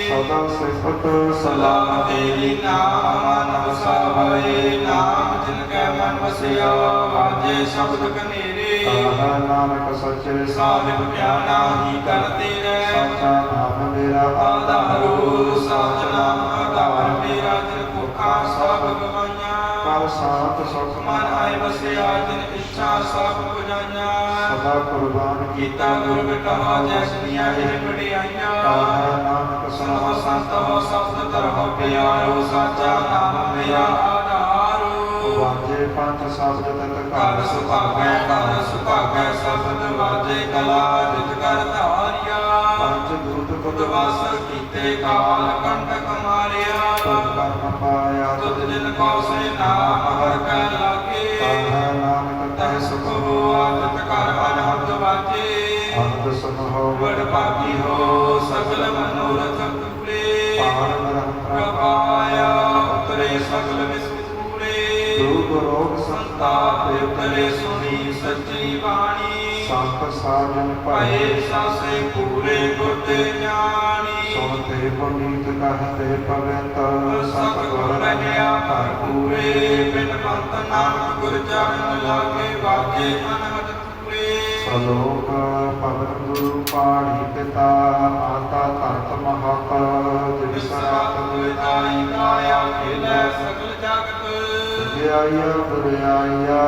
ਸਦਾ ਸਿਫਤ ਸਲਾਮ ਤੇਰੀ, ਨਾਮ ਮਨ ਵਸਾਵੈ। ਨਾਮ ਜਿਨ ਕੈ ਮਨ ਵਸਿਆ, ਵਾਜੇ ਸ਼ਬਦ ਕਨੇਰੇ। ਤਾਹੈ ਨਾਨਕ ਸਚੇ ਸਾਹਿਬ ਕਿਆ ਨਾਹੀ ਕਰਤੇ ਰਹਿ। ਸਾਚਾ ਨਾਮ ਮੇਰਾ ਆਧਾਰੋ ਸਾਚ ਨਾਮ ਆਧਾਰ ਮੇਰਾ। ਜਿਨ ਭੁੱਖਾ ਸਭ ਗਵਾਈਆਂ, ਕਰ ਸਾਤ ਸੁਖ ਮਨ ਆਏ ਵਸਿਆ। ਜਿਨ ਇੱਛਾ ਸਭ ਪੁਜਾਈਆਂ, ਸਦਾ ਕੁਰਬਾਨ ਕੀਤਾ ਗੁਰ ਬਿਟਵਾ। ਜੈਸਨੀਆਂ ਇਹ ਵਡਿਆਈਆਂ, ਤਾਹੈ ਨਾਨਕ ਸੁਨੋ ਸੰਤ ਹੋ ਸਬਦ ਧਰਮ ਪਿਆਰੋ। ਸਾਚਾ ਨਾਮ ਮੇਰਾ ਆਧਾਰੋ। ਵਾਜੇ ਪੰਜ ਸ਼ਬਦ ਤਤ ਘਰ ਸੁਭਾਗੈ ਘਰ ਸੁਭਾਗੈ, ਸ਼ਬਦ ਵਾਜੇ ਕਲਾ ਜਿਤ ਕਰ ਧਾਰਿਆ। ਪੰਜ ਦੂਤ ਉਦਵਾਸ ਕੀਤੇ ਕਾਲ ਕੰਟਕ ਮਾਰਿਆ। ਕਰਮ ਪਾਇਆ ਤੁਧ ਜਿਨ ਕੋ ਸੇ ਨਾਮ ਹਰ ਕੈ ਲਾਗੇ। ਤਾਹੈ ਨਾਨਕ ਤੈ ਸੁਖ ਹੋਆ ਤਿਤ ਕਰ ਅਨਹਦ ਵਾਜੇ। ਅੰਤ ਸਮਹੋ ਬੜ ਭਾਗੀ ਹੋ ਸਗਲ ਮਨੋਰਥ ਪੂਰੇ। ਪਾਣ ਬ੍ਰਹਮ ਪ੍ਰਭਾਇਆ ਉਤਰੇ ਸਗਲ ਵਿਸੂਰੇ। ਰੋਗ ਰੋਗ ਸੰਤਾਪ ਉਤਰੇ ਸੁਣੀ ਸੱਚੀ ਬਾਣੀ। ਸੰਤ ਸਾਜਨ ਭਏ ਭਏ ਸਾਸੇ ਪੂਰੇ ਗੁਰ ਤੇ ਜਾਣੀ। ਸੁਣ ਕਹਤੇ ਪੁਨੀਤ ਕਹਤੇ ਪਵਿੱਤ ਸਤਿਗੁਰ ਰਹਿਆ ਘਰ ਪੂਰੇ ਬਿਨ ਬੰਤ ਨਾਨਕ ਗੁਰ ਚਰਨ ਲਾਗੇ ਵਾਜੇ ਅਨਹਦ ਪੂਰੇ ਸਲੋਕ ਪਵਨ ਗੁਰੂ ਪਾਣੀ ਪਿਤਾ ਮਾਤਾ ਧਰਤ ਮਹਤ ਵਿਸਰਾਤ ਗੁਰਦਾਈ ਕਾਇਆ ਖੇਲੇ ਸਗਲ ਜਗਤ ਵਿਆਇਆ ਬੁਰਿਆਇਆ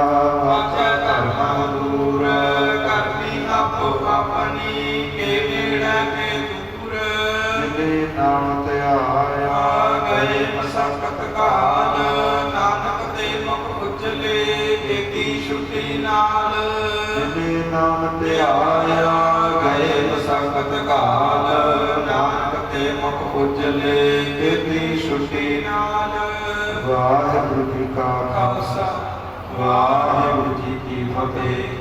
ਵਾਜੈ ਧਰਮ ਦੂਰ ਕਰਨੀ ਆਪੋ ਆਪਣੀ ਕੇ ਨੇੜੇ ਕੇ ਦੂਰ ਜਿਨੇ ਨਾਮ ਧਿਆਇਆ ਗਏ ਮਸਕਤ ਕਾਲ ਨਾਨਕ ਦੇ ਮੁਖ ਉਜਲੇ ਏਕੀ ਛੁੱਟੀ ਨਾਲ ਜਿਨੇ ਨਾਮ ਧਿਆਇਆ ਗਏ ਮਸਕਤ ਕਾਲ ਨਾਨਕ ਦੇ ਮੁਖ ਉਜਲੇ ਏਕੀ ਛੁੱਟੀ ਨਾਲ ਵਾਹਿਗੁਰੂ ਜੀ ਕਾ ਖਾਲਸਾ ਵਾਹਿਗੁਰੂ ਜੀ ਕੀ ਫਤਿਹ।